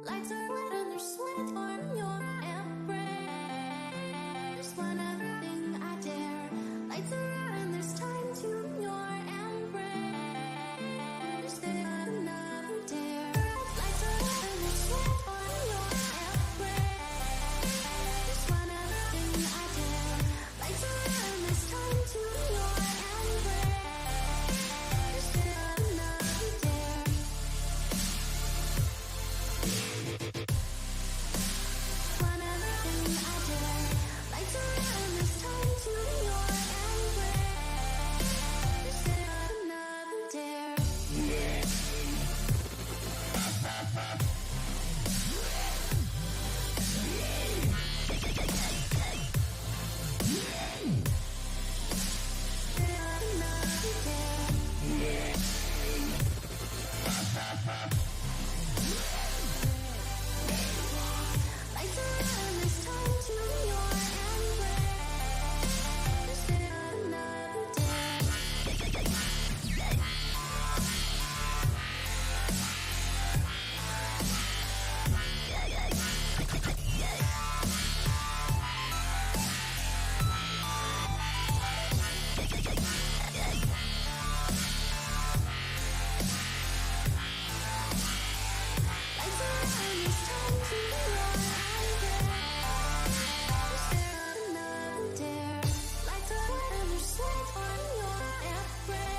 Lights are lit and there's sweat on your embrace. One other thing I dare. Lights are out and there's time to your embrace. There's another dare. Lights are lit and there's sweat on your embrace. One other thing I dare. Lights are out and there's time to your embrace. There's another dare. One other thing I dare. Lights are out and there's time to your embrace. There's another dare. Another dare. Lights are out and there's time to your embrace. There's another dare. Lights are out and there's time to your embrace. There's another dare. Lights are out and there's sweat on your embrace.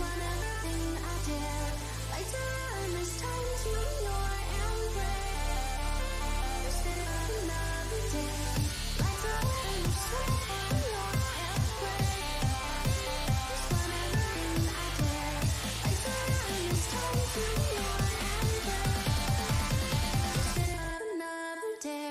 One other thing I dare. Lights are out and there's time to your embrace. There's another dare. Lights are out and there's sweat on your embrace. One other thing I dare. Lights are out and there's time to your embrace. There's another dare.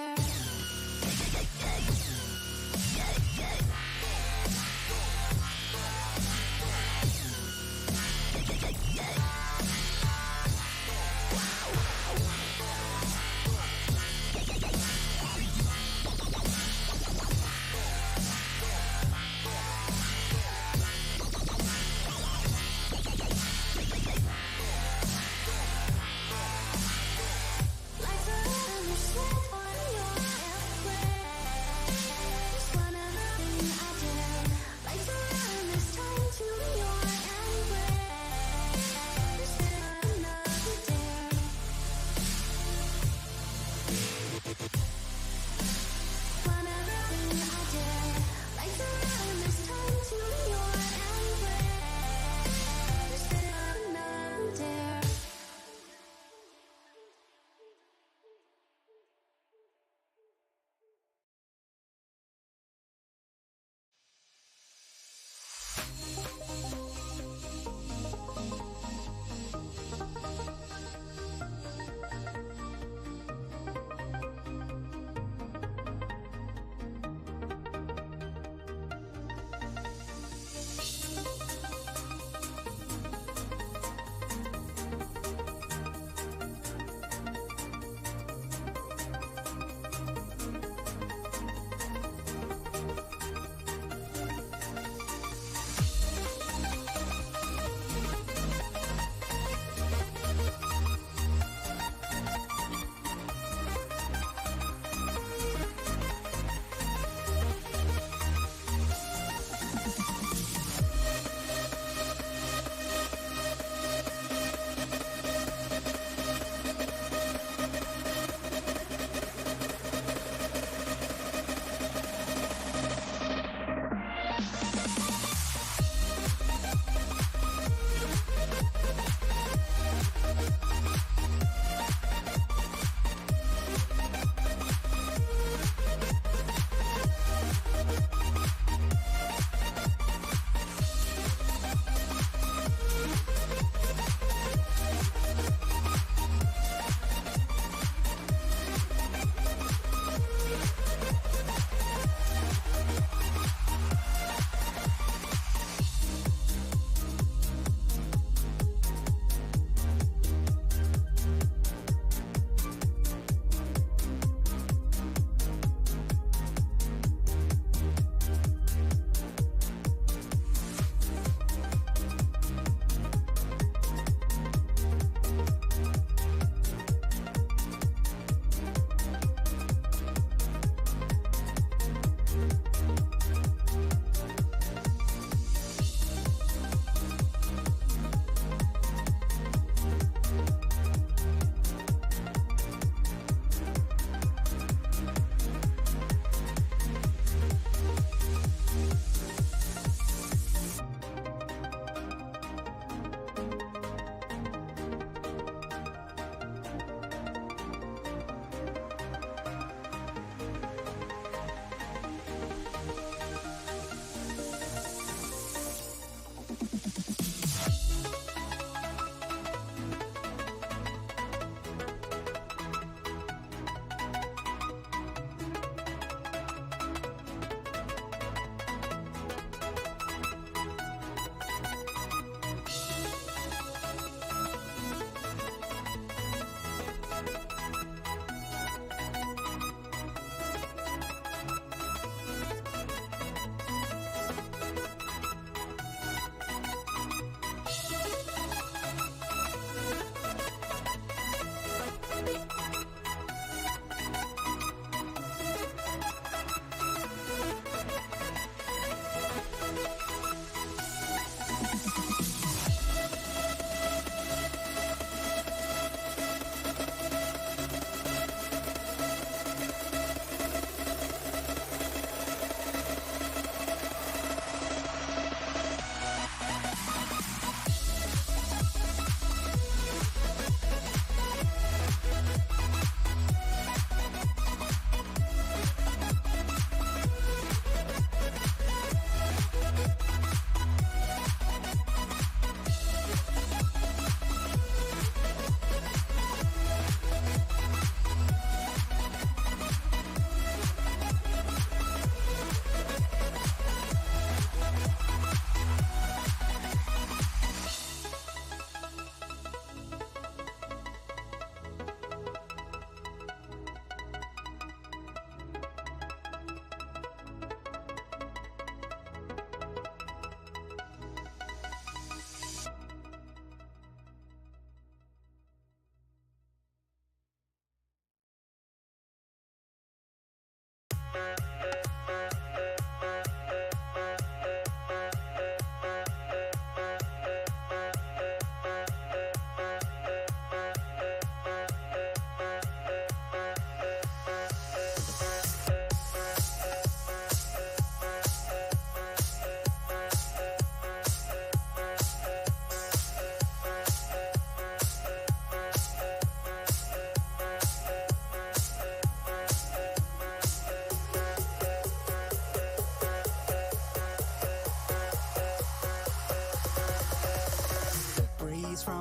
Lights are out and there's sweat on your embrace. One other thing I dare. Lights are out and there's time to your embrace.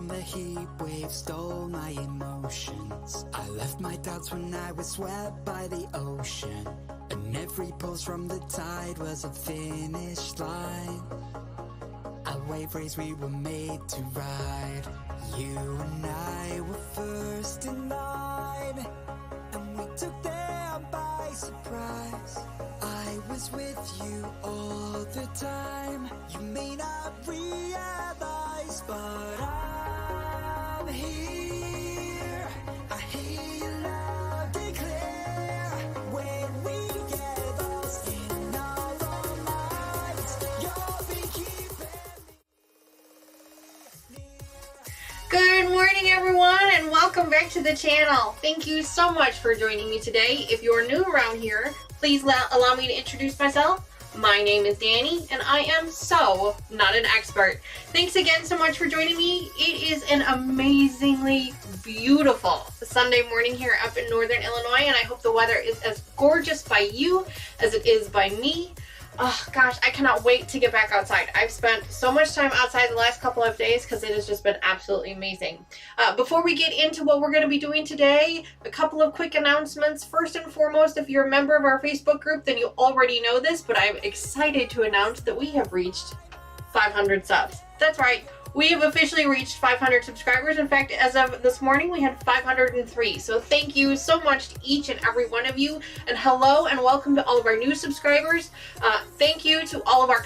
the heat wave stole my emotions. I left my doubts when I was swept by the ocean, and every pulse from the tide was a finish line. A wave race we were made to ride. You and I were first in line, and we took them by surprise. I was with you all the time. You may not realize, but I'm here. I hear you loud and clear. When we get lost in our own minds, you'll be keeping me near. Good morning, everyone, and welcome back to the channel. Thank you so much for joining me today. If you're new around here, please allow me to introduce myself. My name is Danny, and I am so not an expert. Thanks again so much for joining me. It is an amazingly beautiful Sunday morning here up in Northern Illinois, and I hope the weather is as gorgeous by you as it is by me. Oh gosh, I cannot wait to get back outside. I've spent so much time outside the last couple of days because it has just been absolutely amazing. Before we get into what we're going to be doing today, a couple of quick announcements. First and foremost, if you're a member of our Facebook group, then you already know this, but I'm excited to announce that we have reached 500 subs. That's right. We have officially reached 500 subscribers. In fact, as of this morning, we had 503. So thank you so much to each and every one of you. And hello and welcome to all of our new subscribers. Thank you to all of our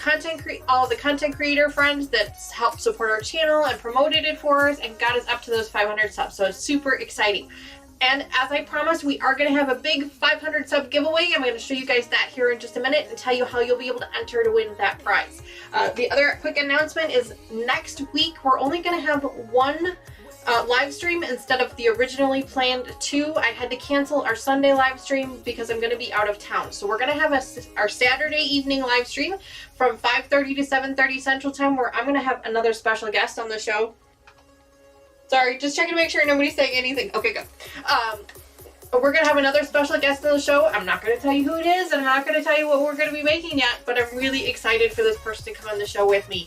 all of the content creator friends that helped support our channel and promoted it for us and got us up to those 500 subs. So it's super exciting. And as I promised, we are going to have a big 500 sub giveaway. I'm going to show you guys that here in just a minute and tell you how you'll be able to enter to win that prize. The other quick announcement is next week, we're only going to have one live stream instead of the originally planned two. I had to cancel our Sunday live stream because I'm going to be out of town. So we're going to have our Saturday evening live stream from 5:30 to 7:30 Central Time, where I'm going to have another special guest on the show. Sorry, just checking to make sure nobody's saying anything. Okay, good. We're going to have another special guest on the show. I'm not going to tell you who it is, and I'm not going to tell you what we're going to be making yet, but I'm really excited for this person to come on the show with me.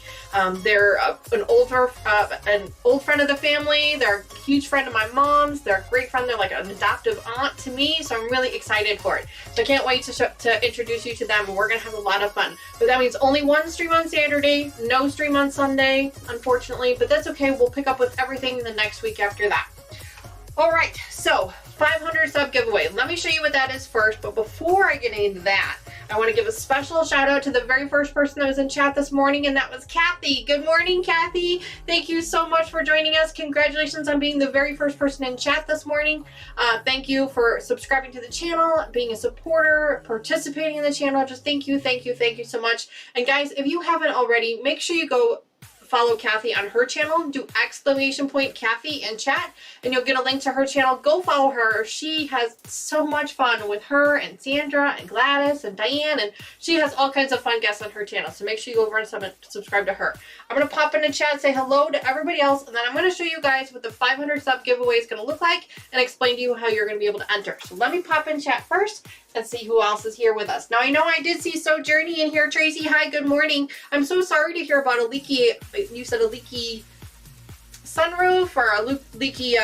They're an old friend of the family. They're a huge friend of my mom's. They're a great friend. They're like an adoptive aunt to me, so I'm really excited for it. So I can't wait to introduce you to them, and we're going to have a lot of fun. But that means only one stream on Saturday, no stream on Sunday, unfortunately, but that's okay. We'll pick up with everything the next week after that. All right, so 500 sub giveaway. Let me show you what that is first, but before I get into that, I want to give a special shout out to the very first person that was in chat this morning, and that was Kathy. Good morning, Kathy. Thank you so much for joining us. Congratulations on being the very first person in chat this morning. Thank you for subscribing to the channel, being a supporter, participating in the channel. Just thank you so much. And guys, if you haven't already, make sure you go follow Kathy on her channel. Do !Kathy in chat, and you'll get a link to her channel. Go follow her. She has so much fun with her and Sandra and Gladys and Diane, and she has all kinds of fun guests on her channel. So make sure you go over and subscribe to her. I'm going to pop into chat, say hello to everybody else, and then I'm going to show you guys what the 500 sub giveaway is going to look like and explain to you how you're going to be able to enter. So let me pop in chat first and see who else is here with us. Now, I know I did see Sojourney in here. Tracy, hi, good morning. I'm so sorry to hear about a leaky, you said a leaky sunroof or a leaky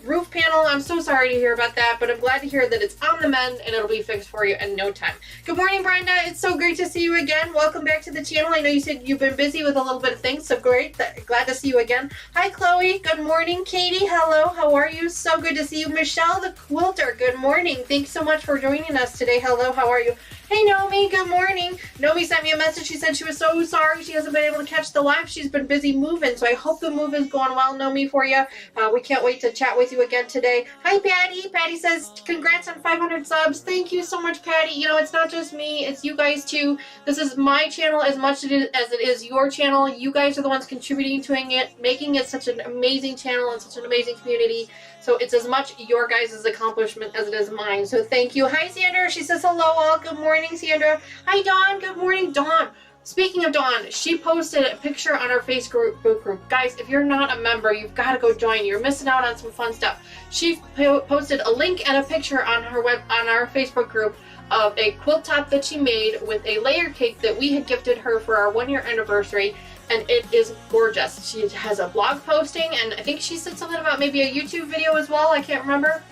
roof panel. I'm so sorry to hear about that, but I'm glad to hear that it's on the mend and it'll be fixed for you in no time. Good morning, Brenda. It's so great to see you again. Welcome back to the channel. I know you said you've been busy with a little bit of things, so great. Glad to see you again. Hi, Chloe. Good morning. Katie, hello. How are you? So good to see you. Michelle, the quilter. Good morning. Thanks so much for joining us today. Hello, how are you? Hey, Nomi, good morning. Nomi sent me a message. She said she was so sorry she hasn't been able to catch the live. She's been busy moving, so I hope the move is going well, Nomi, for you. We can't wait to chat with you again today. Hi, Patty. Patty says, congrats on 500 subs. Thank you so much, Patty. You know, it's not just me. It's you guys, too. This is my channel as much as it is your channel. You guys are the ones contributing to it, making it such an amazing channel and such an amazing community. So it's as much your guys' accomplishment as it is mine. So thank you. Hi, Sandra. She says hello all. Good morning, Sandra. Hi, Dawn. Good morning, Dawn. Speaking of Dawn, she posted a picture on our Facebook group. Guys, if you're not a member, you've got to go join. You're missing out on some fun stuff. She posted a link and a picture on our Facebook group of a quilt top that she made with a layer cake that we had gifted her for our 1-year anniversary. and it is gorgeous. She has a blog posting, and I think she said something about maybe a YouTube video as well. I can't remember.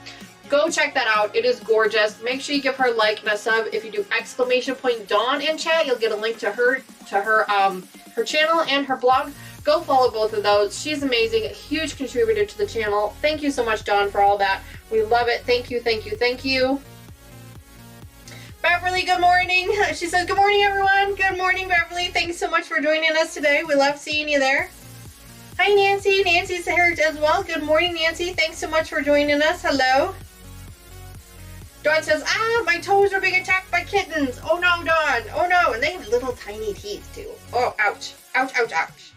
Go check that out. It is gorgeous. Make sure you give her a like and a sub. If you do !Dawn in chat, you'll get a link to her channel and her blog. Go follow both of those. She's amazing. A huge contributor to the channel. Thank you so much, Dawn, for all that. We love it. Thank you, thank you, thank you. Beverly, good morning. She says, good morning, everyone. Good morning, Beverly. Thanks so much for joining us today. We love seeing you there. Hi, Nancy. Nancy's here as well. Good morning, Nancy. Thanks so much for joining us. Hello. Dawn says, my toes are being attacked by kittens. Oh no, Dawn. Oh no. And they have little tiny teeth too. Oh, ouch. Ouch, ouch, ouch.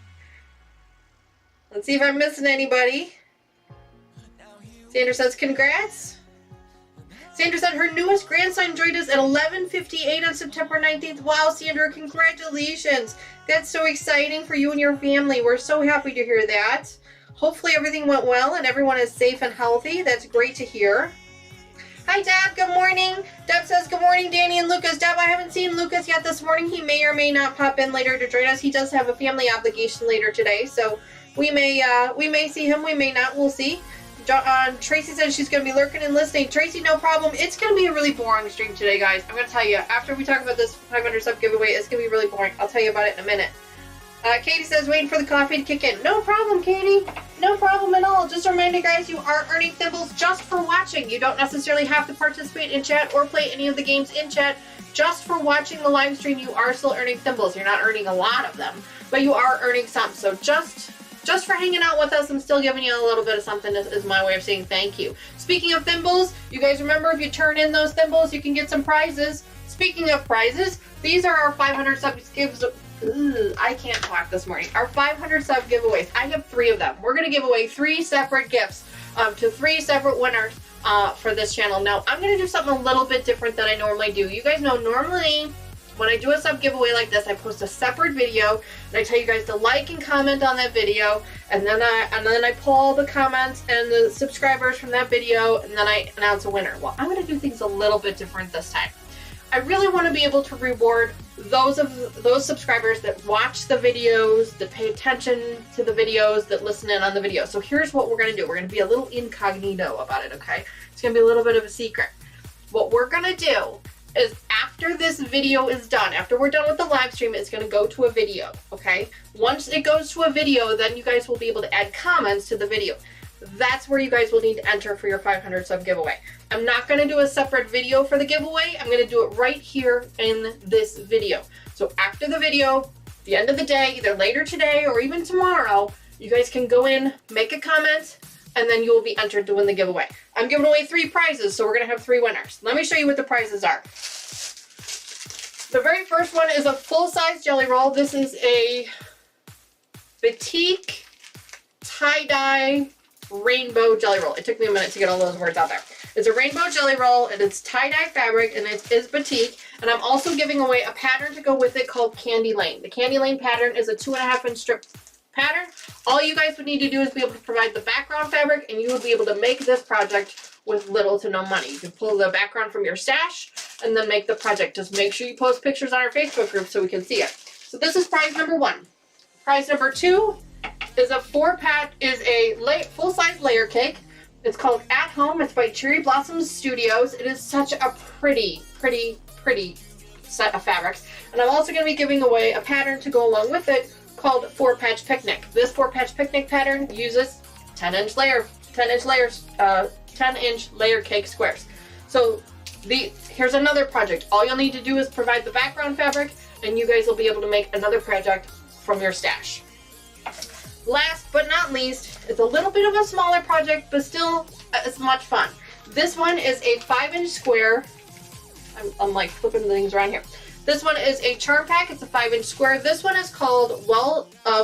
Let's see if I'm missing anybody. Sandra says, congrats. Sandra said her newest grandson joined us at 11:58 on September 19th. Wow, Sandra, congratulations. That's so exciting for you and your family. We're so happy to hear that. Hopefully everything went well and everyone is safe and healthy. That's great to hear. Hi, Deb. Good morning. Deb says, good morning, Danny and Lucas. Deb, I haven't seen Lucas yet this morning. He may or may not pop in later to join us. He does have a family obligation later today, so we may see him. We may not. We'll see. Tracy says she's going to be lurking and listening. Tracy, no problem. It's going to be a really boring stream today, guys. I'm going to tell you. After we talk about this 500 sub giveaway, it's going to be really boring. I'll tell you about it in a minute. Katie says, waiting for the coffee to kick in. No problem, Katie. No problem at all. Just a reminder, guys, you are earning thimbles just for watching. You don't necessarily have to participate in chat or play any of the games in chat. Just for watching the live stream, you are still earning thimbles. You're not earning a lot of them, but you are earning some. So just for hanging out with us, I'm still giving you a little bit of something is my way of saying thank you. Speaking of thimbles, you guys remember if you turn in those thimbles, you can get some prizes. Speaking of prizes, these are our 500 subs gives. I can't talk this morning. Our 500 sub giveaways. I have 3 of them. We're going to give away 3 separate gifts to 3 separate winners for this channel. Now, I'm going to do something a little bit different than I normally do. You guys know normally when I do a sub giveaway like this, I post a separate video and I tell you guys to like and comment on that video, and then I pull all the comments and the subscribers from that video, and then I announce a winner. Well, I'm going to do things a little bit different this time. I really want to be able to reward those subscribers that watch the videos, that pay attention to the videos, that listen in on the videos. So here's what we're going to do. We're going to be a little incognito about it, okay? It's going to be a little bit of a secret. What we're going to do is after this video is done, after we're done with the live stream, it's going to go to a video, okay? Once it goes to a video, then you guys will be able to add comments to the video. That's where you guys will need to enter for your 500 sub giveaway. I'm not going to do a separate video for the giveaway. I'm going to do it right here in this video. So after the video, at the end of the day, either later today or even tomorrow, you guys can go in, make a comment, and then you will be entered to win the giveaway. I'm giving away 3 prizes, so we're going to have 3 winners. Let me show you what the prizes are. The very first one is a full-size jelly roll. This is a batik tie-dye rainbow jelly roll. It took me a minute to get all those words out there. It's a rainbow jelly roll, and it's tie-dye fabric, and it is batik. And I'm also giving away a pattern to go with it called Candy Lane. The Candy Lane pattern is a 2.5-inch strip pattern. All you guys would need to do is be able to provide the background fabric, and you will be able to make this project with little to no money. You can pull the background from your stash and then make the project. Just make sure you post pictures on our Facebook group so we can see it. So this is prize number 1. Prize number 2 is a full-size layer cake. It's called At Home. It's by Cherry Blossom Studios. It is such a pretty set of fabrics. And I'm also going to be giving away a pattern to go along with it called 4-Patch Picnic. This 4-Patch Picnic pattern uses 10-inch layer cake squares. So here's another project. All you'll need to do is provide the background fabric, and you guys will be able to make another project from your stash. Last but not least, it's a little bit of a smaller project, but still it's much fun. This one is a 5-inch square. I'm like flipping the things around here. This one is a charm pack. It's a 5-inch square. This one is called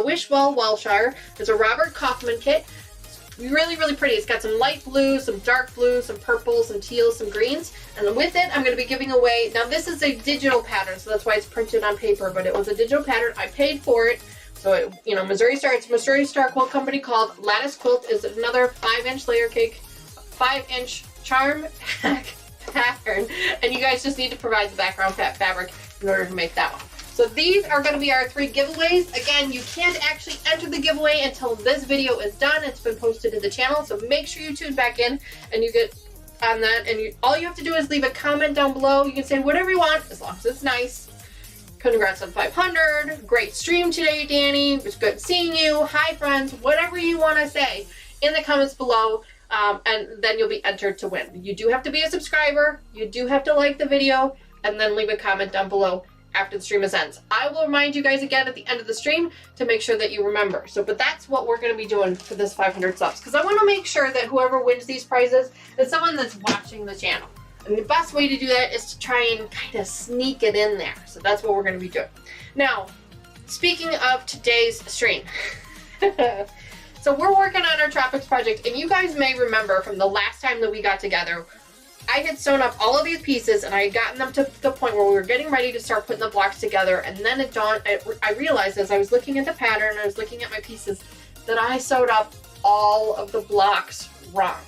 Wish Well Wellshire. It's a Robert Kaufman kit. It's really pretty. It's got some light blue, some dark blue, some purples, some teals, some greens. And with it, I'm going to be giving away, now this is a digital pattern, so that's why it's printed on paper, but it was a digital pattern. I paid for it. So, it's Missouri Star Quilt Company called Lattice Quilt. Is another 5-inch layer cake, 5-inch charm pack pattern. And you guys just need to provide the background fabric in order to make that one. So these are going to be our 3 giveaways. Again, you can't actually enter the giveaway until this video is done. It's been posted to the channel, so make sure you tune back in and you get on that. And all you have to do is leave a comment down below. You can say whatever you want, as long as it's nice. Congrats on 500. Great stream today, Danny. It was good seeing you. Hi, friends. Whatever you want to say in the comments below, and then you'll be entered to win. You do have to be a subscriber. You do have to like the video, and then leave a comment down below after the stream ends. I will remind you guys again at the end of the stream to make sure that you remember. But that's what we're going to be doing for this 500 subs, because I want to make sure that whoever wins these prizes is someone that's watching the channel. And the best way to do that is to try and kind of sneak it in there. So that's what we're going to be doing. Now, speaking of today's stream, so we're working on our Tropics project, and you guys may remember from the last time that we got together, I had sewn up all of these pieces, and I had gotten them to the point where we were getting ready to start putting the blocks together, and then it dawned, I realized as I was looking at the pattern, I was looking at my pieces, that I sewed up all of the blocks wrong.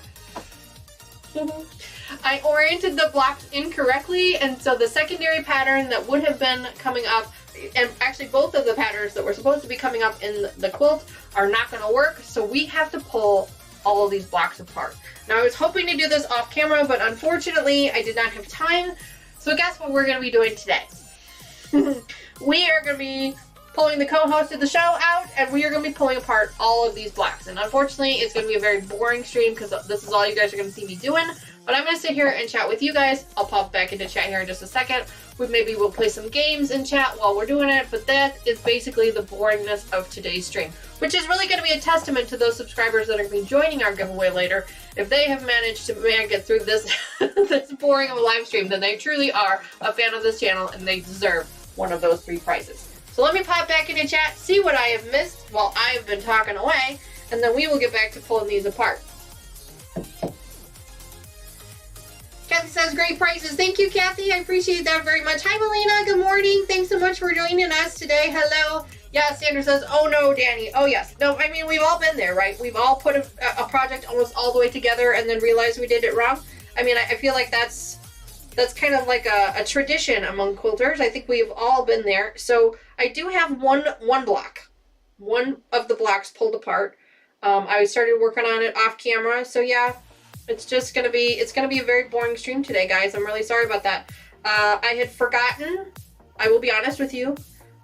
I oriented the blocks incorrectly, and so the secondary pattern that would have been coming up, and actually both of the patterns that were supposed to be coming up in the quilt are not going to work, so we have to pull all of these blocks apart. Now, I was hoping to do this off camera, but unfortunately I did not have time. So guess what we're going to be doing today? We are going to be pulling the co-host of the show out, and we are going to be pulling apart all of these blocks. And unfortunately, it's going to be a very boring stream because this is all you guys are going to see me doing. But I'm going to sit here and chat with you guys. I'll pop back into chat here in just a second. We'll play some games in chat while we're doing it, but that is basically the boringness of today's stream, which is really going to be a testament to those subscribers that are going to be joining our giveaway later. If they have managed to get through this this boring of a live stream, then they truly are a fan of this channel, and they deserve one of those 3 prizes. So let me pop back into chat, see what I have missed while I have been talking away, and then we will get back to pulling these apart. Kathy says, great prices. Thank you, Kathy. I appreciate that very much. Hi, Melina. Good morning. Thanks so much for joining us today. Hello. Yeah, Sandra says, oh no, Danny. Oh yes. No, I mean, we've all been there, right? We've all put a project almost all the way together and then realized we did it wrong. I mean, I feel like that's kind of like a tradition among quilters. I think we've all been there. So I do have one block. One of the blocks pulled apart. I started working on it off camera. So yeah. It's gonna be a very boring stream today, guys. I'm really sorry about that. I had forgotten, I will be honest with you,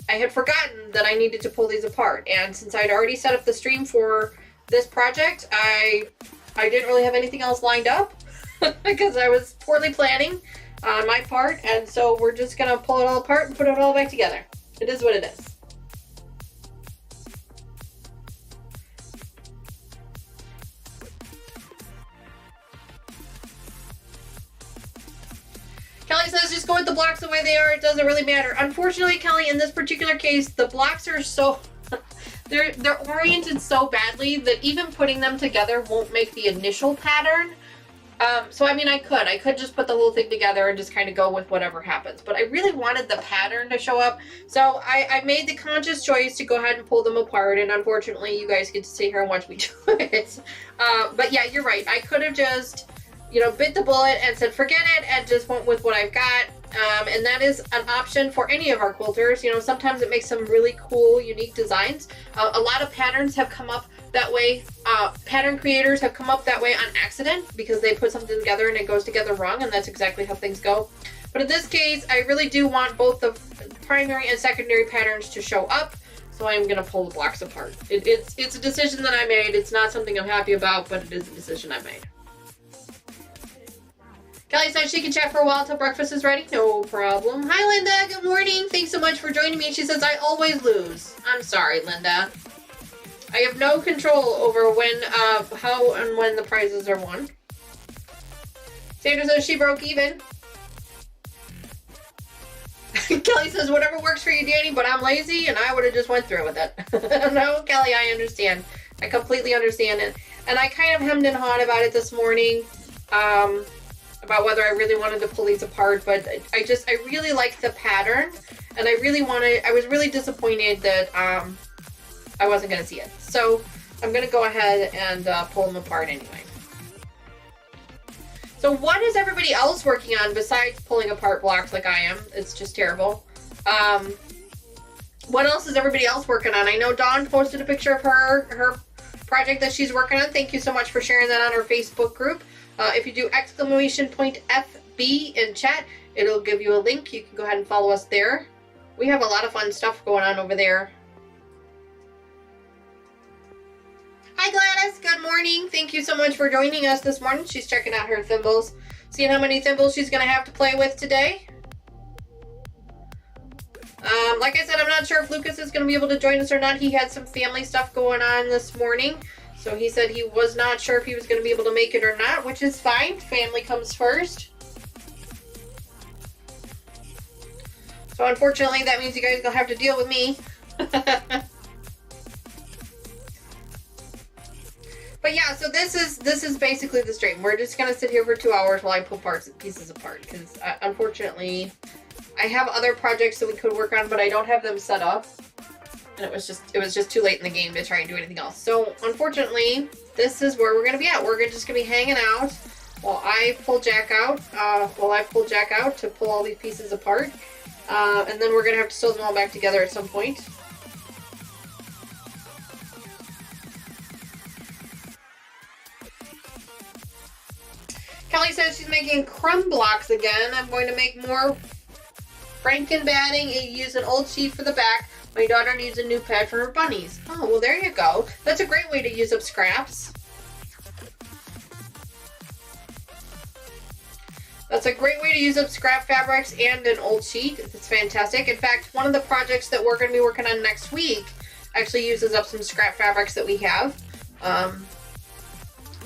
I had forgotten that I needed to pull these apart. And since I'd already set up the stream for this project, I didn't really have anything else lined up because I was poorly planning on my part. And so we're just gonna pull it all apart and put it all back together. It is what it is. Kelly says, just go with the blocks the way they are. It doesn't really matter. Unfortunately, Kelly, in this particular case, the blocks are so... they're oriented so badly that even putting them together won't make the initial pattern. So, I mean, I could just put the whole thing together and just kind of go with whatever happens. But I really wanted the pattern to show up. So, I made the conscious choice to go ahead and pull them apart. And unfortunately, you guys get to sit here and watch me do it. But yeah, you're right. I could have just... bit the bullet and said, forget it, and just went with what I've got. And that is an option for any of our quilters. Sometimes it makes some really cool, unique designs. A lot of patterns have come up that way. Pattern creators have come up that way on accident because they put something together and it goes together wrong, and that's exactly how things go. But in this case, I really do want both the primary and secondary patterns to show up. So I'm going to pull the blocks apart. It's a decision that I made. It's not something I'm happy about, but it is a decision I made. Kelly said she can chat for a while till breakfast is ready. No problem. Hi, Linda. Good morning. Thanks so much for joining me. She says, I always lose. I'm sorry, Linda. I have no control over how and when the prizes are won. Sandra says she broke even. Kelly says, whatever works for you, Danny, but I'm lazy and I would have just went through with it. No, Kelly, I understand. I completely understand it. And I kind of hemmed and hawed about it this morning. About whether I really wanted to pull these apart, but I really liked the pattern, and I was really disappointed that I wasn't going to see it. So I'm going to go ahead and pull them apart anyway. So what is everybody else working on besides pulling apart blocks like I am? It's just terrible. what else is everybody else working on? I know Dawn posted a picture of her project that she's working on. Thank you so much for sharing that on our Facebook group. If you do !FB in chat, it'll give you a link. You can go ahead and follow us there. We have a lot of fun stuff going on over there. Hi Gladys, good morning. Thank you so much for joining us this morning. She's checking out her thimbles, seeing how many thimbles she's going to have to play with today. Like I said, I'm not sure if Lucas is going to be able to join us or not. He had some family stuff going on this morning. So he said he was not sure if he was going to be able to make it or not, which is fine. Family comes first. So unfortunately, that means you guys are going to have to deal with me. But yeah, so this is basically the stream. We're just going to sit here for 2 hours while I pull pieces apart. Because unfortunately, I have other projects that we could work on, but I don't have them set up. And it was just too late in the game to try and do anything else. So unfortunately, this is where we're gonna be at. We're just gonna be hanging out while I pull Jack out. To pull all these pieces apart, and then we're gonna have to sew them all back together at some point. Kelly says she's making crumb blocks again. I'm going to make more Franken batting and use an old sheet for the back. My daughter needs a new pad for her bunnies. Oh, well, there you go. That's a great way to use up scraps. That's a great way to use up scrap fabrics and an old sheet. It's fantastic. In fact, one of the projects that we're going to be working on next week actually uses up some scrap fabrics that we have.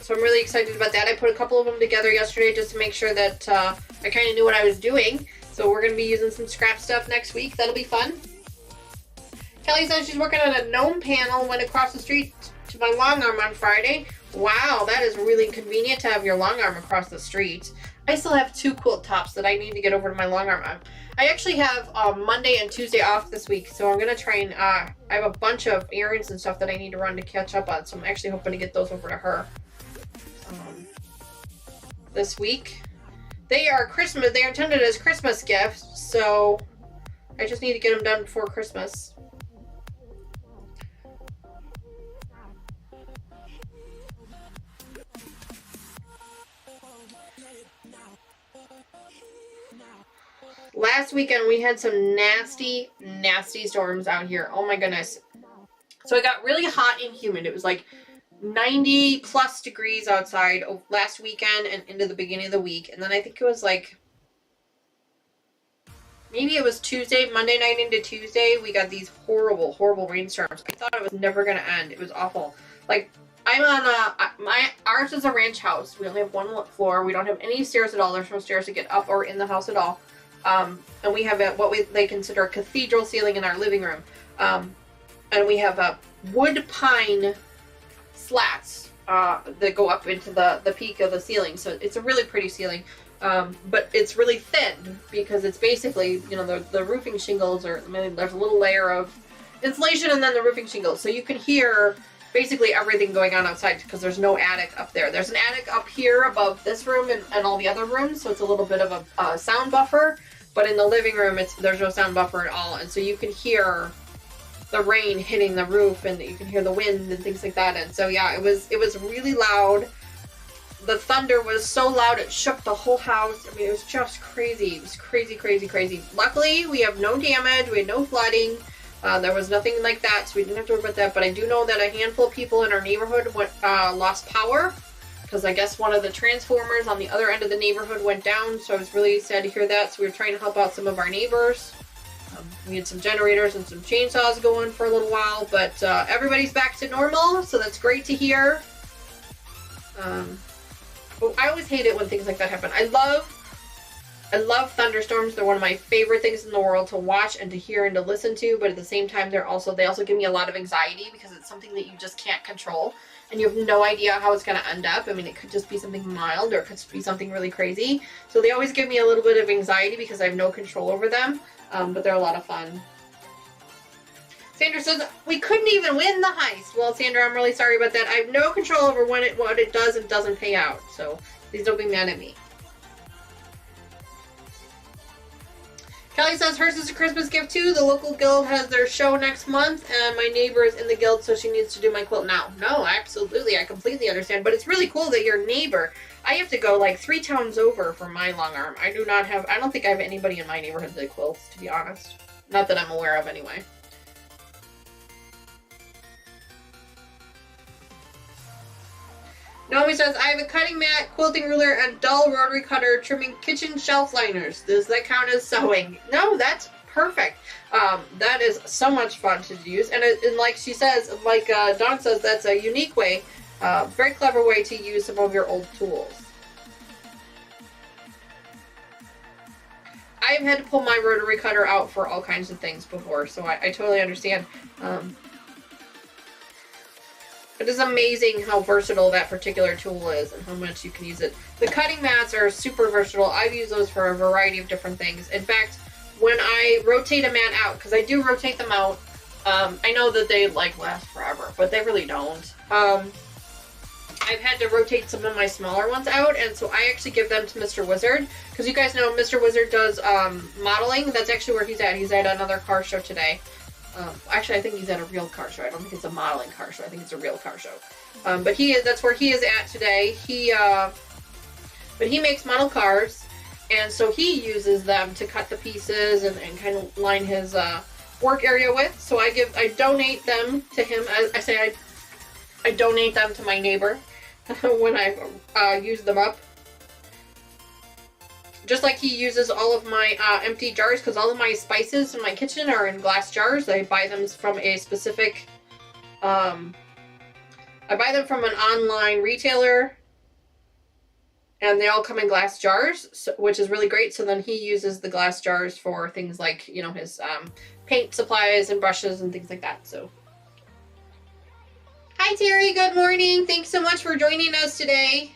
So I'm really excited about that. I put a couple of them together yesterday just to make sure that I kind of knew what I was doing. So we're going to be using some scrap stuff next week. That'll be fun. Kelly says she's working on a gnome panel, went across the street to my long arm on Friday. Wow, that is really convenient to have your long arm across the street. I still have 2 quilt tops that I need to get over to my long arm on. I actually have Monday and Tuesday off this week, so I'm going to try and, I have a bunch of errands and stuff that I need to run to catch up on, so I'm actually hoping to get those over to her this week. They are Christmas, they're intended as Christmas gifts, so I just need to get them done before Christmas. Last weekend we had some nasty, nasty storms out here. Oh my goodness. So it got really hot and humid. It was like 90 plus degrees outside last weekend and into the beginning of the week. And then I think it was like, maybe it was Tuesday, Monday night into Tuesday, we got these horrible, horrible rainstorms. I thought it was never going to end. It was awful. Like, I'm on ours is a ranch house. We only have 1 floor. We don't have any stairs at all. There's no stairs to get up or in the house at all. And we have they consider a cathedral ceiling in our living room. And we have a wood pine slats that go up into the peak of the ceiling. So it's a really pretty ceiling. But it's really thin because it's basically, you know, the roofing shingles are, I mean, there's a little layer of insulation and then the roofing shingles. So you can hear basically everything going on outside because there's no attic up there. There's an attic up here above this room and all the other rooms. So it's a little bit of a sound buffer. But in the living room, there's no sound buffer at all. And so you can hear the rain hitting the roof and you can hear the wind and things like that. And so, yeah, it was really loud. The thunder was so loud it shook the whole house. I mean, it was just crazy. It was crazy, crazy, crazy. Luckily, we have no damage. We had no flooding. There was nothing like that, so we didn't have to worry about that. But I do know that a handful of people in our neighborhood lost power because I guess one of the transformers on the other end of the neighborhood went down. So I was really sad to hear that. So we were trying to help out some of our neighbors. We had some generators and some chainsaws going for a little while, but everybody's back to normal, so that's great to hear. But I always hate it when things like that happen. I love thunderstorms. They're one of my favorite things in the world to watch and to hear and to listen to, but at the same time, they also give me a lot of anxiety because it's something that you just can't control, and you have no idea how it's going to end up. I mean, it could just be something mild, or it could be something really crazy. So they always give me a little bit of anxiety because I have no control over them, but they're a lot of fun. Sandra says, we couldn't even win the heist. Well, Sandra, I'm really sorry about that. I have no control over what it does and doesn't pay out. So please don't be mad at me. Kelly says hers is a Christmas gift too. The local guild has their show next month, and my neighbor is in the guild, so she needs to do my quilt now. No, absolutely. I completely understand. But it's really cool that your neighbor, I have to go like 3 towns over for my long arm. I don't think I have anybody in my neighborhood that quilts, to be honest. Not that I'm aware of anyway. Naomi says, I have a cutting mat, quilting ruler, and dull rotary cutter trimming kitchen shelf liners. Does that count as sewing? No, that's perfect. That is so much fun to use. And like she says, like Dawn says, that's a unique way, very clever way to use some of your old tools. I've had to pull my rotary cutter out for all kinds of things before, so I totally understand. It is amazing how versatile that particular tool is and how much you can use it. The cutting mats are super versatile. I've used those for a variety of different things. In fact, when I rotate a mat out, because I do rotate them out, I know that they like last forever, but they really don't. I've had to rotate some of my smaller ones out, and so I actually give them to Mr. Wizard, because you guys know Mr. Wizard does modeling. That's actually where he's at. He's at another car show today. Actually, I think he's at a real car show. I don't think it's a modeling car show. I think it's a real car show. But that's where he is at today. But he makes model cars, and so he uses them to cut the pieces and kind of line his work area with. So I donate them to him. I donate them to my neighbor when I use them up. Just like he uses all of my empty jars, because all of my spices in my kitchen are in glass jars. I buy them from a specific, I buy them from an online retailer, and they all come in glass jars, which is really great. So then he uses the glass jars for things like, you know, his paint supplies and brushes and things like that. So, hi Terry, good morning. Thanks so much for joining us today.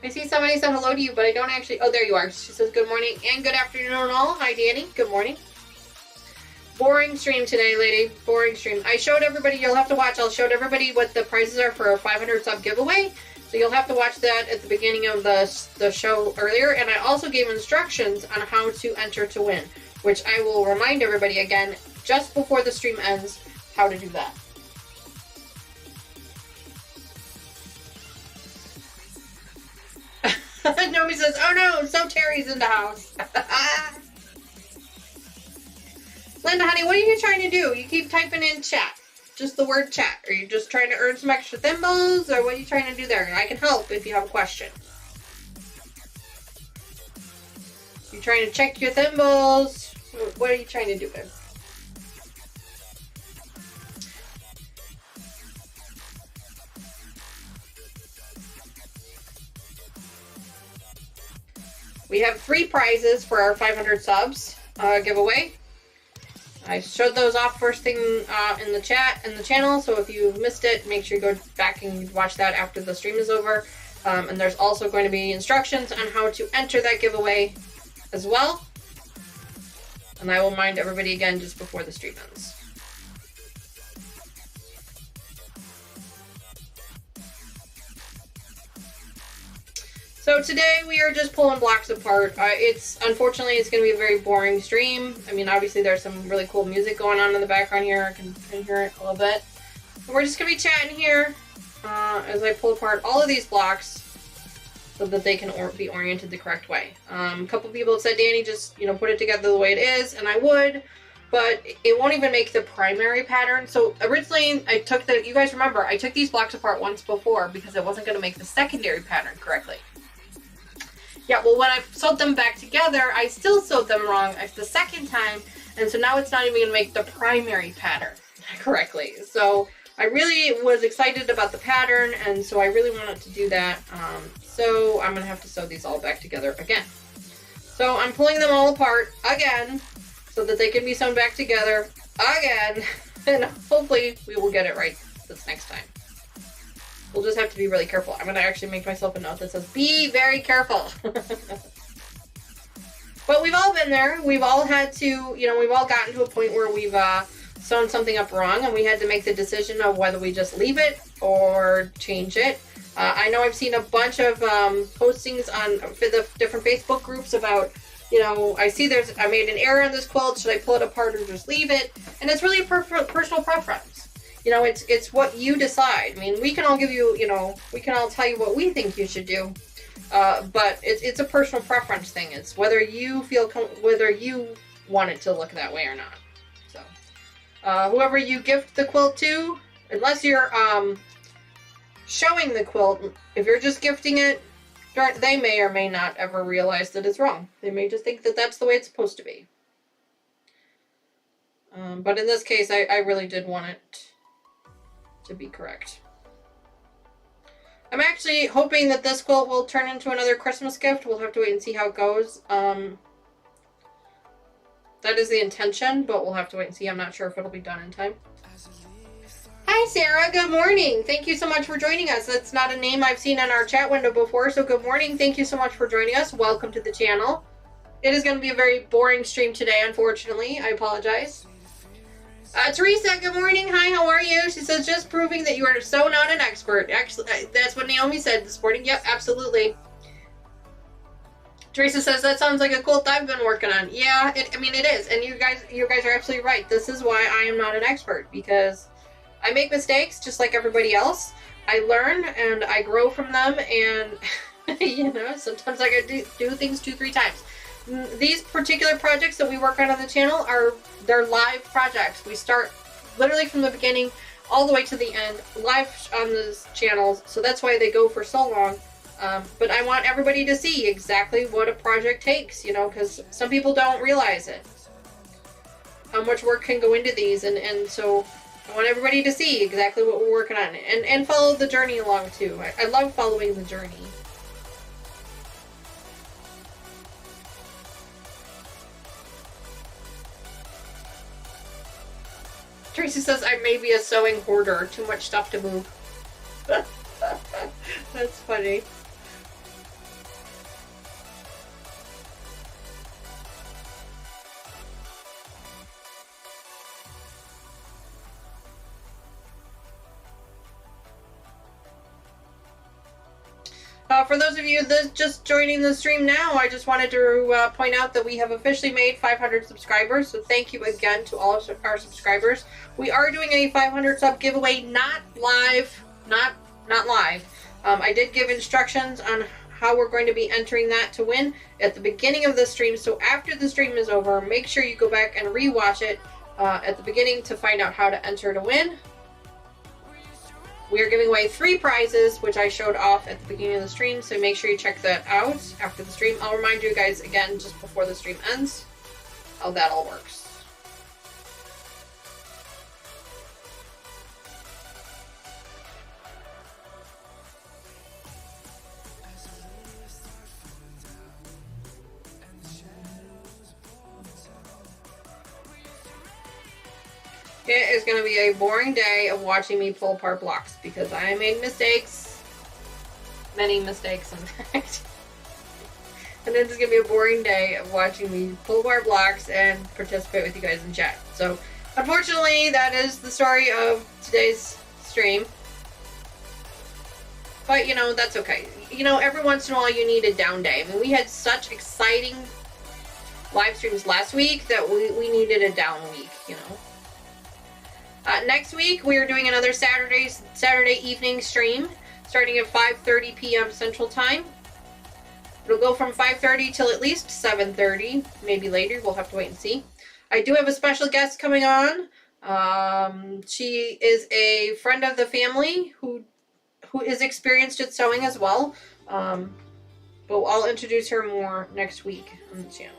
I see somebody said hello to you, but I don't actually... Oh, there you are. She says good morning and good afternoon all. Hi, Danny. Good morning. Boring stream today, lady. Boring stream. I showed everybody... You'll have to watch. I'll show everybody what the prizes are for a 500 sub giveaway. So you'll have to watch that at the beginning of the show earlier. And I also gave instructions on how to enter to win, which I will remind everybody again just before the stream ends how to do that. Naomi says, oh no, so Terry's in the house. Linda, honey, what are you trying to do? You keep typing in chat. Just the word chat. Are you just trying to earn some extra thimbles? Or what are you trying to do there? I can help if you have a question. You trying to check your thimbles? What are you trying to do there? We have 3 prizes for our 500 subs giveaway. I showed those off first thing in the channel, so if you missed it, make sure you go back and watch that after the stream is over. And there's also going to be instructions on how to enter that giveaway as well. And I will remind everybody again just before the stream ends. So today we are just pulling blocks apart. Unfortunately it's going to be a very boring stream. I mean, obviously there's some really cool music going on in the background here. I can hear it a little bit. But we're just going to be chatting here as I pull apart all of these blocks so that they can be oriented the correct way. A couple people have said, Danny, just put it together the way it is, and I would, but it won't even make the primary pattern. So originally you guys remember, I took these blocks apart once before because it wasn't going to make the secondary pattern correctly. Yeah, well, when I sewed them back together, I still sewed them wrong the second time, and so now it's not even going to make the primary pattern correctly. So I really was excited about the pattern, and so I really wanted to do that. So I'm going to have to sew these all back together again. So I'm pulling them all apart again so that they can be sewn back together again, and hopefully we will get it right this next time. We'll just have to be really careful. I'm going to actually make myself a note that says, be very careful. But we've all been there. We've all had to, we've all gotten to a point where we've sewn something up wrong and we had to make the decision of whether we just leave it or change it. I know I've seen a bunch of postings on the different Facebook groups about, you know, I see I made an error in this quilt. Should I pull it apart or just leave it? And it's really a personal preference. You know, it's what you decide. I mean, we can all give you, you know, we can all tell you what we think you should do. But it's a personal preference thing. It's whether you feel, whether you want it to look that way or not. So, whoever you gift the quilt to, unless you're, showing the quilt, if you're just gifting it, they may or may not ever realize that it's wrong. They may just think that that's the way it's supposed to be. But in this case, I really did want it to be correct. I'm actually hoping that this quilt will turn into another Christmas gift. We'll have to wait and see how it goes. That is the intention, but we'll have to wait and see. I'm not sure if it'll be done in time. Hi, Sarah. Good morning. Thank you so much for joining us. That's not a name I've seen in our chat window before, so good morning. Thank you so much for joining us. Welcome to the channel. It is going to be a very boring stream today, unfortunately. I apologize. Teresa, good morning. Hi, how are you? She says, just proving that you are so not an expert. Actually, that's what Naomi said this morning. Yep, absolutely. Teresa says, that sounds like a quilt I've been working on. Yeah, I mean, it is. And you guys are absolutely right. This is why I am not an expert, because I make mistakes just like everybody else. I learn and I grow from them, and you know, sometimes I gotta do things 2-3 times. These particular projects that we work on the channel they're live projects. We start literally from the beginning all the way to the end, live on these channels, so that's why they go for so long. But I want everybody to see exactly what a project takes, you know, because some people don't realize it, how much work can go into these, and so I want everybody to see exactly what we're working on, and follow the journey along too. I love following the journey. Tracy says, I may be a sewing hoarder. Too much stuff to move. That's funny. For those of you that just joining the stream now, I just wanted to point out that we have officially made 500 subscribers. So thank you again to all of our subscribers. We are doing a 500 sub giveaway, not live, not live. I did give instructions on how we're going to be entering that to win at the beginning of the stream. So after the stream is over, make sure you go back and rewatch it at the beginning to find out how to enter to win. We are giving away 3 prizes, which I showed off at the beginning of the stream, so make sure you check that out after the stream. I'll remind you guys again just before the stream ends how that all works. It is going to be a boring day of watching me pull apart blocks because I made mistakes. Many mistakes, in fact. And it's going to be a boring day of watching me pull apart blocks and participate with you guys in chat. So, unfortunately, that is the story of today's stream. But, you know, that's okay. You know, every once in a while you need a down day. I mean, we had such exciting live streams last week that we needed a down week, you know. Next week, we are doing another Saturday evening stream, starting at 5:30 p.m. Central Time. It'll go from 5:30 till at least 7:30, maybe later. We'll have to wait and see. I do have a special guest coming on. She is a friend of the family who is experienced at sewing as well. But I'll introduce her more next week on the channel.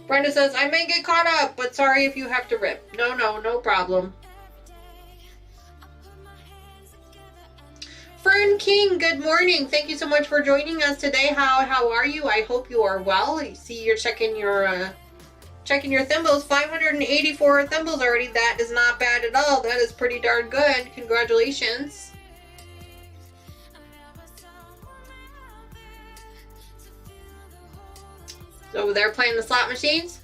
Brenda says, I may get caught up, but sorry if you have to rip. No problem. Fern King, good morning. Thank you so much for joining us today. How are you? I hope you are well. I see you're checking your thimbles. 584 thimbles already. That is not bad at all. That is pretty darn good. Congratulations. So they're playing the slot machines.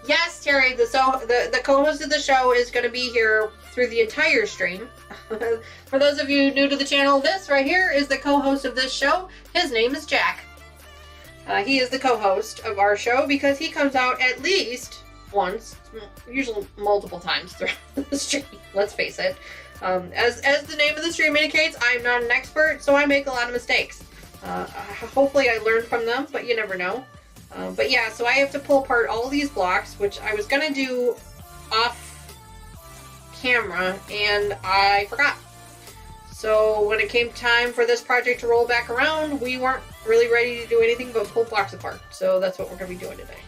Yes, Terry, the co-host of the show is going to be here through the entire stream. For those of you new to the channel, this right here is the co-host of this show. His name is Jack. He is the co-host of our show because he comes out at least once, usually multiple times throughout the stream. Let's face it. As the name of the stream indicates, I'm not an expert, so I make a lot of mistakes. Hopefully I learn from them, but you never know. But yeah, so I have to pull apart all these blocks, which I was gonna do off camera, and I forgot. So when it came time for this project to roll back around, we weren't really ready to do anything but pull blocks apart. So that's what we're gonna be doing today.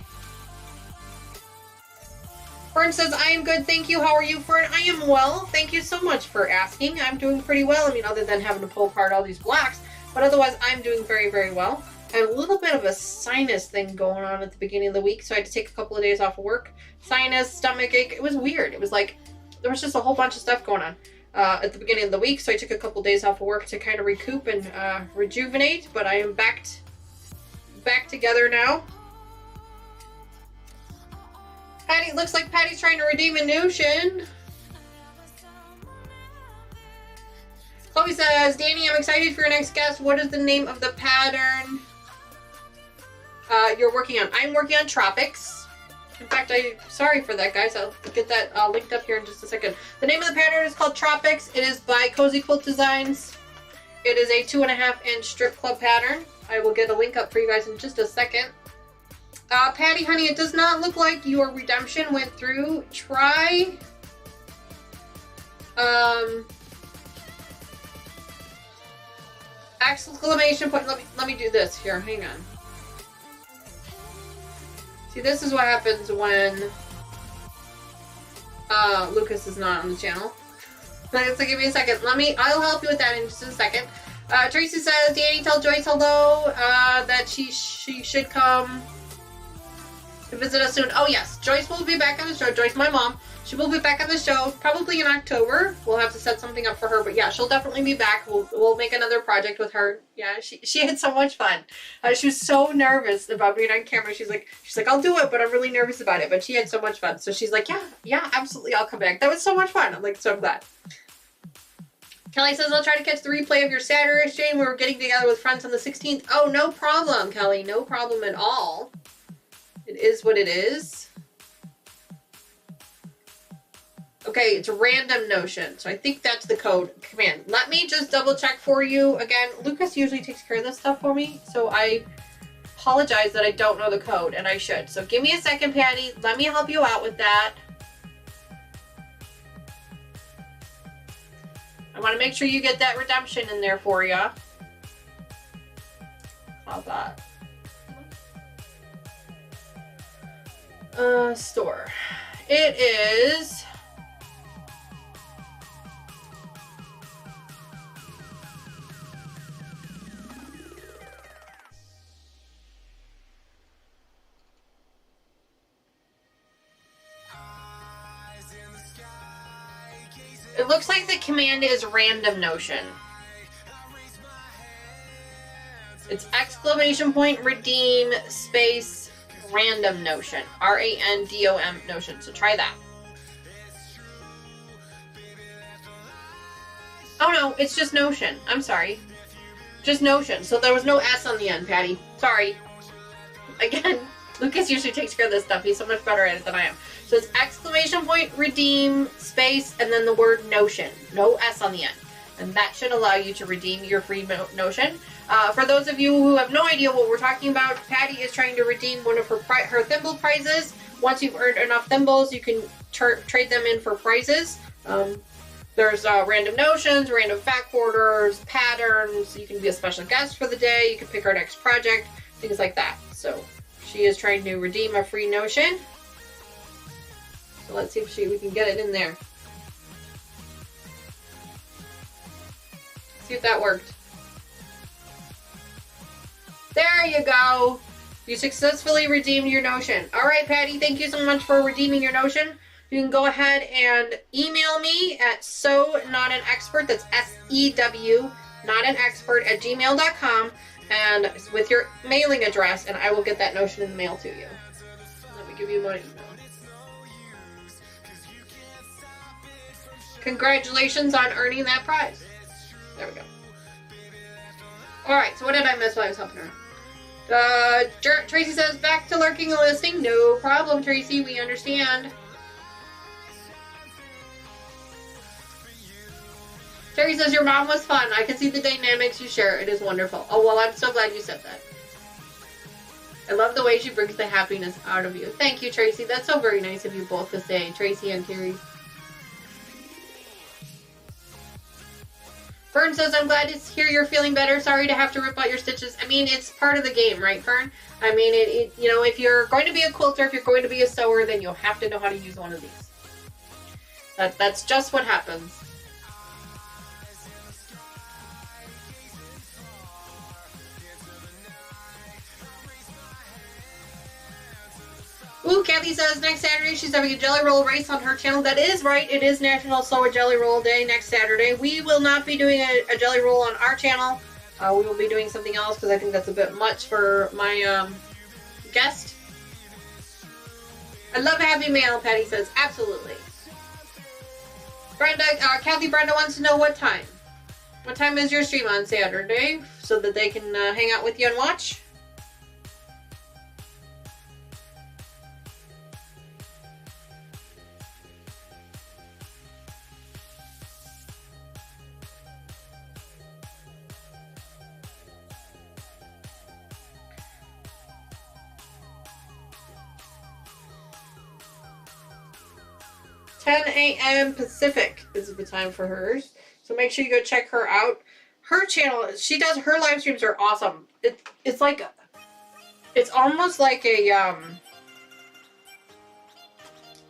Fern says, I am good, thank you. How are you, Fern? I am well. Thank you so much for asking. I'm doing pretty well. I mean, other than having to pull apart all these blocks, but otherwise I'm doing very, very well. I had a little bit of a sinus thing going on at the beginning of the week, so I had to take a couple of days off of work. Sinus, stomach ache, it was weird. It was like, there was just a whole bunch of stuff going on at the beginning of the week, so I took a couple of days off of work to kind of recoup and rejuvenate, but I am back together now. Patty, looks like Patty's trying to redeem a notion. Chloe says, Danny, I'm excited for your next guest. What is the name of the pattern you're working on? I'm working on Tropics. In fact, sorry for that, guys. I'll get that linked up here in just a second. The name of the pattern is called Tropics. It is by Cozy Quilt Designs. It is a 2.5-inch strip club pattern. I will get a link up for you guys in just a second. Patty, honey, it does not look like your redemption went through. Try exclamation point. Let me do this here. Hang on. See, this is what happens when Lucas is not on the channel. So give me a second. I'll help you with that in just a second. Tracy says, Danny, tell Joyce hello, that she should come to visit us soon. Oh yes, Joyce will be back on the show. Joyce, my mom, she will be back on the show probably in October. We'll have to set something up for her, but yeah, she'll definitely be back. We'll make another project with her. Yeah, she had so much fun. She was so nervous about being on camera. She's like, I'll do it, but I'm really nervous about it. But she had so much fun. So she's like, yeah, absolutely, I'll come back. That was so much fun. I'm like, so glad. Kelly says, I'll try to catch the replay of your Saturday stream. We're getting together with friends on the 16th. Oh, no problem, Kelly. No problem at all. It is what it is. Okay, it's a random notion. So I think that's the code command. Let me just double check for you. Again, Lucas usually takes care of this stuff for me. So I apologize that I don't know the code, and I should. So give me a second, Patty. Let me help you out with that. I want to make sure you get that redemption in there for you. How's that? Store. It is it looks like the command is random notion. It's exclamation point redeem space random notion. R-A-N-D-O-M notion. So try that. Oh no, it's just notion. I'm sorry. Just notion. So there was no S on the end, Patty. Sorry. Again, Lucas usually takes care of this stuff. He's so much better at it than I am. So it's exclamation point redeem space and then the word notion. No S on the end. And that should allow you to redeem your free notion. For those of you who have no idea what we're talking about, Patty is trying to redeem one of her thimble prizes. Once you've earned enough thimbles, you can trade them in for prizes. There's random notions, random fact borders, patterns. You can be a special guest for the day. You can pick our next project, things like that. So she is trying to redeem a free notion. So let's see if we can get it in there. See if that worked. There you go. You successfully redeemed your notion. All right, Patty, thank you so much for redeeming your notion. You can go ahead and email me at sewnotAnExpert. That's S-E-W, notanexpert@gmail.com, and with your mailing address, and I will get that notion in the mail to you. Let me give you my email. Congratulations on earning that prize. There we go. Alright, so what did I miss while I was helping her? Tracy says, back to lurking and listening. No problem, Tracy. We understand. Terry says, your mom was fun. I can see the dynamics you share. It is wonderful. Oh, well, I'm so glad you said that. I love the way she brings the happiness out of you. Thank you, Tracy. That's so very nice of you both to say, Tracy and Terry. Fern says, I'm glad to hear you're feeling better. Sorry to have to rip out your stitches. I mean, it's part of the game, right, Fern? I mean, you know, if you're going to be a quilter, if you're going to be a sewer, then you'll have to know how to use one of these. That's just what happens. Ooh, Kathy says next Saturday she's having a jelly roll race on her channel. That is right. It is National Sew a Jelly Roll Day next Saturday. We will not be doing a jelly roll on our channel. We will be doing something else because I think that's a bit much for my guest. I love a happy mail, Patty says. Absolutely. Kathy Brenda wants to know what time. What time is your stream on Saturday so that they can hang out with you and watch? A.m. Pacific is the time for hers. So make sure you go check her out. Her channel, she does, her live streams are awesome. It's like, it's almost like a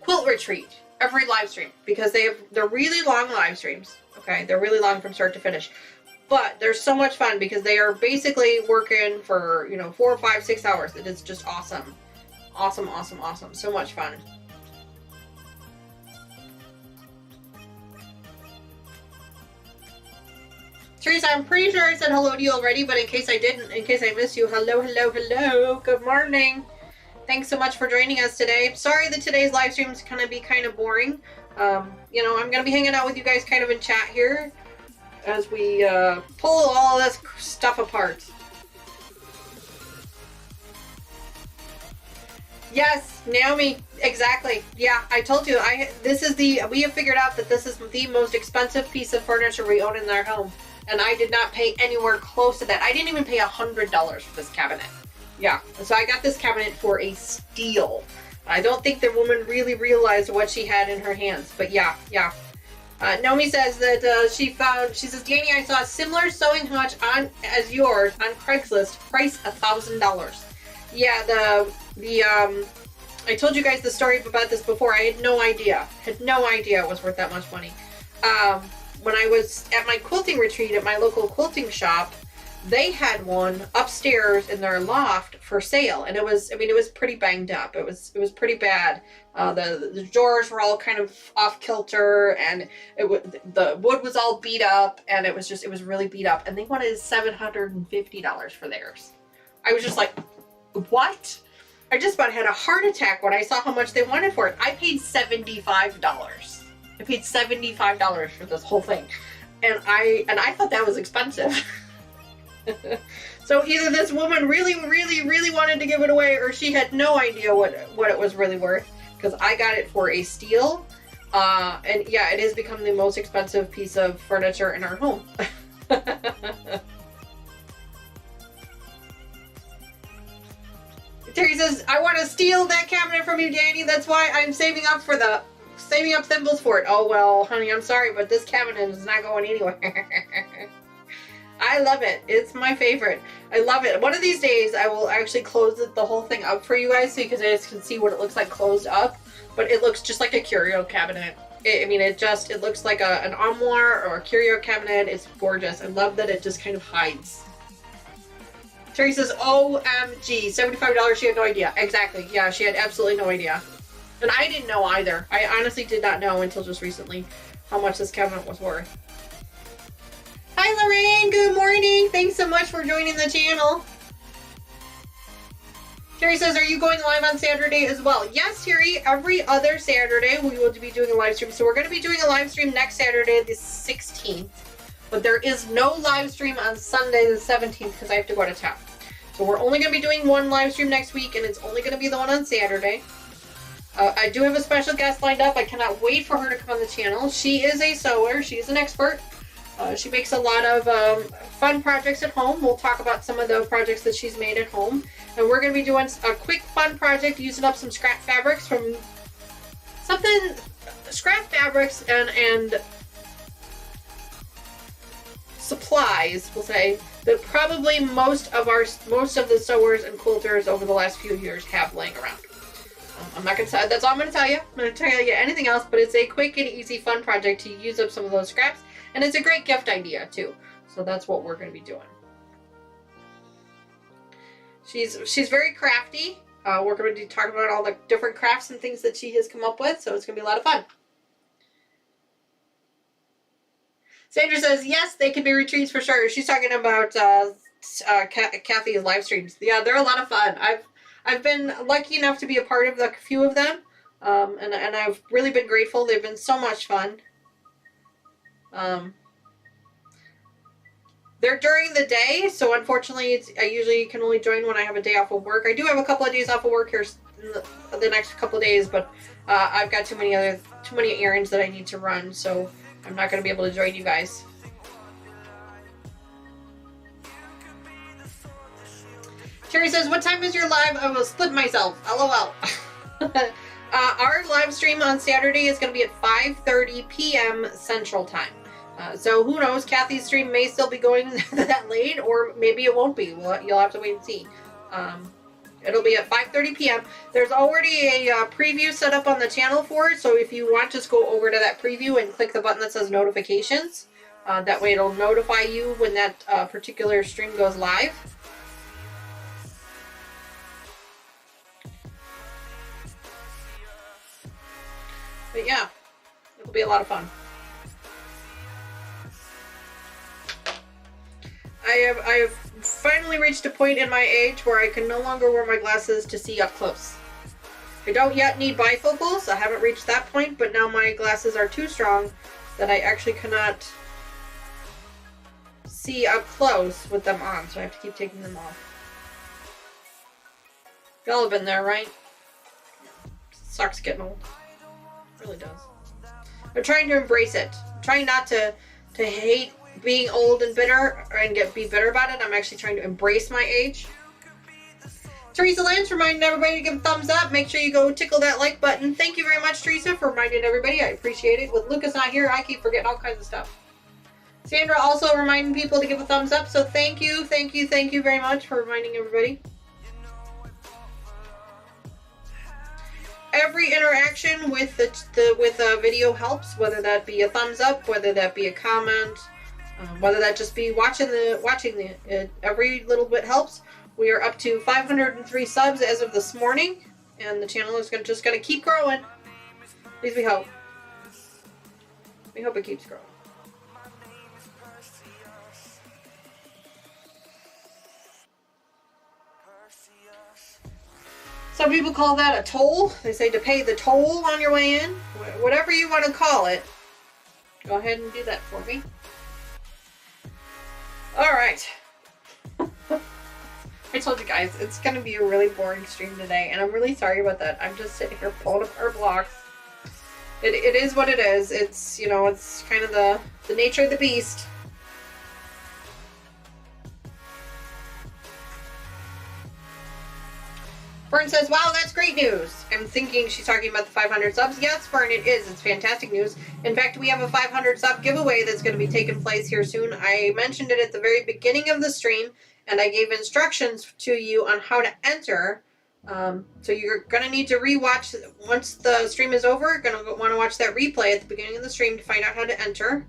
quilt retreat every live stream because they're really long live streams. Okay, they're really long from start to finish. But they're so much fun because they are basically working for, you know, 4, 5, 6 hours. It is just awesome. Awesome, awesome, awesome. So much fun. Teresa, I'm pretty sure I said hello to you already, but in case I didn't, in case I missed you, hello, hello, hello. Good morning. Thanks so much for joining us today. Sorry that today's live stream is going to be kind of boring. You know, I'm going to be hanging out with you guys kind of in chat here as we pull all this stuff apart. Yes, Naomi, exactly. Yeah, I told you, we have figured out that this is the most expensive piece of furniture we own in our home. And I did not pay anywhere close to that. I didn't even pay $100 for this cabinet. Yeah, so I got this cabinet for a steal. I don't think the woman really realized what she had in her hands. But yeah. Naomi says that she says, Danny, I saw a similar sewing hutch as yours on Craigslist, price $1,000. Yeah, I told you guys the story about this before. I had no idea it was worth that much money. When I was at my quilting retreat at my local quilting shop, they had one upstairs in their loft for sale, and it was pretty banged up. It was pretty bad. The drawers were all kind of off kilter, and the wood was all beat up, and it was really beat up. And they wanted $750 for theirs. I was just like, what? I just about had a heart attack when I saw how much they wanted for it. I paid $75. I paid $75 for this whole thing, and I thought that was expensive. So either this woman really wanted to give it away, or she had no idea what it was really worth, because I got it for a steal. And yeah, it has become the most expensive piece of furniture in our home. Terry says, I want to steal that cabinet from you, Danny. That's why I'm saving up thimbles for it. Oh, well, honey, I'm sorry, but this cabinet is not going anywhere. I love it. It's my favorite. I love it. One of these days, I will actually close the whole thing up for you guys so you guys can see what it looks like closed up. But it looks just like a curio cabinet. It looks like an armoire or a curio cabinet. It's gorgeous. I love that it just kind of hides. Terry says, OMG, $75, she had no idea. Exactly. Yeah, she had absolutely no idea. And I didn't know either. I honestly did not know until just recently how much this cabinet was worth. Hi, Lorraine. Good morning. Thanks so much for joining the channel. Terry says, are you going live on Saturday as well? Yes, Terry, every other Saturday we will be doing a live stream. So we're going to be doing a live stream next Saturday, the 16th. But there is no live stream on Sunday, the 17th, because I have to go out of town. So we're only going to be doing one live stream next week, and it's only going to be the one on Saturday. I do have a special guest lined up. I cannot wait for her to come on the channel. She is a sewer. She's an expert. She makes a lot of fun projects at home. We'll talk about some of the projects that she's made at home. And we're going to be doing a quick fun project using up some scrap fabrics from scrap fabrics and supplies, we'll say, that probably most of the sewers and quilters over the last few years have laying around. I'm not going to say, that's all I'm going to tell you. I'm going to tell you anything else, but it's a quick and easy fun project to use up some of those scraps. And it's a great gift idea, too. So that's what we're going to be doing. She's very crafty. We're going to be talking about all the different crafts and things that she has come up with. So it's going to be a lot of fun. Sandra says, yes, they can be retreats for sure. She's talking about Kathy's live streams. Yeah, they're a lot of fun. I've been lucky enough to be a part of a few of them. And I've really been grateful. They've been so much fun. They're during the day, so unfortunately I usually can only join when I have a day off of work. I do have a couple of days off of work here in the next couple of days, but I've got too many errands that I need to run, so I'm not going to be able to join you guys. Terry says, what time is your live? I will split myself. LOL. Our live stream on Saturday is going to be at 5:30 p.m. Central Time. So who knows? Kathy's stream may still be going that late, or maybe it won't be. You'll have to wait and see. It'll be at 5:30 p.m. There's already a preview set up on the channel for it, so if you want, just go over to that preview and click the button that says notifications. That way it'll notify you when that particular stream goes live. But yeah, it'll be a lot of fun. I have finally reached a point in my age where I can no longer wear my glasses to see up close. I don't yet need bifocals. I haven't reached that point, but now my glasses are too strong that I actually cannot see up close with them on, so I have to keep taking them off. Y'all have been there, right? Sucks getting old. It really does. I'm trying to embrace it. I'm trying not to hate being old and bitter and be bitter about it. I'm actually trying to embrace my age. Teresa Lance reminding everybody to give a thumbs up. Make sure you go tickle that like button. Thank you very much, Teresa, for reminding everybody. I appreciate it. With Lucas not here, I keep forgetting all kinds of stuff. Sandra also reminding people to give a thumbs up. So thank you very much for reminding everybody. Every interaction with the video helps, whether that be a thumbs up, whether that be a comment, whether that just be watching every little bit helps. We are up to 503 subs as of this morning, and the channel is just going to keep growing. At least we hope. We hope it keeps growing. Some people call that a toll. They say to pay the toll on your way in. Whatever you want to call it. Go ahead and do that for me. Alright. I told you guys, it's going to be a really boring stream today, and I'm really sorry about that. I'm just sitting here pulling apart blocks. It is what it is. It's, you know, it's kind of the nature of the beast. Fern says, wow, that's great news. I'm thinking she's talking about the 500 subs. Yes, Fern, it is. It's fantastic news. In fact, we have a 500 sub giveaway that's going to be taking place here soon. I mentioned it at the very beginning of the stream, and I gave instructions to you on how to enter. So you're going to need to rewatch. Once the stream is over, you're going to want to watch that replay at the beginning of the stream to find out how to enter.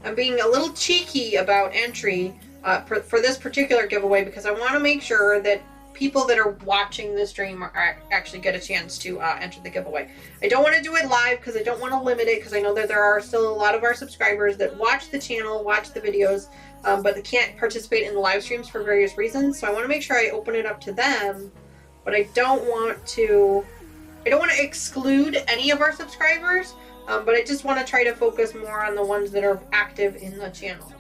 I'm being a little cheeky about entry for this particular giveaway because I want to make sure that people that are watching the stream actually get a chance to enter the giveaway. I don't want to do it live because I don't want to limit it, because I know that there are still a lot of our subscribers that watch the channel, watch the videos, but they can't participate in the live streams for various reasons. So I want to make sure I open it up to them, but I don't want to exclude any of our subscribers, but I just want to try to focus more on the ones that are active in the channel.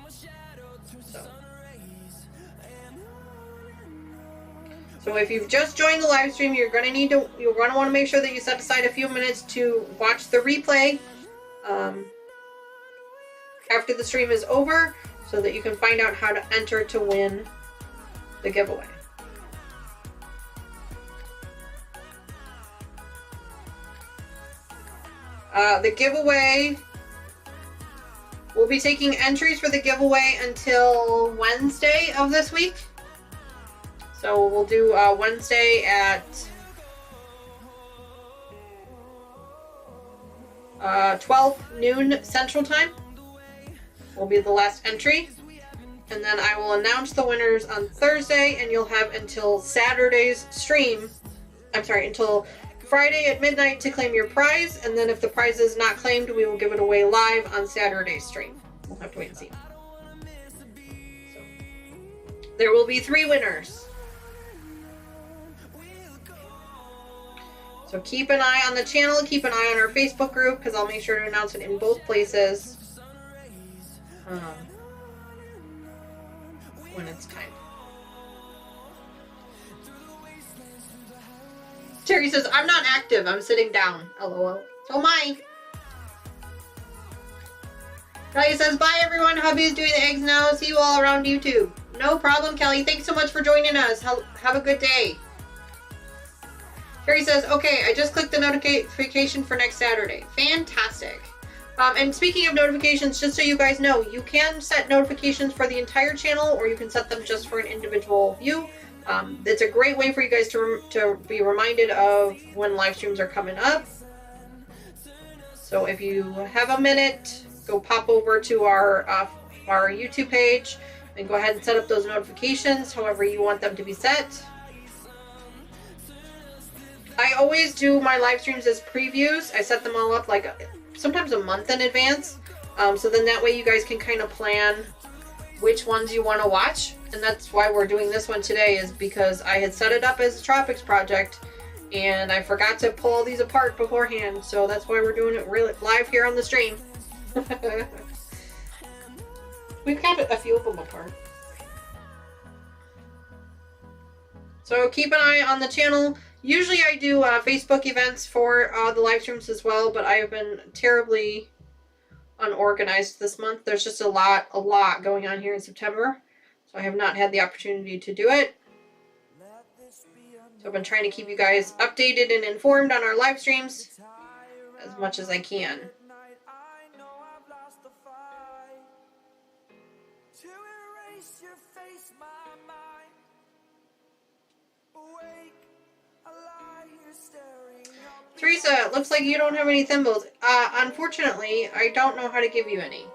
So if you've just joined the live stream, you're going to want to make sure that you set aside a few minutes to watch the replay after the stream is over, so that you can find out how to enter to win the giveaway. The giveaway, we'll be taking entries for the giveaway until Wednesday of this week. So we'll do Wednesday at 12 noon Central Time. Will be the last entry. And then I will announce the winners on Thursday, and you'll have until Saturday's stream. Until Friday at midnight to claim your prize. And then if the prize is not claimed, we will give it away live on Saturday's stream. We'll have to wait and see. So, there will be 3 winners. So keep an eye on the channel, keep an eye on our Facebook group, because I'll make sure to announce it in both places when it's time. Terry says, I'm not active, I'm sitting down. LOL. So am I. Kelly says, bye everyone, hubby's doing the eggs now. See you all around YouTube. No problem, Kelly. Thanks so much for joining us. Have a good day. Terry says, okay, I just clicked the notification for next Saturday. Fantastic. And speaking of notifications, just so you guys know, you can set notifications for the entire channel, or you can set them just for an individual view. It's a great way for you guys to be reminded of when live streams are coming up. So if you have a minute, go pop over to our YouTube page and go ahead and set up those notifications however you want them to be set. I always do my live streams as previews. I set them all up like sometimes a month in advance. So then that way you guys can kind of plan which ones you want to watch. And that's why we're doing this one today, is because I had set it up as a Tropics project and I forgot to pull all these apart beforehand. So that's why we're doing it really live here on the stream. We've got a few of them apart. So keep an eye on the channel. Usually I do Facebook events for the live streams as well, but I have been terribly unorganized this month. There's just a lot going on here in September, so I have not had the opportunity to do it. So I've been trying to keep you guys updated and informed on our live streams as much as I can. Teresa, looks like you don't have any thimbles. Unfortunately, I don't know how to give you any.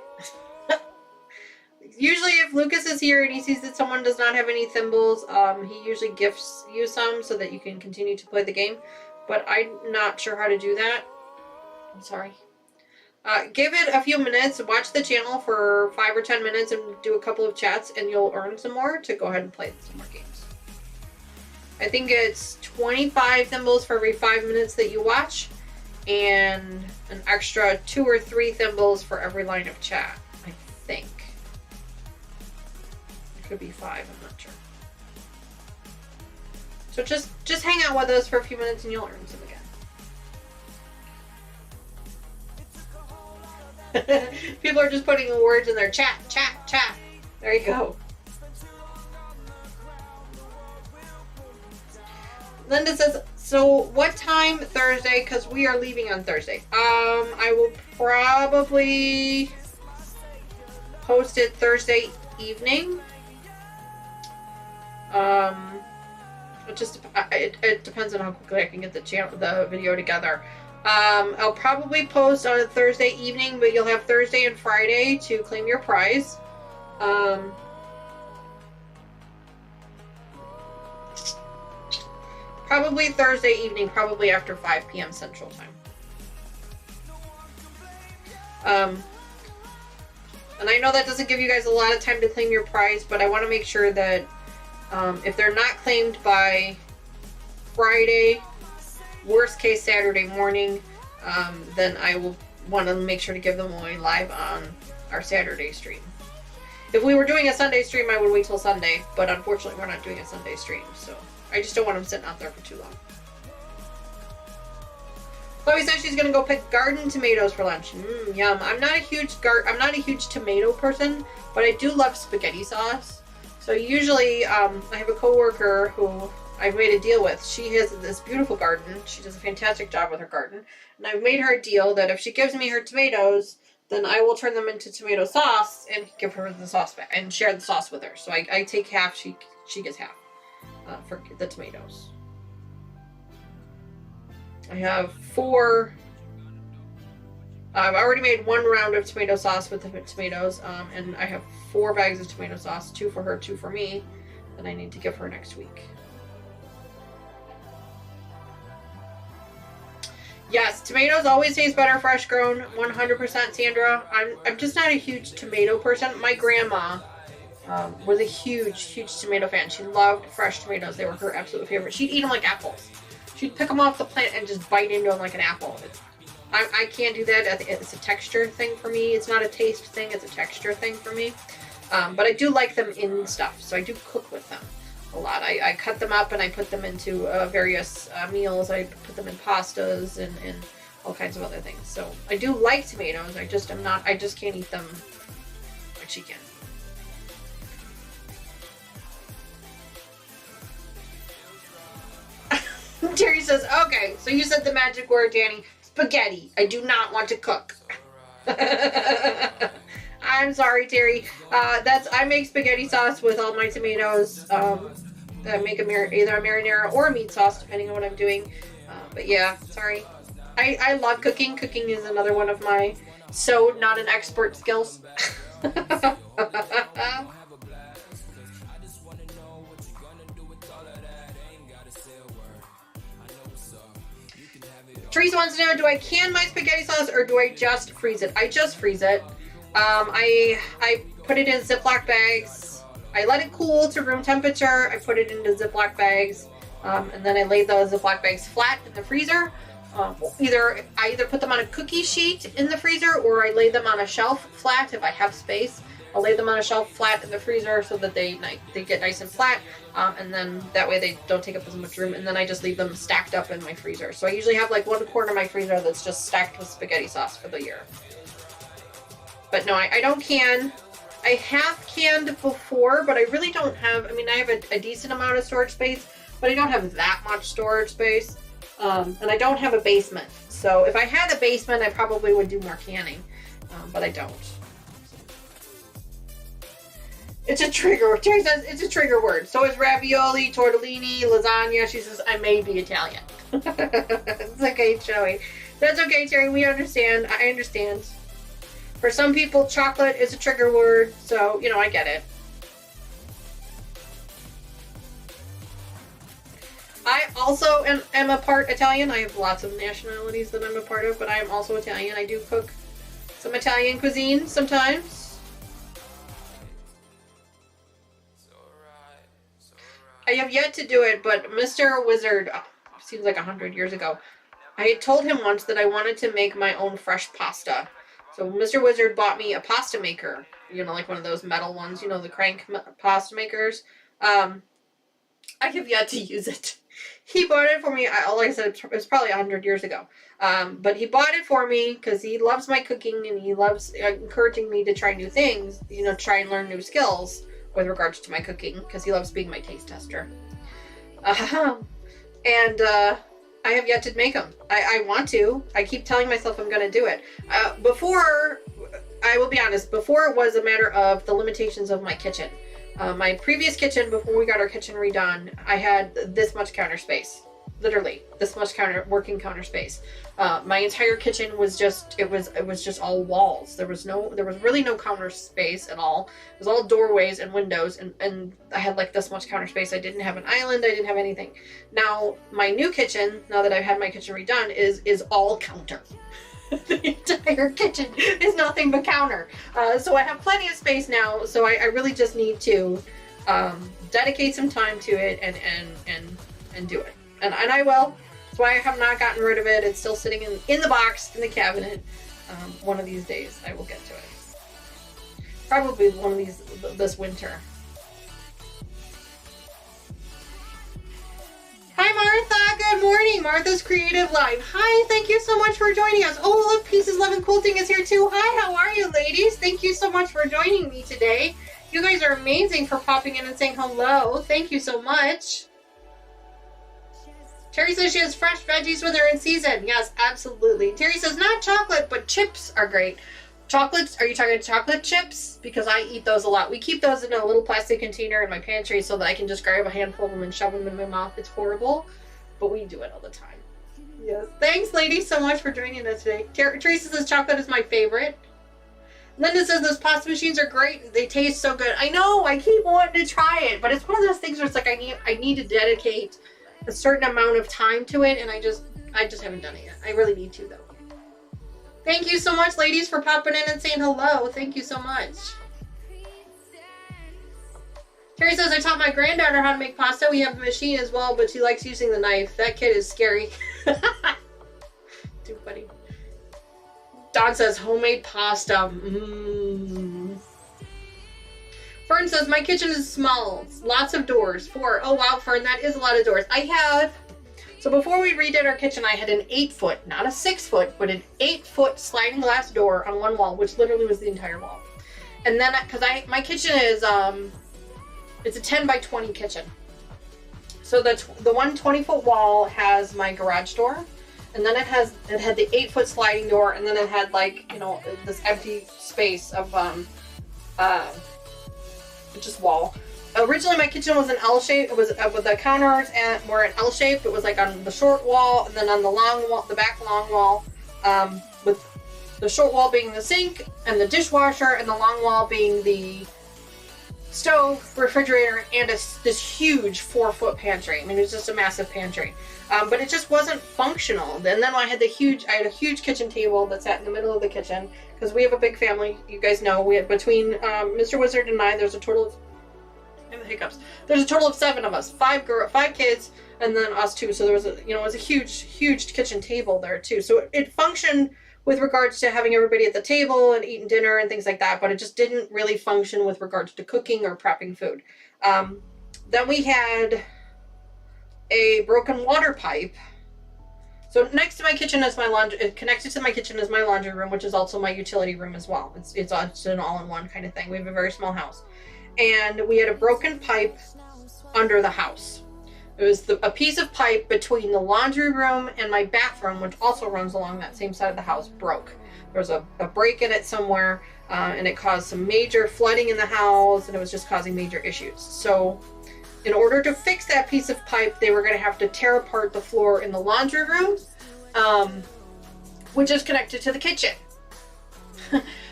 Usually if Lucas is here and he sees that someone does not have any thimbles, he usually gifts you some so that you can continue to play the game. But I'm not sure how to do that. I'm sorry. Give it a few minutes, watch the channel for 5 or 10 minutes and do a couple of chats, and you'll earn some more to go ahead and play some more games. I think it's 25 thimbles for every 5 minutes that you watch, and an extra 2 or 3 thimbles for every line of chat, I think. It could be 5, I'm not sure. So just hang out with us for a few minutes and you'll earn some again. People are just putting the words in their chat. There you go. Linda says, so what time Thursday? Because we are leaving on Thursday. I will probably post it Thursday evening. It depends on how quickly I can get the video together. I'll probably post on a Thursday evening, but you'll have Thursday and Friday to claim your prize. Probably Thursday evening, probably after 5 p.m. Central Time. And I know that doesn't give you guys a lot of time to claim your prize, but I want to make sure that if they're not claimed by Friday, worst case Saturday morning, then I will want to make sure to give them away live on our Saturday stream. If we were doing a Sunday stream, I would wait till Sunday, but unfortunately we're not doing a Sunday stream, so I just don't want them sitting out there for too long. Chloe says she's gonna go pick garden tomatoes for lunch. Yum. I'm not a huge tomato person, but I do love spaghetti sauce. So usually, I have a coworker who I've made a deal with. She has this beautiful garden. She does a fantastic job with her garden, and I've made her a deal that if she gives me her tomatoes, then I will turn them into tomato sauce and give her the sauce back and share the sauce with her. So I take half, she gets half for the tomatoes. I have 4. I've already made 1 round of tomato sauce with the tomatoes, and I have 4 bags of tomato sauce, 2 for her, 2 for me, that I need to give her next week. Yes, tomatoes always taste better fresh grown, 100%, Sandra. I'm just not a huge tomato person. My grandma was a huge tomato fan. She loved fresh tomatoes. They were her absolute favorite. She'd eat them like apples. She'd pick them off the plant and just bite into them like an apple. I can't do that. It's a texture thing for me. It's not a taste thing. It's a texture thing for me. But I do like them in stuff, so I do cook with them a lot. I cut them up and I put them into various meals. I put them in pastas and all kinds of other things. So I do like tomatoes. I just can't eat them like she can. Terry says, okay, so you said the magic word, Danny. Spaghetti. I do not want to cook. I'm sorry, Terry. I make spaghetti sauce with all my tomatoes. I make either a marinara or a meat sauce, depending on what I'm doing. But yeah, sorry. I love cooking. Cooking is another one of my not an expert skills. Teresa wants to know, do I can my spaghetti sauce or do I just freeze it? I just freeze it. I put it in Ziploc bags. I let it cool to room temperature. I put it into Ziploc bags. And then I lay those Ziploc bags flat in the freezer. I either put them on a cookie sheet in the freezer or I lay them on a shelf flat if I have space. I'll lay them on a shelf flat in the freezer so that they get nice and flat, and then that way they don't take up as much room, and then I just leave them stacked up in my freezer. So I usually have like 1 corner of my freezer that's just stacked with spaghetti sauce for the year. But no, I don't can. I have canned before, but I really don't have, I have a decent amount of storage space, but I don't have that much storage space, and I don't have a basement. So if I had a basement, I probably would do more canning, but I don't. It's a trigger. Terry says it's a trigger word. So is ravioli, tortellini, lasagna. She says, I may be Italian. It's okay, Joey. That's okay, Terry. We understand. I understand. For some people, chocolate is a trigger word. So, I get it. I also am a part Italian. I have lots of nationalities that I'm a part of, but I am also Italian. I do cook some Italian cuisine sometimes. I have yet to do it, but Mr. Wizard, seems like 100 years ago, I had told him once that I wanted to make my own fresh pasta. So Mr. Wizard bought me a pasta maker, like one of those metal ones, the crank pasta makers. I have yet to use it. He bought it for me, like I said, it was probably 100 years ago. But he bought it for me because he loves my cooking and he loves encouraging me to try new things, try and learn new skills with regards to my cooking, because he loves being my taste tester. And I have yet to make them. I want to. I keep telling myself I'm going to do it. Before, I will be honest, before it was a matter of the limitations of my kitchen. My previous kitchen, before we got our kitchen redone, I had this much counter space. literally this much working counter space. My entire kitchen was just, it was just all walls. There was really no counter space at all. It was all doorways and windows, and I had like this much counter space. I didn't have an island. I didn't have anything. Now my new kitchen, now that I've had my kitchen redone, is all counter. The entire kitchen is nothing but counter. So I have plenty of space now. So I really just need to dedicate some time to it and do it. And I will. That's why I have not gotten rid of it. It's still sitting in the box, in the cabinet. One of these days I will get to it. Probably one of these, this winter. Hi Martha, good morning. Martha's Creative Live. Hi, thank you so much for joining us. Oh look, Pieces Love and Quilting is here too. Hi, how are you ladies? Thank you so much for joining me today. You guys are amazing for popping in and saying hello. Thank you so much. Terry says she has fresh veggies when they're in season. Yes, absolutely. Terry says not chocolate, but chips are great. Chocolates, are you talking chocolate chips? Because I eat those a lot. We keep those in a little plastic container in my pantry so that I can just grab a handful of them and shove them in my mouth. It's horrible, but we do it all the time. Yes. Thanks, ladies, so much for joining us today. Teresa says chocolate is my favorite. Linda says those pasta machines are great. They taste so good. I know, I keep wanting to try it, but it's one of those things where it's like I need to dedicate a certain amount of time to it, and I just haven't done it yet. I really need to though. Thank you so much, ladies, for popping in and saying hello. Thank you so much. Terry says, I taught my granddaughter how to make pasta. We have a machine as well, but she likes using the knife. That kid is scary. Too funny. Don says, homemade pasta. Fern says, my kitchen is small. Lots of doors. 4. Oh, wow, Fern, that is a lot of doors. So before we redid our kitchen, I had an 8-foot, not a 6-foot, but an 8-foot sliding glass door on one wall, which literally was the entire wall. And then, because my kitchen is, it's a 10 by 20 kitchen. So the one 20-foot wall has my garage door, and then it had the 8-foot sliding door, and then it had like, you know, this empty space of just wall. Originally my kitchen was an L shape. It was with the counters and were an L shape. It was like on the short wall, and then on the long wall, the back long wall, with the short wall being the sink and the dishwasher, and the long wall being the stove, refrigerator, and this huge 4-foot pantry. I mean, it was just a massive pantry. But it just wasn't functional. And then I had a huge kitchen table that sat in the middle of the kitchen, because we have a big family. You guys know, we had between Mr. Wizard and I, there's a total of, there's a total of 7 of us, 5 kids, and then us 2. So there was it was a huge kitchen table there too. So it functioned with regards to having everybody at the table and eating dinner and things like that, but it just didn't really function with regards to cooking or prepping food. Then we had a broken water pipe. So next to my kitchen is my laundry, connected to my kitchen is my laundry room, which is also my utility room as well. It's an all-in-one kind of thing. We have a very small house. And we had a broken pipe under the house. It was a piece of pipe between the laundry room and my bathroom, which also runs along that same side of the house, broke. There was a break in it somewhere, and it caused some major flooding in the house, and it was just causing major issues. So in order to fix that piece of pipe, they were going to have to tear apart the floor in the laundry room, which is connected to the kitchen.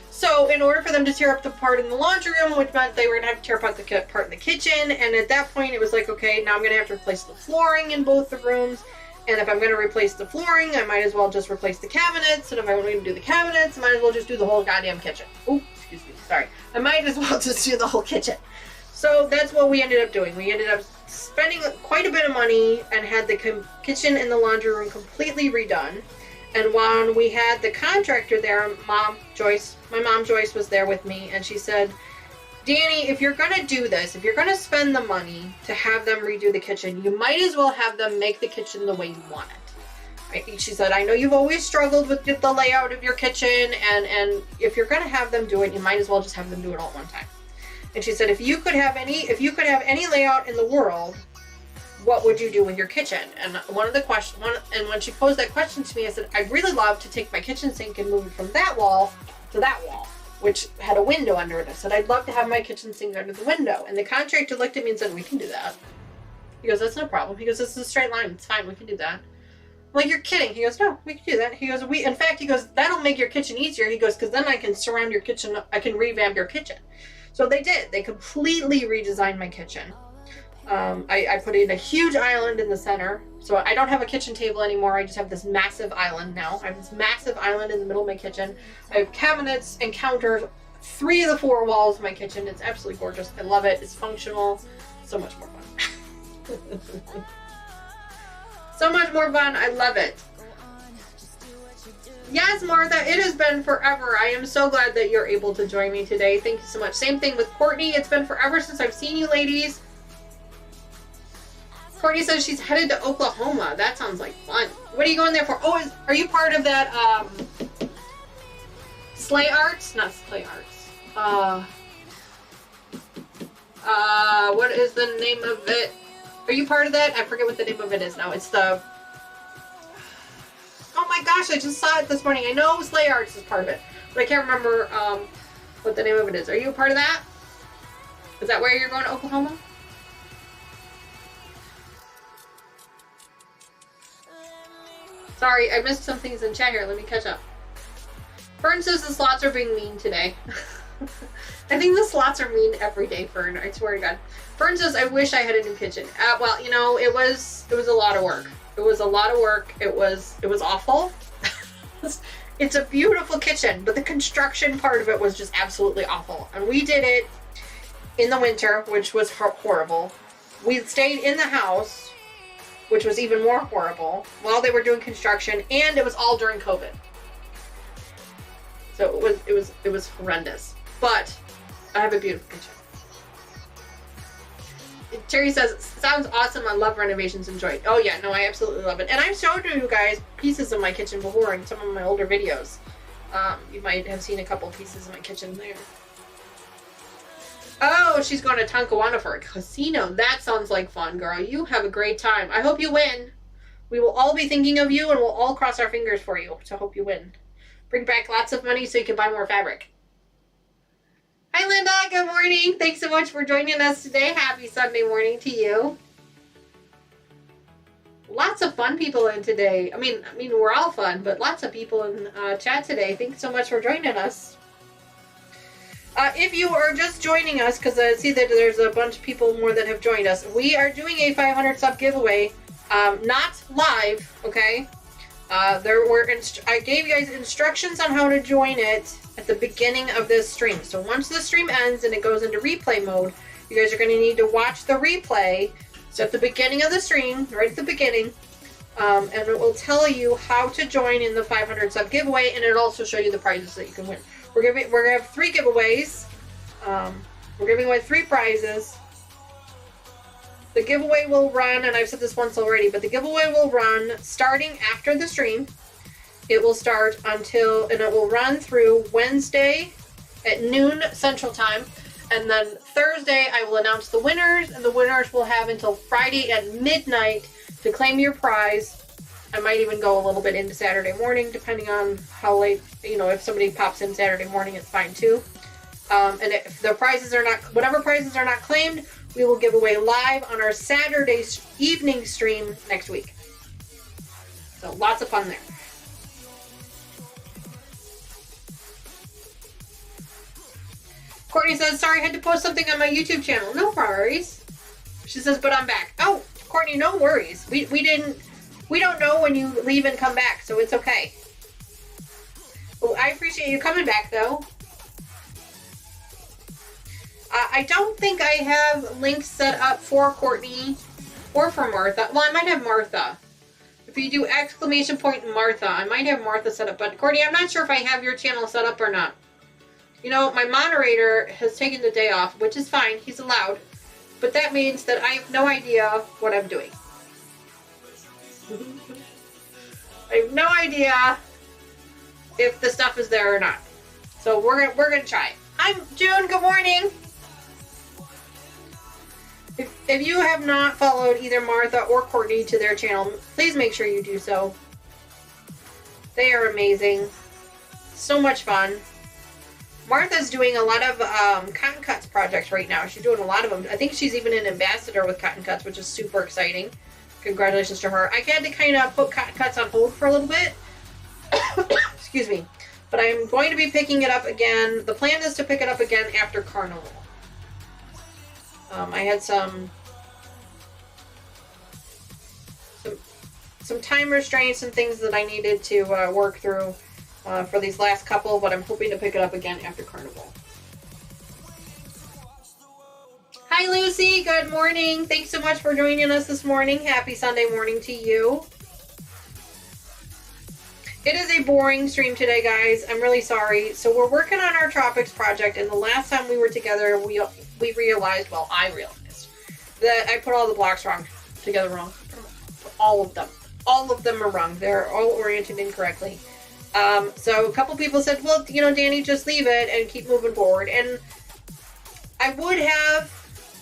So in order for them to tear up the part in the laundry room, which meant they were going to have to tear apart the part in the kitchen, and at that point it was like, okay, now I'm going to have to replace the flooring in both the rooms, and if I'm going to replace the flooring, I might as well just replace the cabinets, and if I'm going to do the cabinets, I might as well just do the whole goddamn kitchen. Oh, excuse me, sorry. I might as well just do the whole kitchen. So that's what we ended up doing. We ended up spending quite a bit of money and had the kitchen and the laundry room completely redone. And when we had the contractor there, my mom Joyce was there with me, and she said, Danny, if you're going to do this, if you're going to spend the money to have them redo the kitchen, you might as well have them make the kitchen the way you want it. Right? She said, I know you've always struggled with the layout of your kitchen, and if you're going to have them do it, you might as well just have them do it all at one time. And she said, if you could have any layout in the world, what would you do with your kitchen? And when she posed that question to me, I said, I'd really love to take my kitchen sink and move it from that wall to that wall, which had a window under it. I said, I'd love to have my kitchen sink under the window. And the contractor looked at me and said, we can do that. He goes, that's no problem. He goes, this is a straight line. It's fine. We can do that. I'm like, you're kidding. He goes, no, we can do that. He goes, in fact, he goes, that'll make your kitchen easier. He goes, because then I can surround your kitchen. I can revamp your kitchen. So they did. They completely redesigned my kitchen. I put in a huge island in the center. So I don't have a kitchen table anymore. I just have this massive island now. I have this massive island in the middle of my kitchen. I have cabinets and counters. 3 of the 4 walls of my kitchen. It's absolutely gorgeous. I love it. It's functional. So much more fun. So much more fun. I love it. Yes, Martha, it has been forever. I am so glad that you're able to join me today. Thank you so much. Same thing with Courtney. It's been forever since I've seen you ladies. Courtney says she's headed to Oklahoma. That sounds like fun. What are you going there for? Oh, are you part of that Slay Arts? Not Slay Arts. What is the name of it? Are you part of that? I forget what the name of it is now. It's the... Oh my gosh, I just saw it this morning. I know Slay Arts is part of it, but I can't remember what the name of it is. Are you a part of that? Is that where you're going to Oklahoma? Sorry, I missed some things in chat here. Let me catch up. Fern says the slots are being mean today. I think the slots are mean every day, Fern. I swear to God. Fern says, I wish I had a new kitchen. Well, you know, it was a lot of work. It was a lot of work. It was awful. It's a beautiful kitchen, but the construction part of it was just absolutely awful. And we did it in the winter, which was horrible. We stayed in the house, which was even more horrible, while they were doing construction, and it was all during COVID. So it was horrendous. But I have a beautiful kitchen. Terry says, sounds awesome. I love renovations. Enjoy it. Oh yeah, no, I absolutely love it. And I've showed you guys pieces of my kitchen before in some of my older videos. You might have seen a couple pieces of my kitchen there. Oh, she's going to Tonkawana for a casino. That sounds like fun, girl. You have a great time. I hope you win. We will all be thinking of you, and we'll all cross our fingers for you. So I hope you win. Bring back lots of money so you can buy more fabric. Hi, Linda. Good morning. Thanks so much for joining us today. Happy Sunday morning to you. Lots of fun people in today. I mean, we're all fun, but lots of people in chat today. Thanks so much for joining us. If you are just joining us, because I see that there's a bunch of people more that have joined us, we are doing a 500 sub giveaway. Not live, okay? I gave you guys instructions on how to join it at the beginning of this stream. So once the stream ends and it goes into replay mode, you guys are going to need to watch the replay. So at the beginning of the stream, right at the beginning, and it will tell you how to join in the 500 sub giveaway, and it'll also show you the prizes that you can win. We're gonna have 3 giveaways. We're giving away 3 prizes. The giveaway will run, and I've said this once already, but the giveaway will run starting after the stream. It will start and it will run through Wednesday at noon Central Time. And then Thursday, I will announce the winners, and the winners will have until Friday at midnight to claim your prize. I might even go a little bit into Saturday morning, depending on how late, if somebody pops in Saturday morning, it's fine too. And if the prizes are not, whatever prizes are not claimed, we will give away live on our Saturday evening stream next week. So lots of fun there. Courtney says, sorry, I had to post something on my YouTube channel. No worries. She says, but I'm back. Oh, Courtney, no worries. We don't know when you leave and come back, so it's okay. Oh, I appreciate you coming back, though. I don't think I have links set up for Courtney or for Martha. Well, I might have Martha. If you do exclamation point Martha, I might have Martha set up. But Courtney, I'm not sure if I have your channel set up or not. My moderator has taken the day off, which is fine. He's allowed. But that means that I have no idea what I'm doing. I have no idea if the stuff is there or not. So we're gonna try it. I'm June. Good morning. If you have not followed either Martha or Courtney to their channel, please make sure you do so. They are amazing. So much fun. Martha's doing a lot of cotton cuts projects right now. She's doing a lot of them. I think she's even an ambassador with cotton cuts, which is super exciting. Congratulations to her. I had to kind of put cotton cuts on hold for a little bit. Excuse me. But I'm going to be picking it up again. The plan is to pick it up again after Carnival. I had some time restraints and things that I needed to work through for these last couple, but I'm hoping to pick it up again after Carnival. Hi Lucy, good morning. Thanks so much for joining us this morning. Happy Sunday morning to you. It is a boring stream today, guys. I'm really sorry. So we're working on our Tropics project, and the last time we were together, we realized, well, I realized, that I put all the blocks together wrong. All of them. All of them are wrong. They're all oriented incorrectly. So a couple people said, well, you know, Danny, just leave it and keep moving forward. And I would have,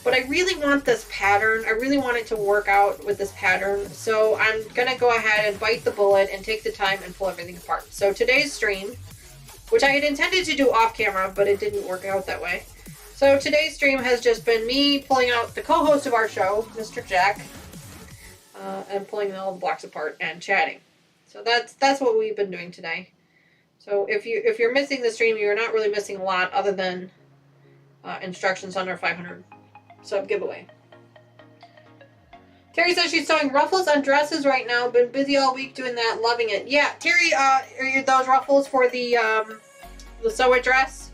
but I really want this pattern. I really want it to work out with this pattern. So I'm going to go ahead and bite the bullet and take the time and pull everything apart. So today's stream, which I had intended to do off camera, but it didn't work out that way. So today's stream has just been me pulling out the co-host of our show, Mr. Jack, and pulling all the blocks apart and chatting. So that's what we've been doing today. So if you're missing the stream, you're not really missing a lot other than instructions on our 500 sub giveaway. Terry says she's sewing ruffles on dresses right now. Been busy all week doing that, loving it. Yeah, Terry, are those ruffles for the sew it dress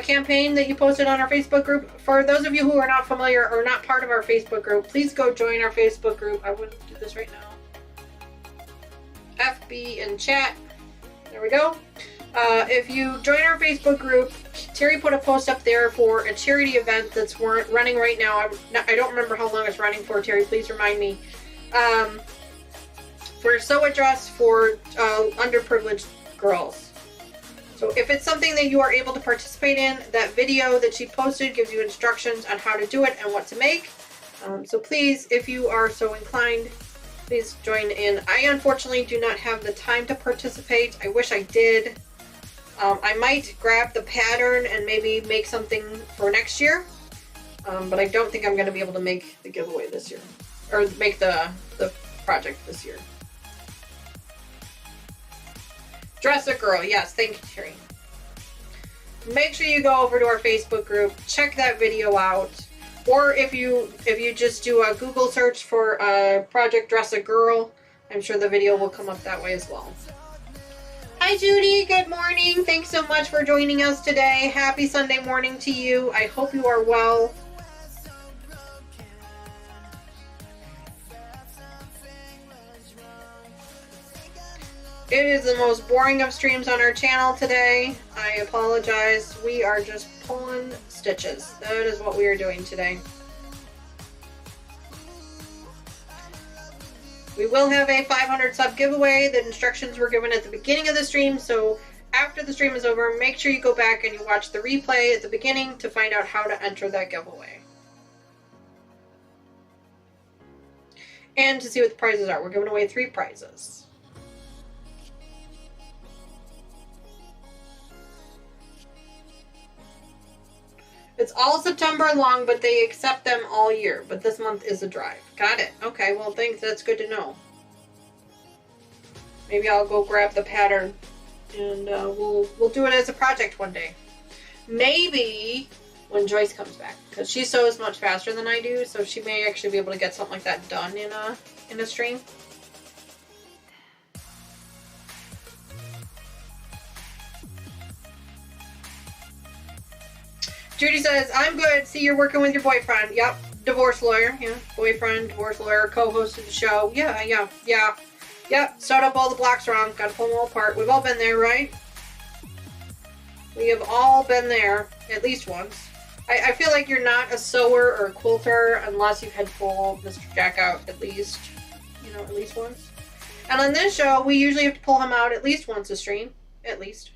campaign that you posted on our Facebook group? For those of you who are not familiar or not part of our Facebook group, please go join our Facebook group. I wouldn't do this right now. FB and chat. There we go. If you join our Facebook group, Terry put a post up there for a charity event that's running right now. I don't remember how long it's running for, Terry. Please remind me. For Sew It Dress for underprivileged girls. So if it's something that you are able to participate in, that video that she posted gives you instructions on how to do it and what to make. So please, if you are so inclined, please join in. I unfortunately do not have the time to participate. I wish I did. I might grab the pattern and maybe make something for next year. But I don't think I'm going to be able to make the giveaway this year. Or make the project this year. Dress a girl. Yes, thank you, Terry. Make sure you go over to our Facebook group. Check that video out. Or if you just do a Google search for Project Dress a Girl, I'm sure the video will come up that way as well. Hi Judy, good morning. Thanks so much for joining us today. Happy Sunday morning to you. I hope you are well. It is the most boring of streams on our channel today. I apologize. We are just pulling stitches. That is what we are doing today. We will have a 500 sub giveaway. The instructions were given at the beginning of the stream, so after the stream is over, make sure you go back and you watch the replay at the beginning to find out how to enter that giveaway. And to see what the prizes are. We're giving away 3 prizes. It's all September long, but they accept them all year. But this month is a drive. Got it. Okay, well, thanks. That's good to know. Maybe I'll go grab the pattern, and we'll do it as a project one day. Maybe when Joyce comes back, because she sews much faster than I do, so she may actually be able to get something like that done in a stream. Judy says, I'm good. See, you're working with your boyfriend. Yep. Divorce lawyer. Yeah. Boyfriend, divorce lawyer, co-host of the show. Yeah. Yep. Sewed up all the blocks wrong. Got to pull them all apart. We've all been there, right? We have all been there at least once. I feel like you're not a sewer or a quilter unless you've had pull Mr. Jack out at least, at least once. And on this show, we usually have to pull him out at least once a stream. At least.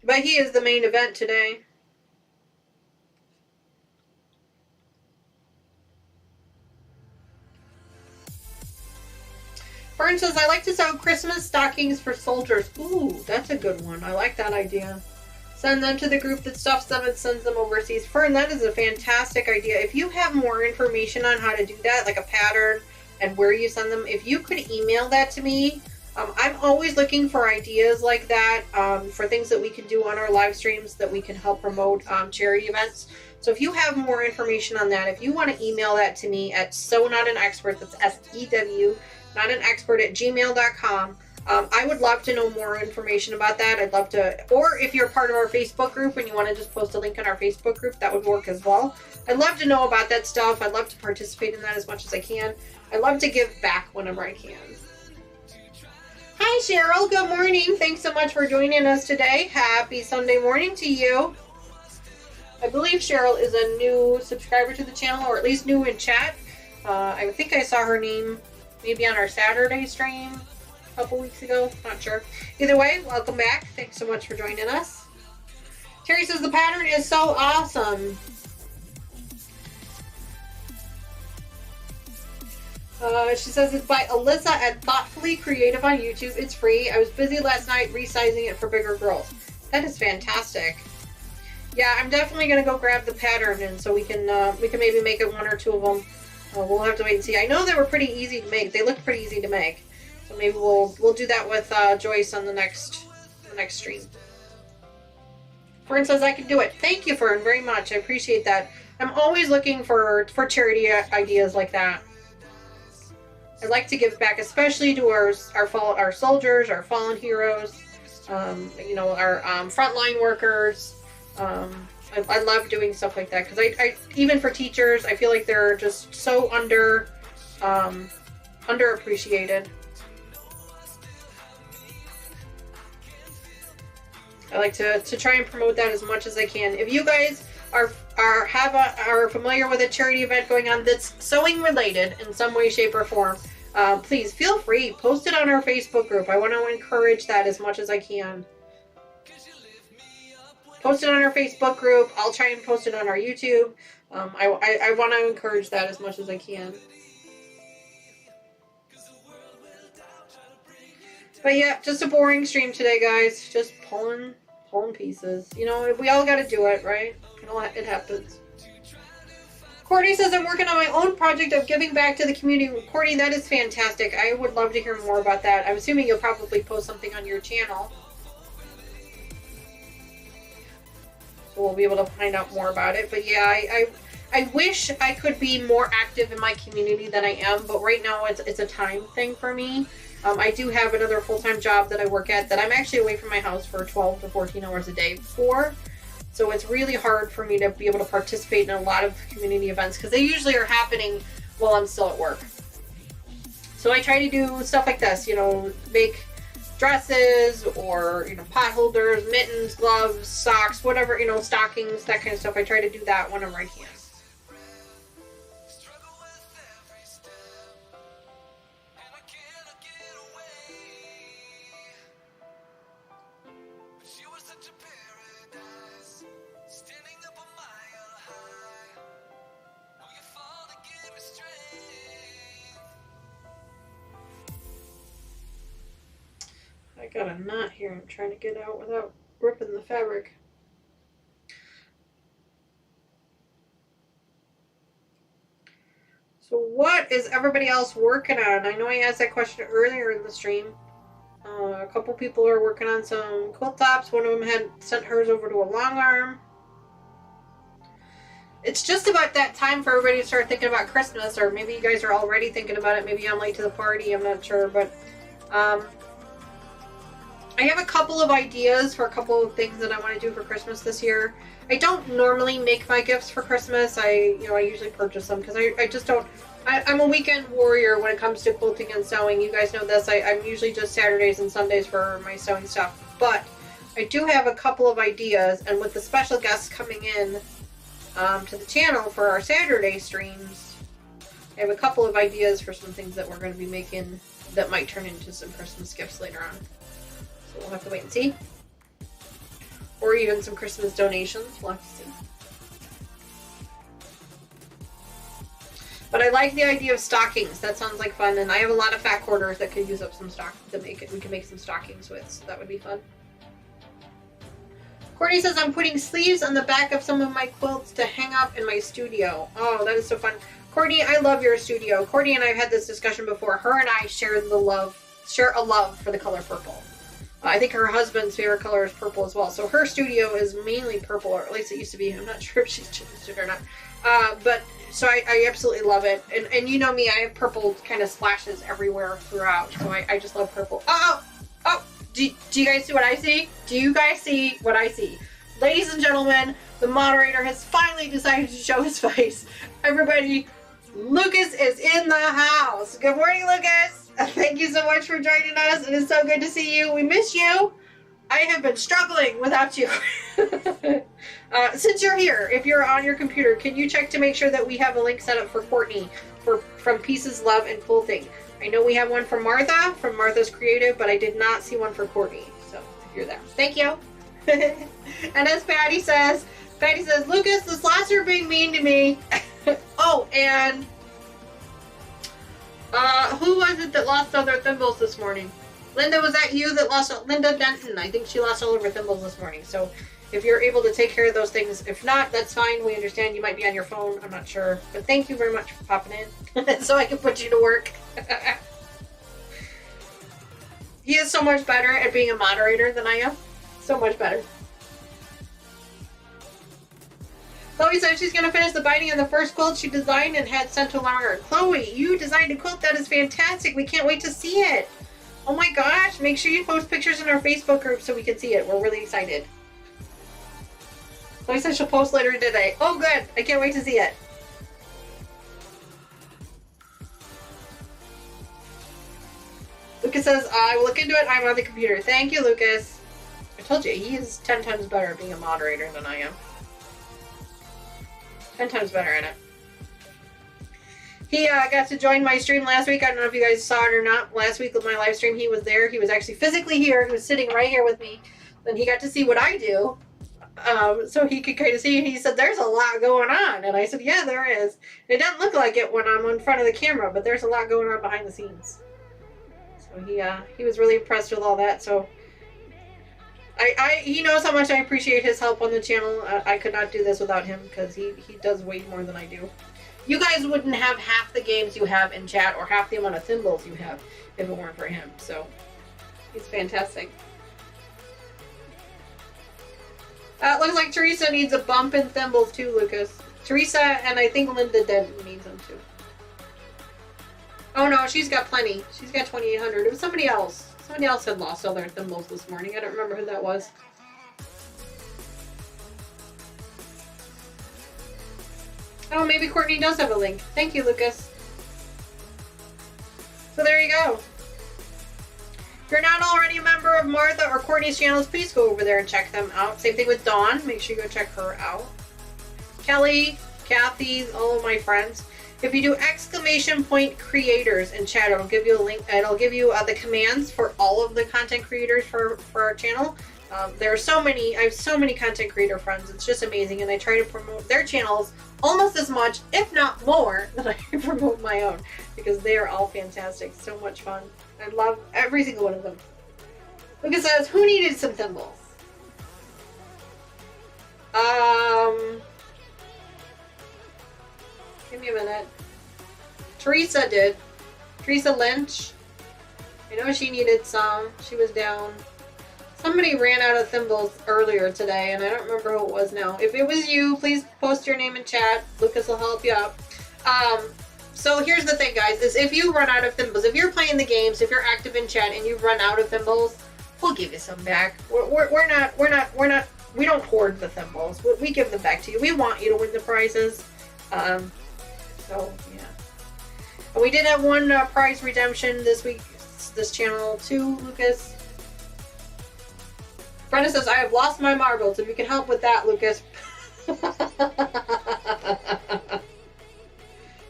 But he is the main event today. Fern says, I like to sew Christmas stockings for soldiers. Ooh, that's a good one. I like that idea. Send them to the group that stuffs them and sends them overseas. Fern, that is a fantastic idea. If you have more information on how to do that, like a pattern and where you send them, if you could email that to me. I'm always looking for ideas like that for things that we can do on our live streams that we can help promote charity events. So if you have more information on that, if you want to email that to me at sewnotAnExpert, that's SEW, notanexpert@gmail.com. I would love to know more information about that. I'd love to, or if you're part of our Facebook group and you want to just post a link in our Facebook group, that would work as well. I'd love to know about that stuff. I'd love to participate in that as much as I can. I'd love to give back whenever I can. Hi Cheryl, good morning. Thanks so much for joining us today. Happy Sunday morning to you. I believe Cheryl is a new subscriber to the channel, or at least new in chat. I think I saw her name maybe on our Saturday stream a couple weeks ago. Not sure. Either way, welcome back. Thanks so much for joining us. Terry says the pattern is so awesome. She says it's by Alyssa at Thoughtfully Creative on YouTube. It's free. I was busy last night resizing it for bigger girls. That is fantastic. Yeah, I'm definitely gonna go grab the pattern, and so we can maybe make it one or two of them. We'll have to wait and see. I know they were pretty easy to make. They look pretty easy to make, so maybe we'll do that with Joyce on the next stream. Fern says I can do it. Thank you, Fern, very much. I appreciate that. I'm always looking for charity ideas like that. I like to give back, especially to our soldiers, our fallen heroes, you know, our frontline workers. I love doing stuff like that because I even for teachers, I feel like they're just so underappreciated. I like to try and promote that as much as I can. If you guys are familiar with a charity event going on that's sewing related in some way, shape, or form, please feel free, post it on our Facebook group. I want to encourage that as much as I can. Post it on our Facebook group. I'll try and post it on our YouTube. I want to encourage that as much as I can. But yeah, just a boring stream today, guys. Just pulling pieces. You know, we all got to do it, right? You know, it happens. Courtney says, I'm working on my own project of giving back to the community. Courtney, that is fantastic. I would love to hear more about that. I'm assuming you'll probably post something on your channel. So we'll be able to find out more about it. But yeah, I wish I could be more active in my community than I am. But right now, it's a time thing for me. I do have another full-time job that I work at that I'm actually away from my house for 12 to 14 hours a day for. So it's really hard for me to be able to participate in a lot of community events because they usually are happening while I'm still at work. So I try to do stuff like this, you know, make dresses or, you know, pot holders, mittens, gloves, socks, whatever, you know, stockings, that kind of stuff. I try to do that whenever I can. I got a knot here I'm trying to get out without ripping the fabric. So what is everybody else working on? I know I asked that question earlier in the stream. A couple people are working on some quilt tops. One of them had sent hers over to a long arm. It's just about that time for everybody to start thinking about Christmas, or maybe you guys are already thinking about it. Maybe I'm late to the party, I'm not sure, but I have a couple of ideas for a couple of things that I want to do for Christmas this year. I don't normally make my gifts for Christmas. I usually purchase them because I just don't. I'm a weekend warrior when it comes to quilting and sewing. You guys know this. I'm usually just Saturdays and Sundays for my sewing stuff. But I do have a couple of ideas, and with the special guests coming in to the channel for our Saturday streams, I have a couple of ideas for some things that we're going to be making that might turn into some Christmas gifts later on. So we'll have to wait and see. Or even some Christmas donations. We'll have to see. But I like the idea of stockings. That sounds like fun. And I have a lot of fat quarters that could use up some stock to make it. We can make some stockings with, so that would be fun. Courtney says, I'm putting sleeves on the back of some of my quilts to hang up in my studio. Oh, that is so fun. Courtney, I love your studio. Courtney and I have had this discussion before. Her and I share a love for the color purple. I think her husband's favorite color is purple as well. So her studio is mainly purple, or at least it used to be. I'm not sure if she's changed it or not. But so I absolutely love it. And you know me, I have purple kind of splashes everywhere throughout. So I just love purple. Oh! Do you guys see what I see? Do you guys see what I see? Ladies and gentlemen, the moderator has finally decided to show his face. Everybody, Lucas is in the house. Good morning, Lucas. Thank you so much for joining us. It is so good to see you. We miss you. I have been struggling without you. Since you're here, if you're on your computer, can you check to make sure that we have a link set up for Courtney from Pieces, Love, and Quilting? I know we have one for Martha, from Martha's Creative, but I did not see one for Courtney. So, if you're there. Thank you. And as Patty says, Lucas, the slots are being mean to me. Oh, and who was it that lost all their thimbles this morning? Linda, was that you that lost? Linda Denton. I think she lost all of her thimbles this morning. So, if you're able to take care of those things, if not, that's fine. We understand you might be on your phone. I'm not sure. But thank you very much for popping in so I can put you to work. He is so much better at being a moderator than I am. So much better. Chloe said she's going to finish the binding of the first quilt she designed and had sent to Lauren. Chloe, you designed a quilt. That is fantastic. We can't wait to see it. Oh my gosh. Make sure you post pictures in our Facebook group so we can see it. We're really excited. Chloe said she'll post later today. Oh, good. I can't wait to see it. Lucas says, I will look into it. I'm on the computer. Thank you, Lucas. I told you, he is 10 times better at being a moderator than I am. 10 times better at it. He got to join my stream last week. I don't know if you guys saw it or not. Last week with my live stream, he was there. He was actually physically here. He was sitting right here with me. And he got to see what I do. So he could kind of see, and he said, there's a lot going on. And I said, yeah, there is. It doesn't look like it when I'm in front of the camera, but there's a lot going on behind the scenes. So he was really impressed with all that. So he knows how much I appreciate his help on the channel. I could not do this without him because he does way more than I do. You guys wouldn't have half the games you have in chat or half the amount of thimbles you have if it weren't for him. So he's fantastic. Looks like Teresa needs a bump in thimbles too, Lucas. Teresa and I think Linda Denton needs them too. Oh no, she's got plenty. She's got 2,800. It was somebody else. Somebody else had lost all their thimbles this morning. I don't remember who that was. Oh, maybe Courtney does have a link. Thank you, Lucas. So there you go. If you're not already a member of Martha or Courtney's channels, please go over there and check them out. Same thing with Dawn. Make sure you go check her out. Kelly, Kathy, all of my friends. If you do ! creators in chat, it'll give you a link. It'll give you the commands for all of the content creators for our channel. There are so many. I have so many content creator friends. It's just amazing, and I try to promote their channels almost as much, if not more, than I promote my own, because they are all fantastic. So much fun. I love every single one of them. Lucas says, who needed some thimbles? Give me a minute. Teresa did. Teresa Lynch. I know she needed some. She was down. Somebody ran out of thimbles earlier today, and I don't remember who it was now. If it was you, please post your name in chat. Lucas will help you out. So here's the thing, guys, is if you run out of thimbles, if you're playing the games, if you're active in chat and you run out of thimbles, we'll give you some back. We don't hoard the thimbles. We give them back to you. We want you to win the prizes. So yeah. And we did have one prize redemption this week, this channel too, Lucas. Brenda says, I have lost my marbles. If you can help with that, Lucas.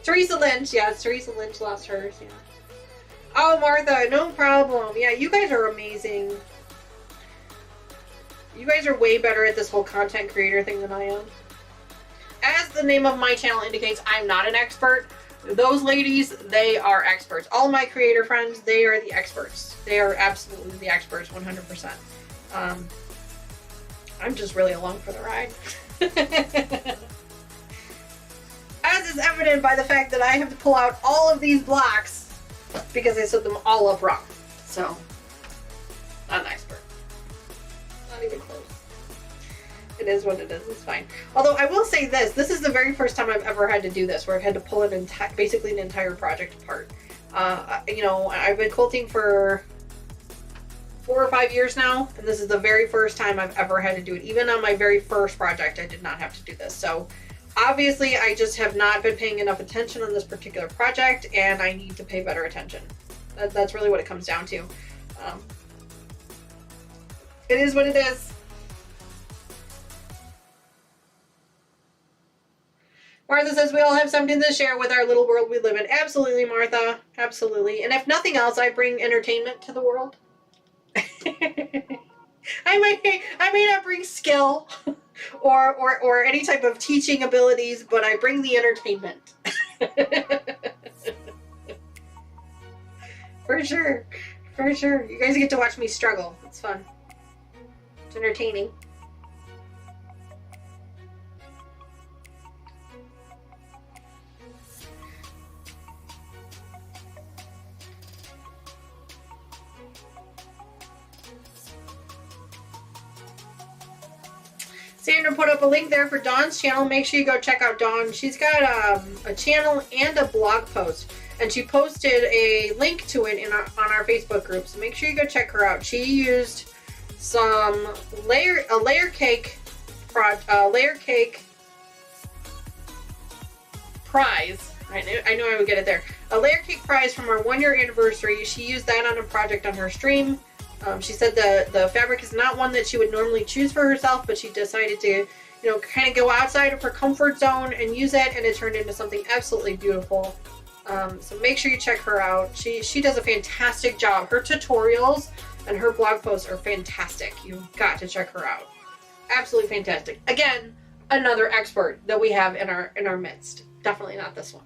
Teresa Lynch, yes, Teresa Lynch lost hers, yeah. Oh, Martha, no problem. Yeah, you guys are amazing. You guys are way better at this whole content creator thing than I am. As the name of my channel indicates, I'm not an expert. Those ladies, they are experts. All my creator friends, they are the experts. They are absolutely the experts, 100%. I'm just really along for the ride. As is evident by the fact that I have to pull out all of these blocks because I set them all up wrong. So, not an expert. Not even close. It is what it is. It's fine. Although I will say this. This is the very first time I've ever had to do this, where I've had to pull basically an entire project apart. You know, I've been quilting for 4 or 5 years now, and this is the very first time I've ever had to do it. Even on my very first project, I did not have to do this. So, obviously, I just have not been paying enough attention on this particular project, and I need to pay better attention. That's really what it comes down to. It is what it is. Martha says we all have something to share with our little world we live in. Absolutely, Martha. Absolutely. And if nothing else, I bring entertainment to the world. I may not bring skill or any type of teaching abilities, but I bring the entertainment. For sure. For sure. You guys get to watch me struggle. It's fun. It's entertaining. Sandra put up a link there for Dawn's channel. Make sure you go check out Dawn. She's got a channel and a blog post, and she posted a link to it on our Facebook group. So make sure you go check her out. She used some layer cake prize. I knew I would get it there. A layer cake prize from our 1-year anniversary. She used that on a project on her stream. She said the fabric is not one that she would normally choose for herself, but she decided to, you know, kind of go outside of her comfort zone and use it, and it turned into something absolutely beautiful. So make sure you check her out. She does a fantastic job. Her tutorials and her blog posts are fantastic. You've got to check her out. Absolutely fantastic. Again, another expert that we have in our midst. Definitely not this one.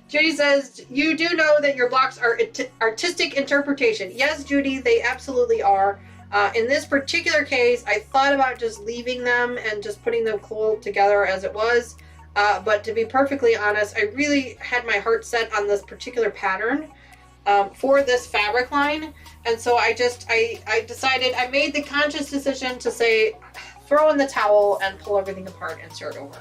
Judy says, you do know that your blocks are artistic interpretation. Yes, Judy, they absolutely are. In this particular case, I thought about just leaving them and just putting the quilt together as it was. But to be perfectly honest, I really had my heart set on this particular pattern for this fabric line. And so I decided, I made the conscious decision to say, throw in the towel and pull everything apart and start over.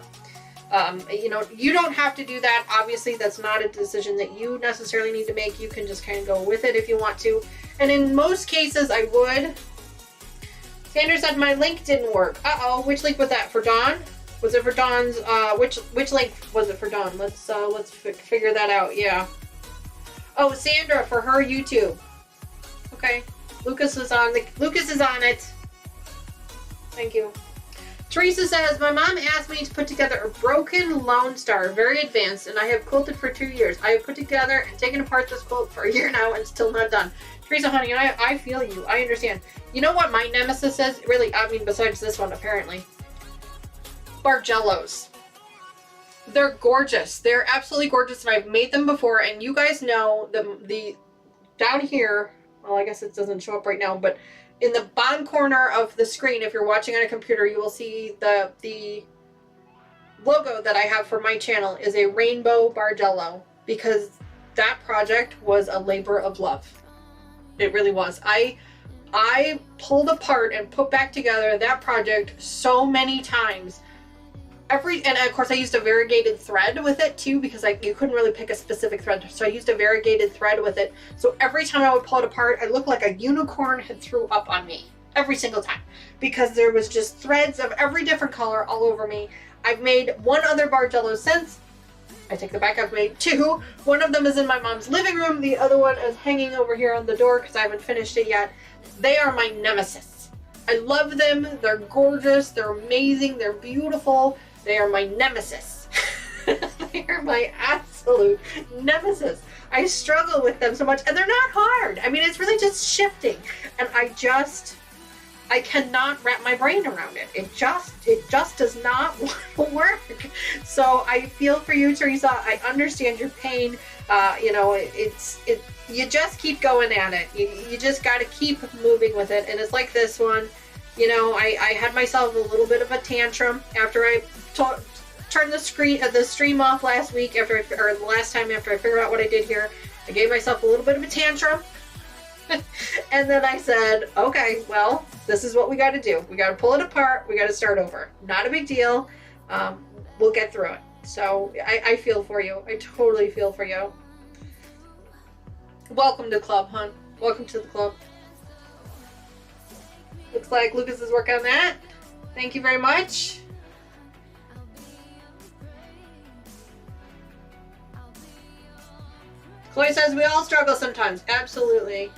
You know, you don't have to do that. Obviously, that's not a decision that you necessarily need to make. You can just kind of go with it if you want to. And in most cases, I would. Sandra said my link didn't work. Uh-oh, which link was that? For Dawn? Was it for Dawn's, which link was it for Dawn? Let's figure that out, yeah. Oh, Sandra, for her YouTube. Okay. Lucas is on it. Thank you. Teresa says, my mom asked me to put together a broken Lone Star, very advanced, and I have quilted for 2 years. I have put together and taken apart this quilt for a year now and still not done. Teresa, honey, I feel you. I understand. You know what my nemesis is? Really, I mean, besides this one, apparently. Bargellos. They're gorgeous. They're absolutely gorgeous, and I've made them before, and you guys know the down here, well, I guess it doesn't show up right now, but in the bottom corner of the screen, if you're watching on a computer, you will see the logo that I have for my channel is a rainbow Bargello, because that project was a labor of love. It really was. I pulled apart and put back together that project so many times. And of course I used a variegated thread with it too, because you couldn't really pick a specific thread, so I used a variegated thread with it. So every time I would pull it apart, I looked like a unicorn had threw up on me every single time, because there was just threads of every different color all over me. I've made one other Bargello since. I take it back, I've made 2. One of them is in my mom's living room. The other one is hanging over here on the door because I haven't finished it yet. They are my nemesis. I love them. They're gorgeous. They're amazing. They're beautiful. They are my nemesis. They are my absolute nemesis. I struggle with them so much, and they're not hard. I mean, it's really just shifting. And I just I cannot wrap my brain around it. It just does not work. So I feel for you, Teresa. I understand your pain. You know, you just keep going at it. You just got to keep moving with it. And it's like this one. You know, I had myself a little bit of a tantrum after I turned the stream off last week or the last time after I figured out what I did here. I gave myself a little bit of a tantrum. And then I said, okay, well, this is what we got to do. We got to pull it apart. We got to start over. Not a big deal. We'll get through it. So I feel for you. I totally feel for you. Welcome to the club, hon. Welcome to the club. Looks like Lucas is working on that. Thank you very much. Chloe says we all struggle sometimes. Absolutely.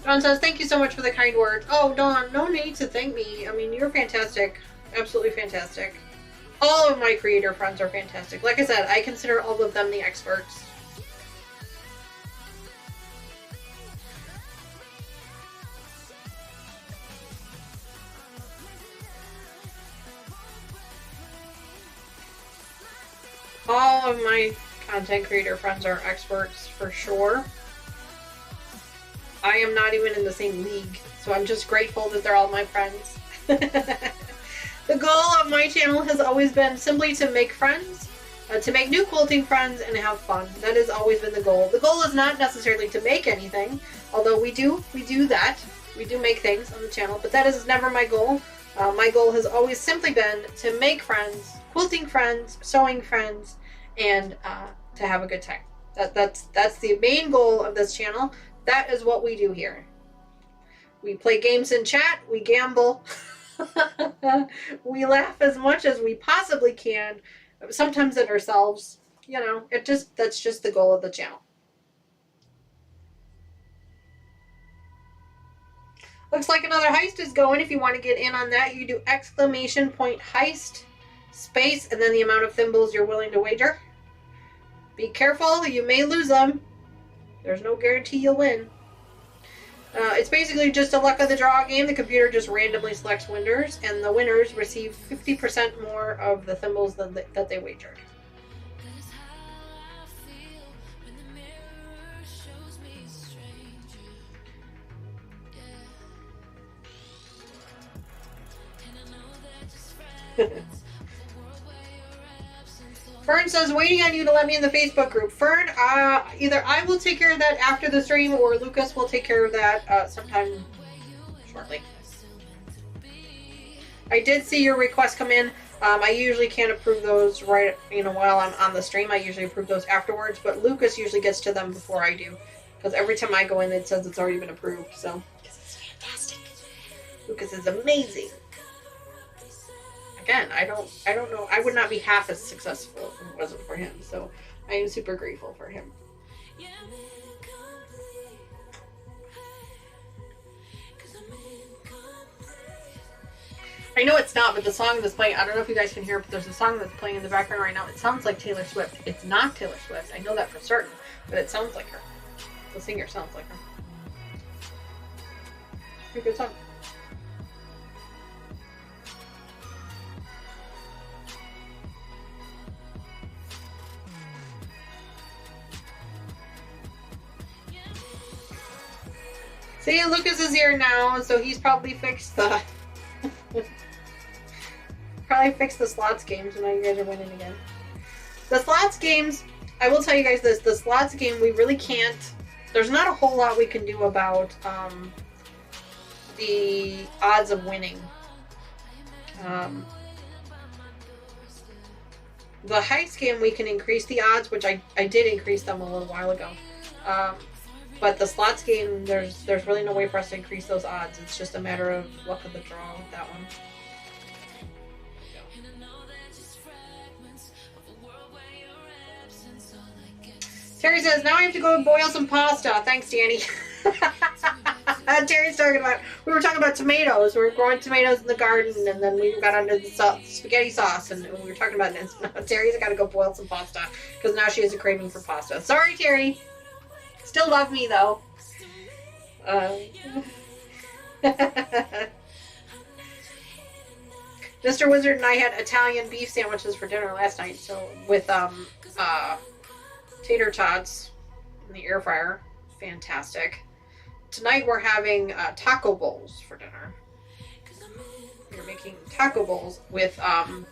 Dawn says, thank you so much for the kind words. Oh, Dawn, no need to thank me. I mean, you're fantastic. Absolutely fantastic. All of my creator friends are fantastic. Like I said, I consider all of them the experts. All of my content creator friends are experts for sure. I am not even in the same league, so I'm just grateful that they're all my friends. The goal of my channel has always been simply to make friends, to make new quilting friends, and have fun. That has always been the goal. The goal is not necessarily to make anything, although we do that. We do make things on the channel, but that is never my goal. My goal has always simply been to make friends, quilting friends, sewing friends, and to have a good time. That's the main goal of this channel. That is what we do here. We play games in chat, we gamble, we laugh as much as we possibly can, sometimes at ourselves. You know, that's just the goal of the channel. Looks like another heist is going. If you want to get in on that, you do exclamation point heist, space, and then the amount of thimbles you're willing to wager. Be careful, you may lose them. There's no guarantee you'll win. It's basically just a luck of the draw game. The computer just randomly selects winners, and the winners receive 50% more of the thimbles that they wagered. Fern says, waiting on you to let me in the Facebook group. Fern, either I will take care of that after the stream, or Lucas will take care of that sometime shortly. I did see your request come in. I usually can't approve those right, while I'm on the stream. I usually approve those afterwards, but Lucas usually gets to them before I do, because every time I go in, it says it's already been approved. So, Lucas is fantastic. Lucas is amazing. Again, I don't know. I would not be half as successful if it wasn't for him. So I am super grateful for him. I know it's not, but the song that's playing, I don't know if you guys can hear it, but there's a song that's playing in the background right now. It sounds like Taylor Swift. It's not Taylor Swift. I know that for certain, but it sounds like her. The singer sounds like her. Pretty good song. See, Lucas is here now, so he's probably fixed the slots games, and now you guys are winning again. The slots games, I will tell you guys this, the slots game, we really can't, there's not a whole lot we can do about the odds of winning. The heist game, we can increase the odds, which I did increase them a little while ago. But the slots game, there's really no way for us to increase those odds. It's just a matter of luck of the draw with that one. Terry says, now I have to go boil some pasta. Thanks, Danny. Terry's talking about, we were talking about tomatoes. We were growing tomatoes in the garden, and then we got onto the spaghetti sauce, and we were talking about it. Terry's got to go boil some pasta, because now she has a craving for pasta. Sorry, Terry. Still love me, though. Mr. Wizard and I had Italian beef sandwiches for dinner last night, so with tater tots in the air fryer. Fantastic. Tonight we're having taco bowls for dinner. We're making taco bowls with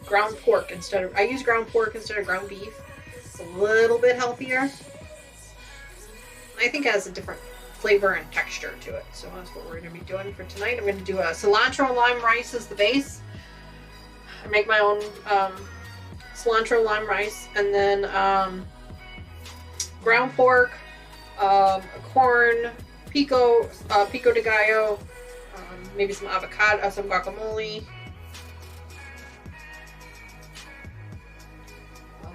ground pork instead of... I use ground pork instead of ground beef. It's a little bit healthier. I think it has a different flavor and texture to it. So that's what we're going to be doing for tonight. I'm going to do a cilantro lime rice as the base. I make my own cilantro lime rice. And then ground pork, corn, pico de gallo, maybe some avocado, some guacamole,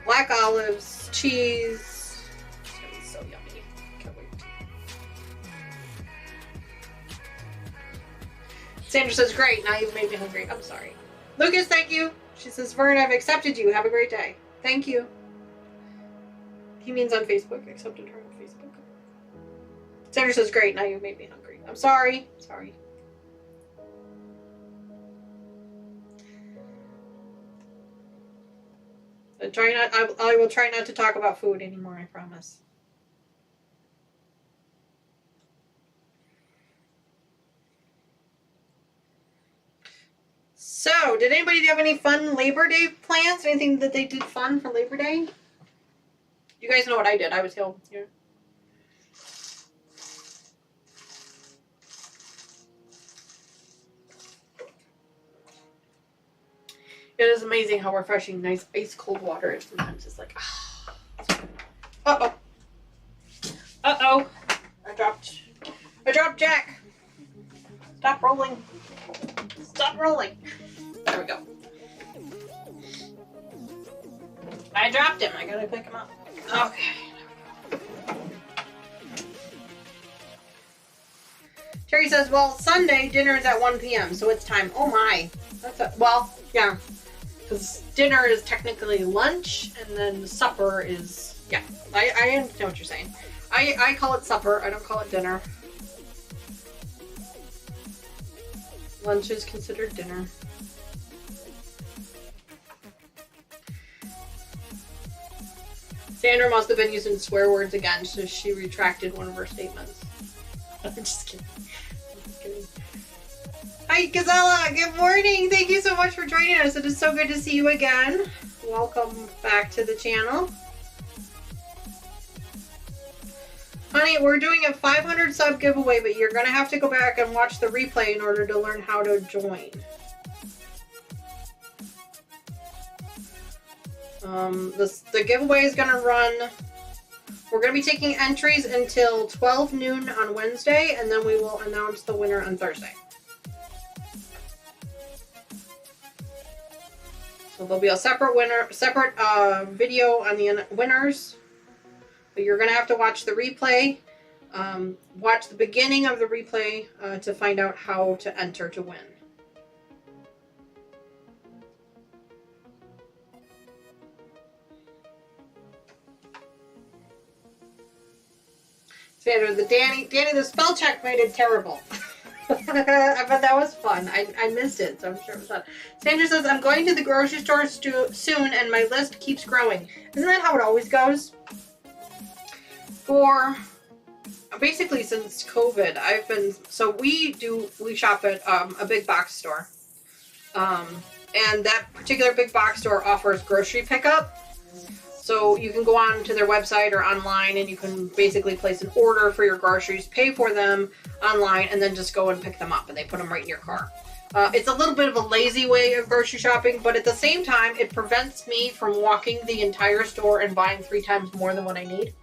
black olives, cheese. It's gonna be so yummy. Can't wait. Sandra says, great, now you've made me hungry. I'm sorry. Lucas, thank you. She says, Vern, I've accepted you. Have a great day. Thank you. He means on Facebook. Accepted her on Facebook. Sandra says, great, now you've made me hungry. I'm sorry. Sorry. I will try not to talk about food anymore, I promise. So, did anybody have any fun Labor Day plans? Anything that they did fun for Labor Day? You guys know what I did. I was here. It is amazing how refreshing nice ice cold water is. Sometimes it's like, ah. Uh-oh. Uh-oh. I dropped Jack. Stop rolling. Stop rolling. There we go. I dropped him. I gotta pick him up. Okay. Terry says, well, Sunday dinner is at 1 p.m. so it's time. Oh my. Well, yeah. Because dinner is technically lunch, and then supper is, yeah. I understand what you're saying. I call it supper. I don't call it dinner. Lunch is considered dinner. Sandra must have been using swear words again, so she retracted one of her statements. I'm just kidding. Hi, Gazella. Good morning. Thank you so much for joining us. It is so good to see you again. Welcome back to the channel. Honey, we're doing a 500 sub giveaway, but you're going to have to go back and watch the replay in order to learn how to join. The giveaway is going to run... We're going to be taking entries until 12 noon on Wednesday, and then we will announce the winner on Thursday. So there'll be a separate video on the winners. But you're going to have to watch the replay. Watch the beginning of the replay to find out how to enter to win. Sandra, Danny, the spell check made it terrible. But that was fun. I missed it, so I'm sure it was fun. Sandra says, I'm going to the grocery store soon, and my list keeps growing. Isn't that how it always goes? For basically since COVID, we shop at a big box store. And that particular big box store offers grocery pickup. So you can go on to their website or online, and you can basically place an order for your groceries, pay for them online, and then just go and pick them up, and they put them right in your car. It's a little bit of a lazy way of grocery shopping, but at the same time, it prevents me from walking the entire store and buying 3 times more than what I need.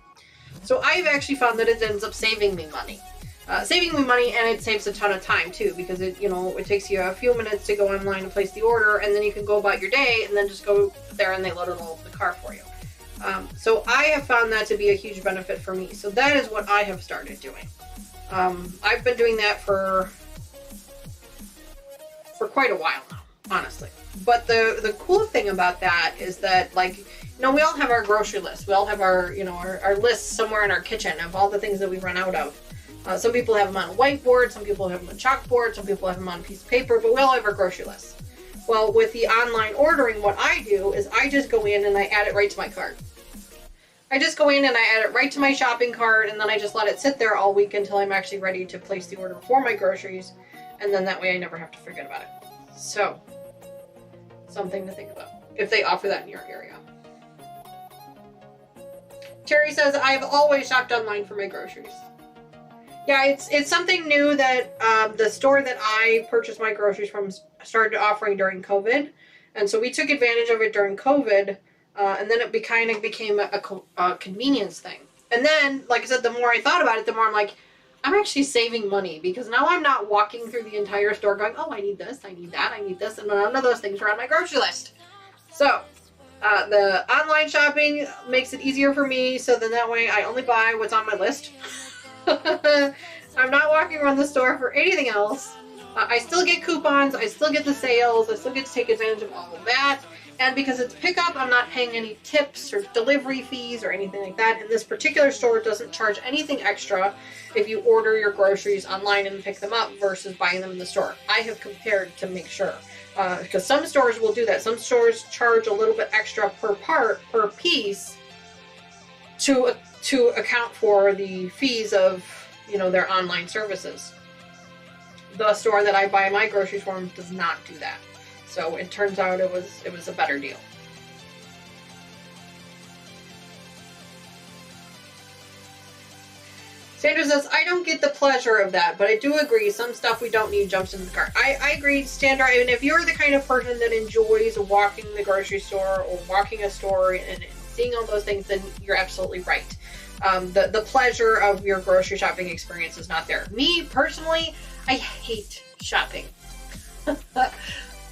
So I've actually found that it ends up saving me money. And it saves a ton of time too, because it takes you a few minutes to go online and place the order, and then you can go about your day and then just go there and they load it all over the car for you. So I have found that to be a huge benefit for me. So that is what I have started doing. I've been doing that for quite a while now, honestly. But the cool thing about that is that, like, we all have our grocery list. We all have our lists somewhere in our kitchen of all the things that we run out of. Some people have them on a whiteboard, some people have them on chalkboard, some people have them on a piece of paper, but we all have our grocery list. Well, with the online ordering, what I do is I just go in and I add it right to my cart. I just go in and I add it right to my shopping cart, and then I just let it sit there all week until I'm actually ready to place the order for my groceries, and then that way I never have to forget about it. So, something to think about if they offer that in your area. Terry says, I've always shopped online for my groceries. Yeah, it's something new that the store that I purchased my groceries from started offering during COVID. And so we took advantage of it during COVID, and then it kind of became a convenience thing. And then, like I said, the more I thought about it, the more I'm like, I'm actually saving money, because now I'm not walking through the entire store going, oh, I need this, I need that, I need this, and none of those things are on my grocery list. So, the online shopping makes it easier for me, so then that way I only buy what's on my list. I'm not walking around the store for anything else. I still get coupons, I still get the sales, I still get to take advantage of all of that. And because it's pickup, I'm not paying any tips or delivery fees or anything like that. And this particular store doesn't charge anything extra if you order your groceries online and pick them up versus buying them in the store. I have compared to make sure. Because some stores will do that. Some stores charge a little bit extra per piece to account for the fees of, you know, their online services. The store that I buy my groceries from does not do that. So it turns out it was a better deal. Sandra says, I don't get the pleasure of that, but I do agree some stuff we don't need jumps into the cart. I agree, Sandra, and if you're the kind of person that enjoys walking the grocery store or walking a store and seeing all those things, then you're absolutely right. The pleasure of your grocery shopping experience is not there. Me, personally, I hate shopping.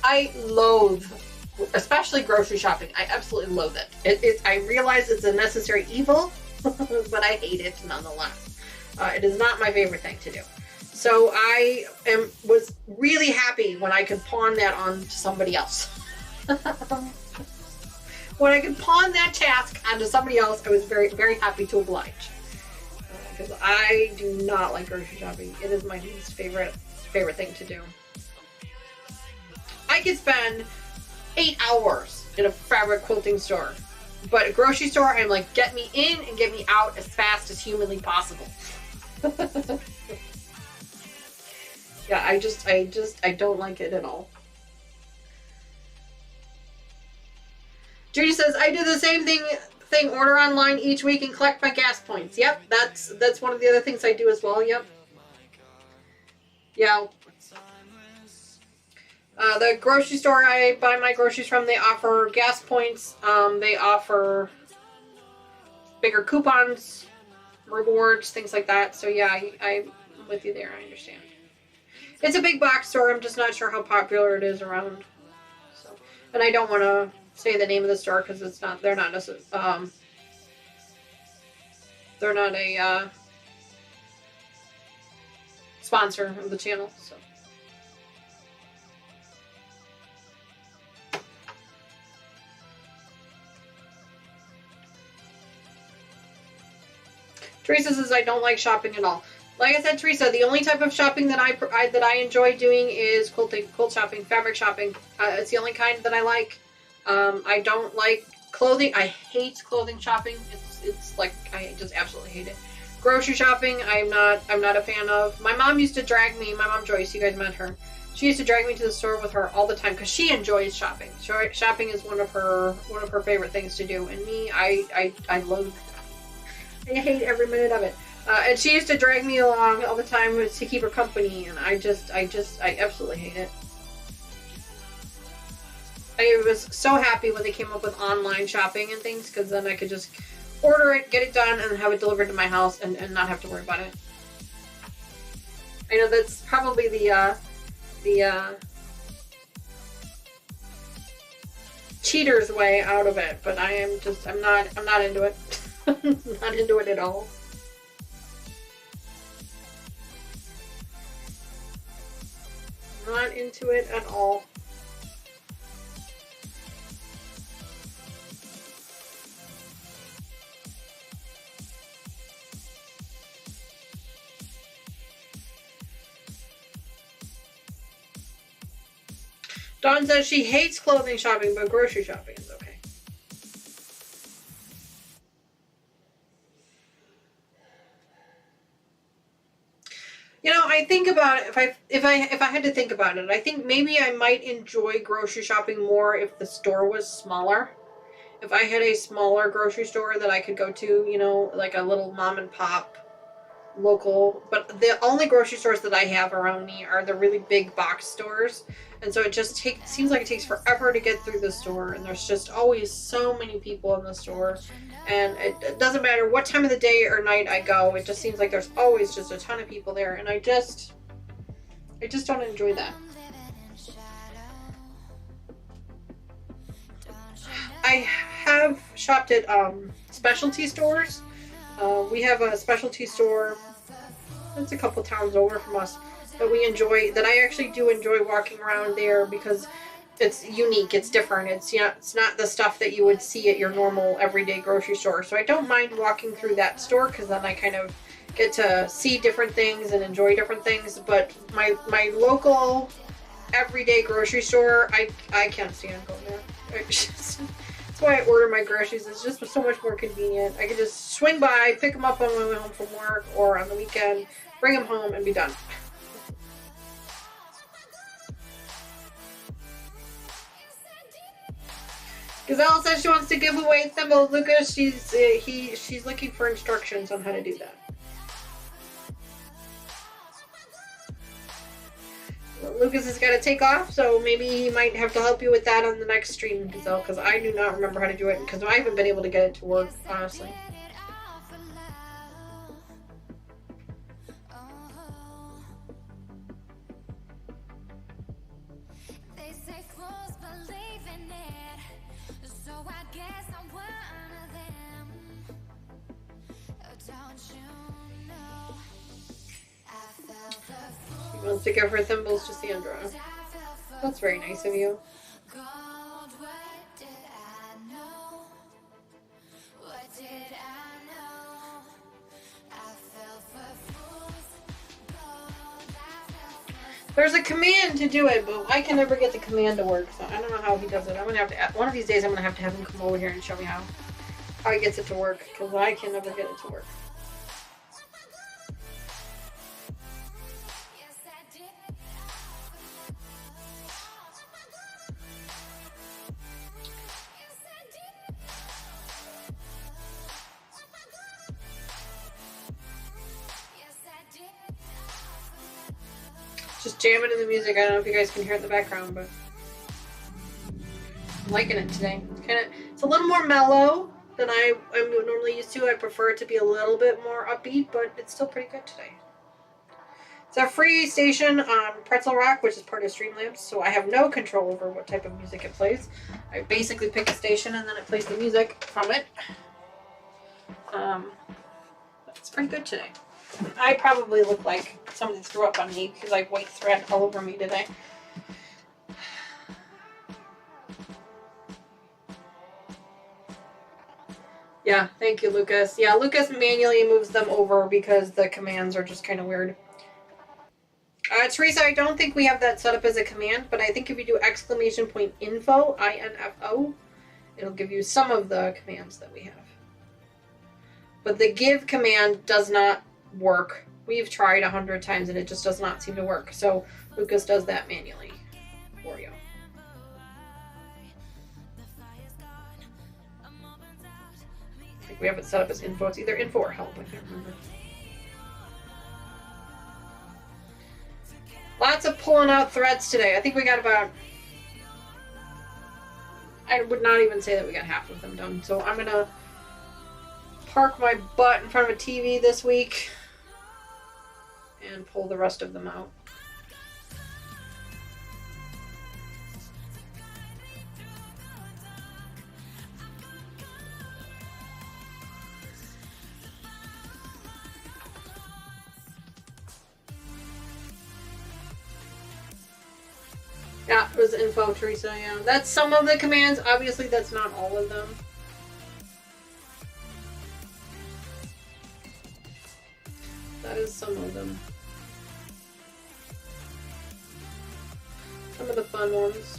I loathe, especially grocery shopping. I absolutely loathe it. I realize it's a necessary evil, but I hate it nonetheless. It is not my favorite thing to do. So I was really happy when I could pawn that on to somebody else. When I could pawn that task onto somebody else, I was very, very happy to oblige. Because I do not like grocery shopping. It is my least favorite thing to do. I could spend 8 hours in a fabric quilting store. But a grocery store, I'm like, get me in and get me out as fast as humanly possible. Yeah, I don't like it at all. Judy says, I do the same thing, order online each week and collect my gas points. Yep, that's one of the other things I do as well, yep. Yeah. The grocery store I buy my groceries from, they offer gas points, they offer bigger coupons, rewards, things like that. So yeah, I'm with you there, I understand. It's a big box store, I'm just not sure how popular it is around. So, and I don't want to say the name of the store because they're not a sponsor of the channel, so. Teresa says, I don't like shopping at all. Like I said, Teresa, the only type of shopping that I enjoy doing is quilt shopping, fabric shopping. It's the only kind that I like. I don't like clothing. I hate clothing shopping. It's like, I just absolutely hate it. Grocery shopping, I'm not a fan of. My mom used to drag me, my mom Joyce, you guys met her. She used to drag me to the store with her all the time because she enjoys shopping. Shopping is one of her favorite things to do. And me, I loathe. I hate every minute of it. And she used to drag me along all the time to keep her company, and I absolutely hate it. I was so happy when they came up with online shopping and things, because then I could just order it, get it done, and have it delivered to my house and not have to worry about it. I know that's probably the cheater's way out of it, but I'm not into it. Not into it at all. Not into it at all. Dawn says she hates clothing shopping, but grocery shopping is okay. You know, I think about it, if I had to think about it, I think maybe I might enjoy grocery shopping more if the store was smaller. If I had a smaller grocery store that I could go to, you know, like a little mom and pop local, but the only grocery stores that I have around me are the really big box stores, and so it just seems like it takes forever to get through the store, and there's just always so many people in the store, and it doesn't matter what time of the day or night I go, it just seems like there's always just a ton of people there, and I just don't enjoy that. I have shopped at specialty stores. We have a specialty store that's a couple towns over from us that we enjoy, that I actually do enjoy walking around there because it's unique, it's different, it's, you know, it's not the stuff that you would see at your normal everyday grocery store. So I don't mind walking through that store because then I kind of get to see different things and enjoy different things. But my local everyday grocery store, I can't stand going there. That's why I order my groceries. It's just so much more convenient. I can just swing by, pick them up on my way home from work or on the weekend, bring them home, and be done. Gazelle says she wants to give away thimbles. Lucas, she's looking for instructions on how to do that. Lucas has got to take off, so maybe he might have to help you with that on the next stream, Gazelle, because I do not remember how to do it, because I haven't been able to get it to work, honestly. He wants to give her thimbles to Sandra. That's very nice of you. There's a command to do it, but I can never get the command to work, so I don't know how he does it. I'm gonna have to, one of these days I'm gonna have to have him come over here and show me how he gets it to work, because I can never get it to work. Just jamming in the music. I don't know if you guys can hear it in the background, but I'm liking it today. It's a little more mellow than I'm normally used to. I prefer it to be a little bit more upbeat, but it's still pretty good today. It's a free station on Pretzel Rock, which is part of Streamlabs, so I have no control over what type of music it plays. I basically pick a station and then it plays the music from it. It's pretty good today. I probably look like somebody threw up on me because I have white thread all over me today. Yeah, thank you, Lucas. Yeah, Lucas manually moves them over because the commands are just kind of weird. Teresa, I don't think we have that set up as a command, but I think if you do !info, INFO, it'll give you some of the commands that we have. But the give command does not work. We've tried 100 times and it just does not seem to work. So Lucas does that manually for you. I think we have it set up as info. It's either info or help. I can't remember. Lots of pulling out threads today. I think we got about, I would not even say that we got half of them done. So I'm going to park my butt in front of a TV this week and pull the rest of them out. Yeah, it was info, Teresa, yeah. That's some of the commands. Obviously, that's not all of them. That is some of them. Some of the fun ones.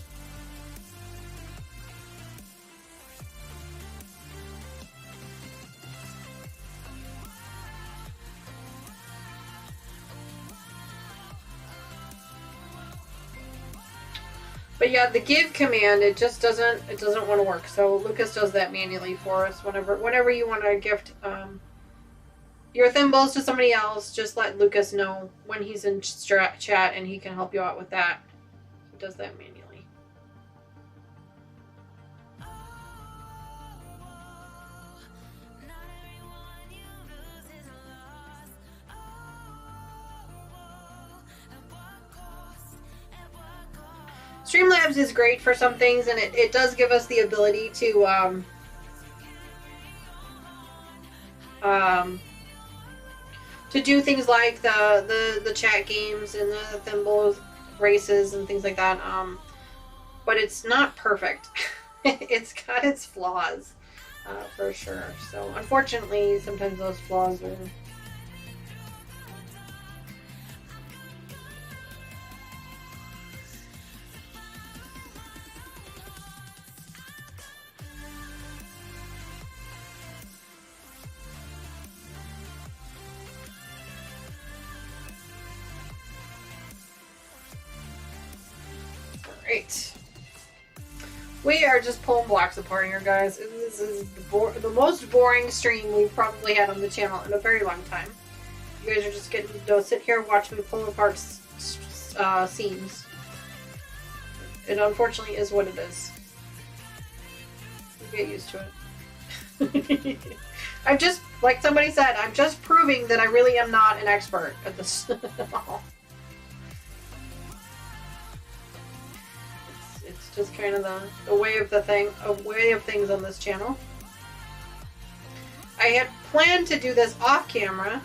But yeah, the give command, it doesn't want to work. So Lucas does that manually for us. Whenever you want to gift your thimbles to somebody else, just let Lucas know when he's in chat and he can help you out with that. He does that manually. Streamlabs is great for some things, and it does give us the ability to do things like the chat games and the thimble races and things like that. But it's not perfect. It's got its flaws, for sure. So unfortunately, sometimes those flaws are. Great. We are just pulling blocks apart here, guys. This is the most boring stream we've probably had on the channel in a very long time. You guys are just getting to sit here and watch me pull apart seams. It unfortunately is what it is. You get used to it. I'm just, like somebody said, I'm just proving that I really am not an expert at this at all. It's just kind of the way of things on this channel. I had planned to do this off camera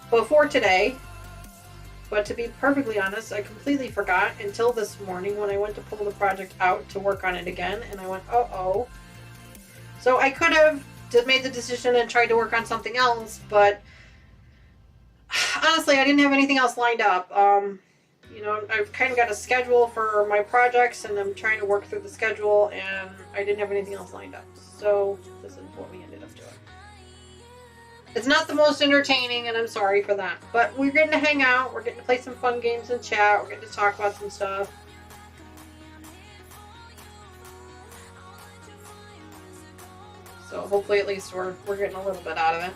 before today, but to be perfectly honest, I completely forgot until this morning when I went to pull the project out to work on it again, and I went, uh-oh. So I could have just made the decision and tried to work on something else, but honestly, I didn't have anything else lined up. You know, I've kind of got a schedule for my projects, and I'm trying to work through the schedule, and I didn't have anything else lined up. So this is what we ended up doing. It's not the most entertaining, and I'm sorry for that. But we're getting to hang out. We're getting to play some fun games in chat. We're getting to talk about some stuff. So hopefully at least we're getting a little bit out of it.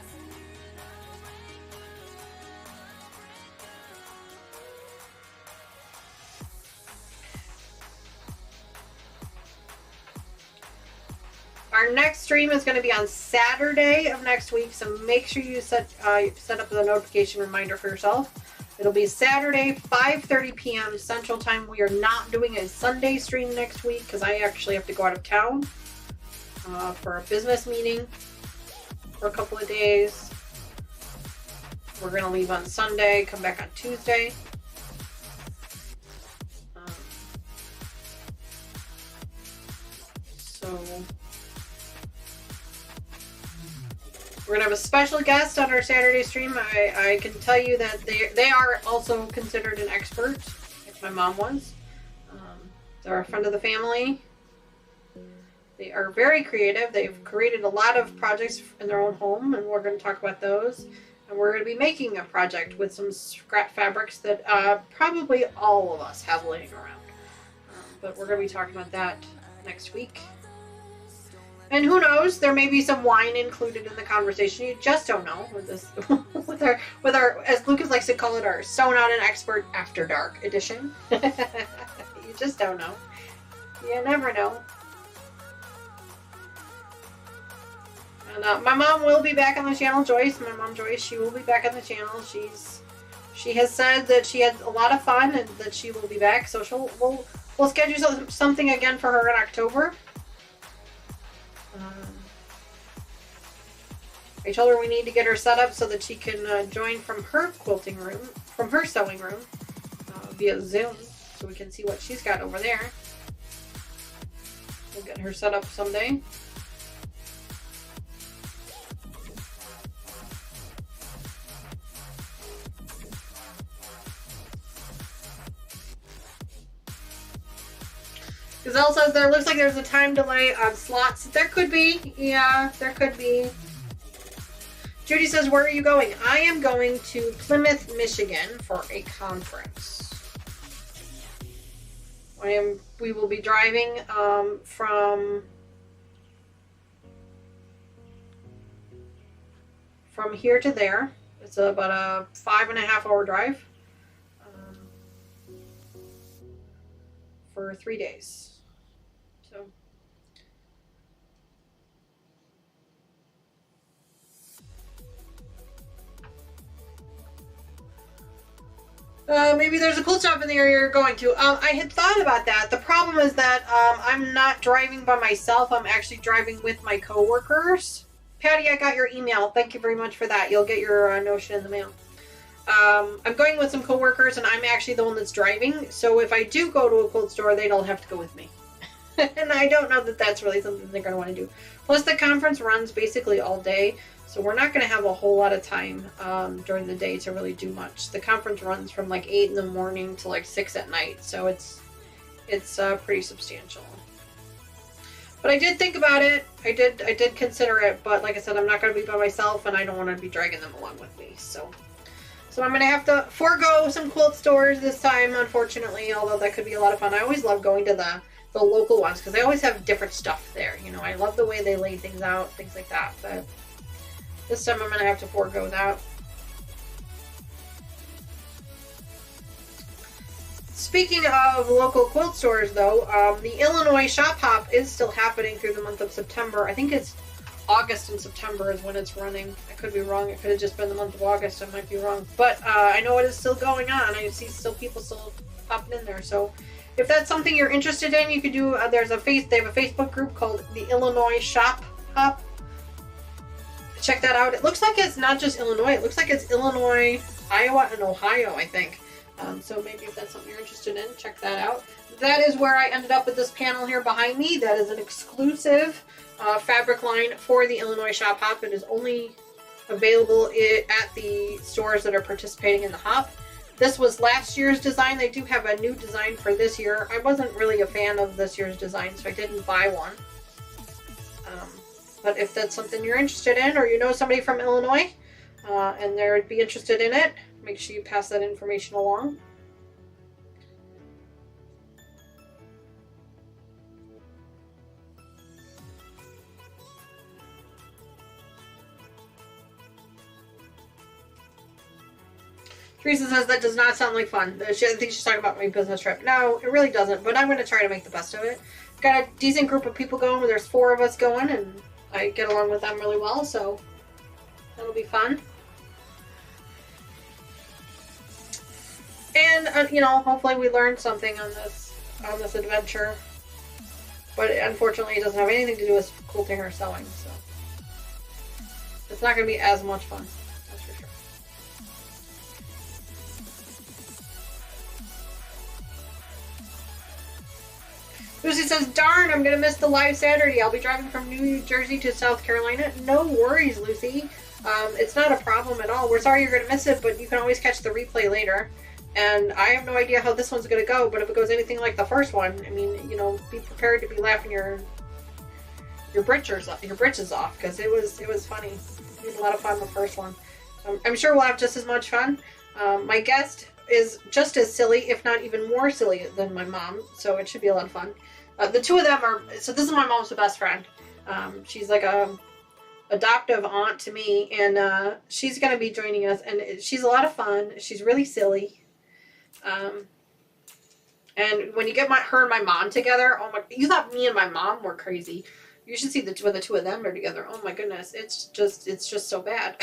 Our next stream is going to be on Saturday of next week, so make sure you set up the notification reminder for yourself. It'll be Saturday, 5:30 p.m. Central Time. We are not doing a Sunday stream next week because I actually have to go out of town for a business meeting for a couple of days. We're going to leave on Sunday, come back on Tuesday. So we're gonna have a special guest on our Saturday stream. I can tell you that they are also considered an expert, like my mom was. They're a friend of the family. They are very creative. They've created a lot of projects in their own home, and we're going to talk about those. And we're going to be making a project with some scrap fabrics that probably all of us have laying around. But we're going to be talking about that next week. And who knows, there may be some wine included in the conversation. You just don't know with this, with our, as Lucas likes to call it, our So Not an Expert After Dark edition. You just don't know. You never know. And my mom will be back on the channel, Joyce. My mom Joyce, she will be back on the channel. She has said that she had a lot of fun and that she will be back. So we'll schedule something again for her in October. I told her we need to get her set up so that she can join from her quilting room, from her sewing room, via Zoom, so we can see what she's got over there. We'll get her set up someday. Gazelle says there looks like there's a time delay on slots. There could be. Yeah, there could be. Judy says, where are you going? I am going to Plymouth, Michigan for a conference. We will be driving from here to there. It's about a 5.5 hour drive for 3 days. So maybe there's a quilt shop in the area you're going to. I had thought about that. The problem is that I'm not driving by myself. I'm actually driving with my coworkers. Patty, I got your email. Thank you very much for that. You'll get your notion in the mail. I'm going with some coworkers, and I'm actually the one that's driving. So if I do go to a quilt store, they don't have to go with me. And I don't know that that's really something they're going to want to do. Plus, the conference runs basically all day. So we're not going to have a whole lot of time during the day to really do much. The conference runs from like 8 in the morning to like 6 at night. So it's pretty substantial. But I did think about it. I did consider it. But like I said, I'm not going to be by myself, and I don't want to be dragging them along with me. So I'm going to have to forego some quilt stores this time, unfortunately. Although that could be a lot of fun. I always love going to the local ones because they always have different stuff there. You know, I love the way they lay things out, things like that. But this time I'm going to have to forego that. Speaking of local quilt stores, though, the Illinois Shop Hop is still happening through the month of September. I think it's August and September is when it's running. I could be wrong. It could have just been the month of August. I might be wrong. But I know it is still going on. I see still people still popping in there. So if that's something you're interested in, you could do, they have a Facebook group called the Illinois Shop Hop. Check that out. It looks like it's not just Illinois. It looks like it's Illinois, Iowa, and Ohio, I think. So maybe if that's something you're interested in, check that out. That is where I ended up with this panel here behind me. That is an exclusive fabric line for the Illinois Shop Hop. It is only available at the stores that are participating in the hop. This was last year's design. They do have a new design for this year. I wasn't really a fan of this year's design, so I didn't buy one. But if that's something you're interested in, or you know somebody from Illinois and they'd be interested in it, make sure you pass that information along. Teresa says that does not sound like fun. I think she's talking about my business trip. No, it really doesn't, but I'm going to try to make the best of it. Got a decent group of people going. There's 4 of us going, and I get along with them really well, so that'll be fun. And you know, hopefully we learned something on this adventure. But unfortunately, it doesn't have anything to do with quilting or sewing, so it's not going to be as much fun. That's for sure. Lucy says, darn, I'm going to miss the live Saturday. I'll be driving from New Jersey to South Carolina. No worries, Lucy. It's not a problem at all. We're sorry you're going to miss it, but you can always catch the replay later. And I have no idea how this one's going to go, but if it goes anything like the first one, I mean, you know, be prepared to be laughing your britches off, because it was funny. We had a lot of fun the first one. I'm sure we'll have just as much fun. My guest is just as silly, if not even more silly than my mom, so it should be a lot of fun. The two of them are, so this is my mom's best friend. She's like a adoptive aunt to me, and she's going to be joining us, and she's a lot of fun. She's really silly. And when you get her and my mom together, oh my, you thought me and my mom were crazy. You should see the two of them are together. Oh my goodness, it's just so bad.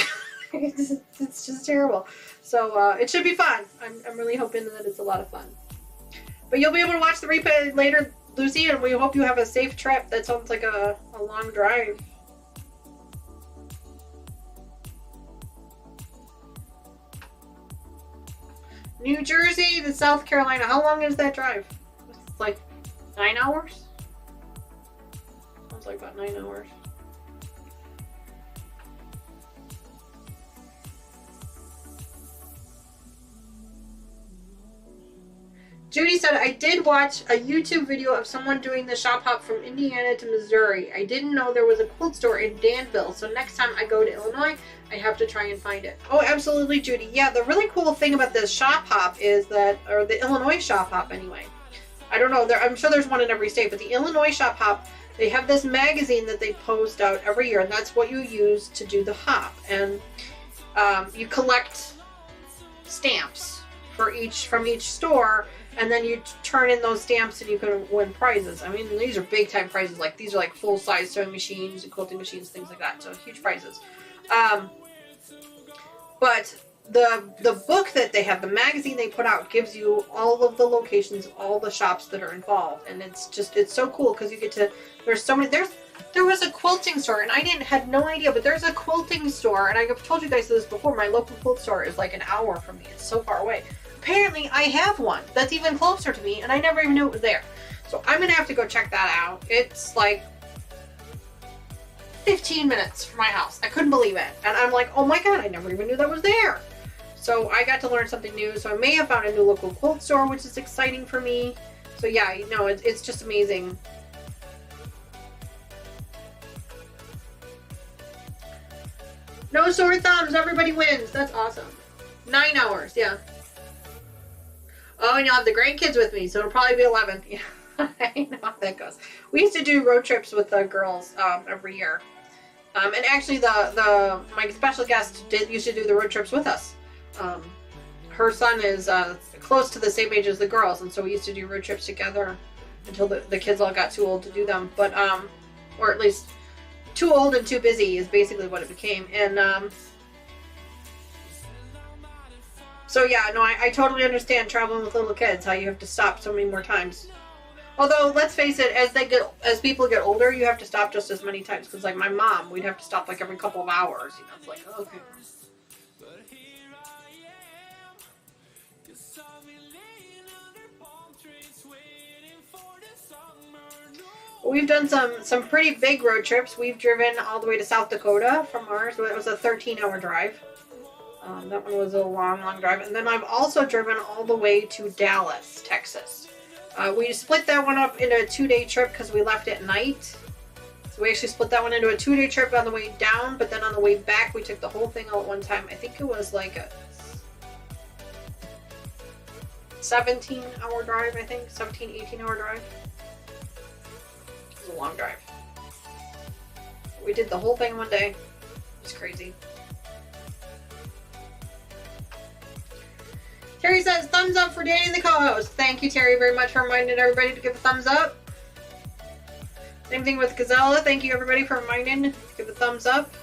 it's just terrible. So it should be fun. I'm really hoping that it's a lot of fun. But you'll be able to watch the replay later, Lucy, and we hope you have a safe trip. That sounds like a long drive. New Jersey to South Carolina. How long is that drive? It's like 9 hours? Sounds like about 9 hours. Judy said, I did watch a YouTube video of someone doing the shop hop from Indiana to Missouri. I didn't know there was a quilt store in Danville, so next time I go to Illinois, I have to try and find it. Oh, absolutely, Judy. Yeah, the really cool thing about this shop hop is that, or the Illinois shop hop anyway, I don't know, I'm sure there's one in every state, but the Illinois Shop Hop, they have this magazine that they post out every year, and that's what you use to do the hop. And you collect stamps from each store, and then you turn in those stamps and you can win prizes. I mean, these are big time prizes. Like, these are like full-size sewing machines and quilting machines, things like that. So huge prizes. But the book that they have, the magazine they put out, gives you all of the locations of all the shops that are involved. And it's so cool because you get to, there's so many, there was a quilting store, and I had no idea, but there's a quilting store, and I've told you guys this before, my local quilt store is like an hour from me. It's so far away. Apparently, I have one that's even closer to me, and I never even knew it was there. So I'm going to have to go check that out. It's like 15 minutes from my house. I couldn't believe it. And I'm like, oh my god, I never even knew that was there. So I got to learn something new. So I may have found a new local quilt store, which is exciting for me. So yeah, you know, it's just amazing. No sore thumbs, everybody wins. That's awesome. 9 hours, yeah. Oh, and you'll have the grandkids with me, so it'll probably be 11. Yeah, I know how that goes. We used to do road trips with the girls every year. And actually, my special guest used to do the road trips with us. Her son is close to the same age as the girls, and so we used to do road trips together until the kids all got too old to do them. But, or at least too old and too busy is basically what it became. And so yeah, no, I totally understand traveling with little kids, how you have to stop so many more times. Although, let's face it, as people get older, you have to stop just as many times. Because like my mom, we'd have to stop like every couple of hours. You know, it's like, okay. We've done some pretty big road trips. We've driven all the way to South Dakota from ours. It was a 13-hour drive. That one was a long, long drive. And then I've also driven all the way to Dallas, Texas. We split that one up into a 2-day trip because we left at night. So we actually split that one into a 2-day trip on the way down, but then on the way back, we took the whole thing all at one time. I think it was like a 17-hour drive, I think. 17, 18-hour drive. It was a long drive. We did the whole thing one day. It was crazy. Terry says, thumbs up for Danny the co-host. Thank you, Terry, very much for reminding everybody to give a thumbs up. Same thing with Gazella. Thank you, everybody, for reminding to give a thumbs up.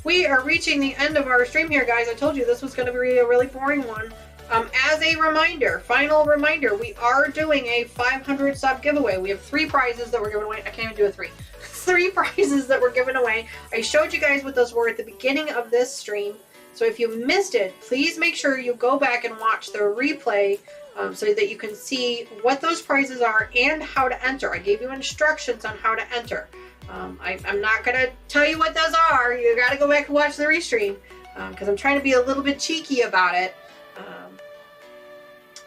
We are reaching the end of our stream here, guys. I told you this was going to be a really boring one. As a reminder, final reminder, we are doing a 500 sub giveaway. We have 3 prizes that we're giving away. I can't even do a 3. 3 prizes that we're giving away. I showed you guys what those were at the beginning of this stream. So if you missed it, please make sure you go back and watch the replay so that you can see what those prizes are and how to enter. I gave you instructions on how to enter. I'm not going to tell you what those are. You got to go back and watch the restream because I'm trying to be a little bit cheeky about it.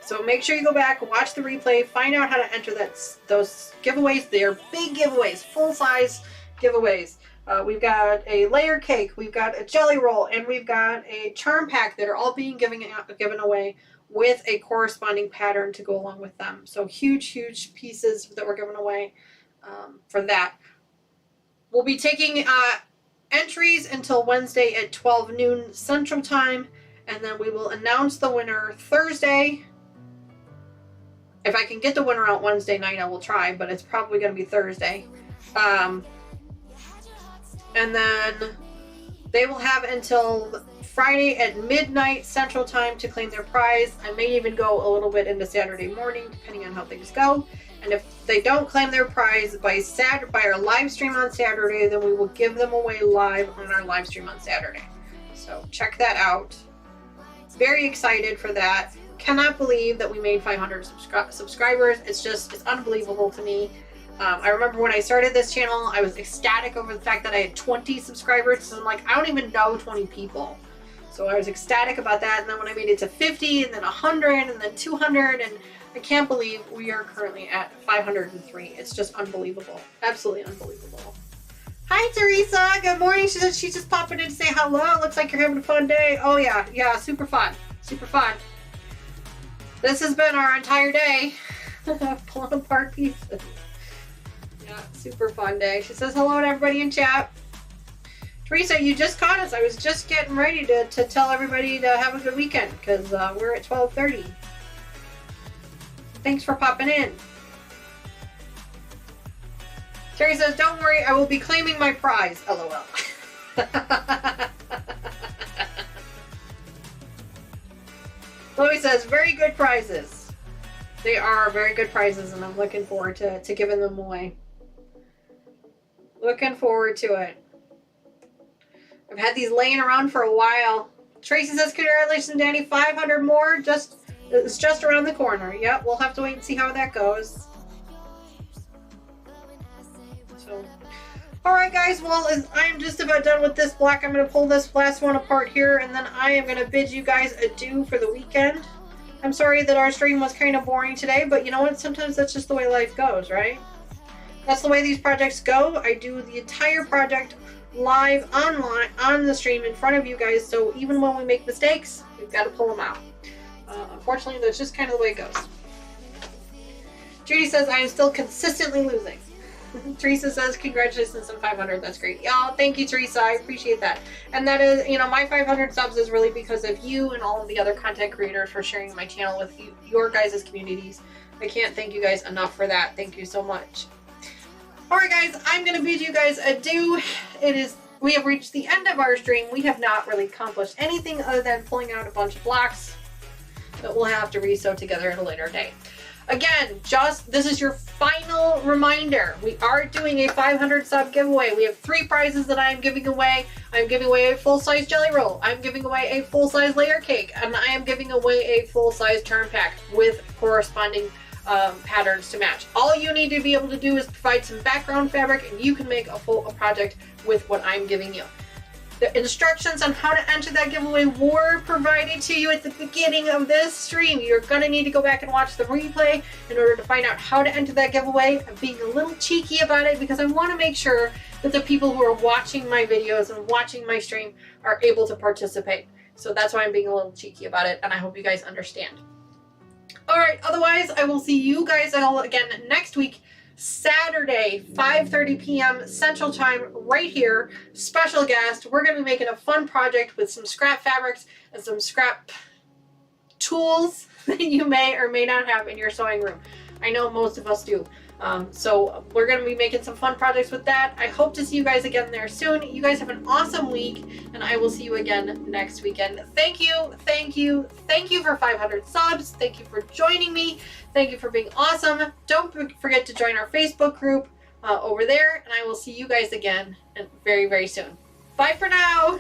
So make sure you go back, watch the replay, find out how to enter those giveaways. They're big giveaways, full-size giveaways. We've got a layer cake, we've got a jelly roll, and we've got a charm pack that are all being given away with a corresponding pattern to go along with them. So huge, huge pieces that we're giving away for that. We'll be taking entries until Wednesday at 12 noon Central Time, and then we will announce the winner Thursday. If I can get the winner out Wednesday night, I will try, but it's probably going to be Thursday. And then they will have until Friday at midnight Central Time to claim their prize. I may even go a little bit into Saturday morning, depending on how things go. And if they don't claim their prize by our live stream on Saturday, then we will give them away live on our live stream on Saturday. So check that out. Very excited for that. Cannot believe that we made 500 subscribers. It's unbelievable to me. I remember when I started this channel, I was ecstatic over the fact that I had 20 subscribers. So I'm like, I don't even know 20 people. So I was ecstatic about that. And then when I made it to 50 and then 100 and then 200, and I can't believe we are currently at 503. It's just unbelievable. Absolutely unbelievable. Hi, Teresa. Good morning. She said she's just popping in to say hello. Looks like you're having a fun day. Oh, yeah. Yeah, super fun. Super fun. This has been our entire day. Pulling apart pieces. Yeah, super fun day. She says hello to everybody in chat. Teresa, you just caught us. I was just getting ready to tell everybody to have a good weekend because we're at 12:30. Thanks for popping in. Terry says, don't worry, I will be claiming my prize. LOL. Chloe says, very good prizes. They are very good prizes, and I'm looking forward to giving them away. Looking forward to it. I've had these laying around for a while. Tracy says, congratulations, Danny. 500 more. It's just around the corner. Yep, we'll have to wait and see how that goes. So, all right, guys. Well, I am just about done with this block. I'm going to pull this last one apart here, and then I am going to bid you guys adieu for the weekend. I'm sorry that our stream was kind of boring today, but you know what? Sometimes that's just the way life goes, right? That's the way these projects go. I do the entire project live online on the stream in front of you guys, so even when we make mistakes, we've got to pull them out. Unfortunately, that's just kind of the way it goes. Judy says, I am still consistently losing. Teresa says, congratulations on 500. That's great. Oh, thank you, Teresa. I appreciate that. And that is, you know, my 500 subs is really because of you and all of the other content creators for sharing my channel with you, your guys' communities. I can't thank you guys enough for that. Thank you so much. Alright guys, I'm going to bid you guys adieu. We have reached the end of our stream. We have not really accomplished anything other than pulling out a bunch of blocks that we'll have to re-sew together at a later date. Again, this is your final reminder. We are doing a 500 sub giveaway. We have 3 prizes that I am giving away. I'm giving away a full-size jelly roll. I'm giving away a full-size layer cake. And I am giving away a full-size turn pack with corresponding patterns to match. All you need to be able to do is provide some background fabric and you can make a project with what I'm giving you. The instructions on how to enter that giveaway were provided to you at the beginning of this stream. You're going to need to go back and watch the replay in order to find out how to enter that giveaway. I'm being a little cheeky about it because I want to make sure that the people who are watching my videos and watching my stream are able to participate. So that's why I'm being a little cheeky about it, and I hope you guys understand. Alright, otherwise, I will see you guys all again next week, Saturday, 5:30 p.m. Central Time, right here. Special guest. We're going to be making a fun project with some scrap fabrics and some scrap tools that you may or may not have in your sewing room. I know most of us do. So we're going to be making some fun projects with that. I hope to see you guys again there soon. You guys have an awesome week, and I will see you again next weekend. Thank you, thank you, thank you for 500 subs. Thank you for joining me. Thank you for being awesome. Don't forget to join our Facebook group over there, and I will see you guys again very, very soon. Bye for now.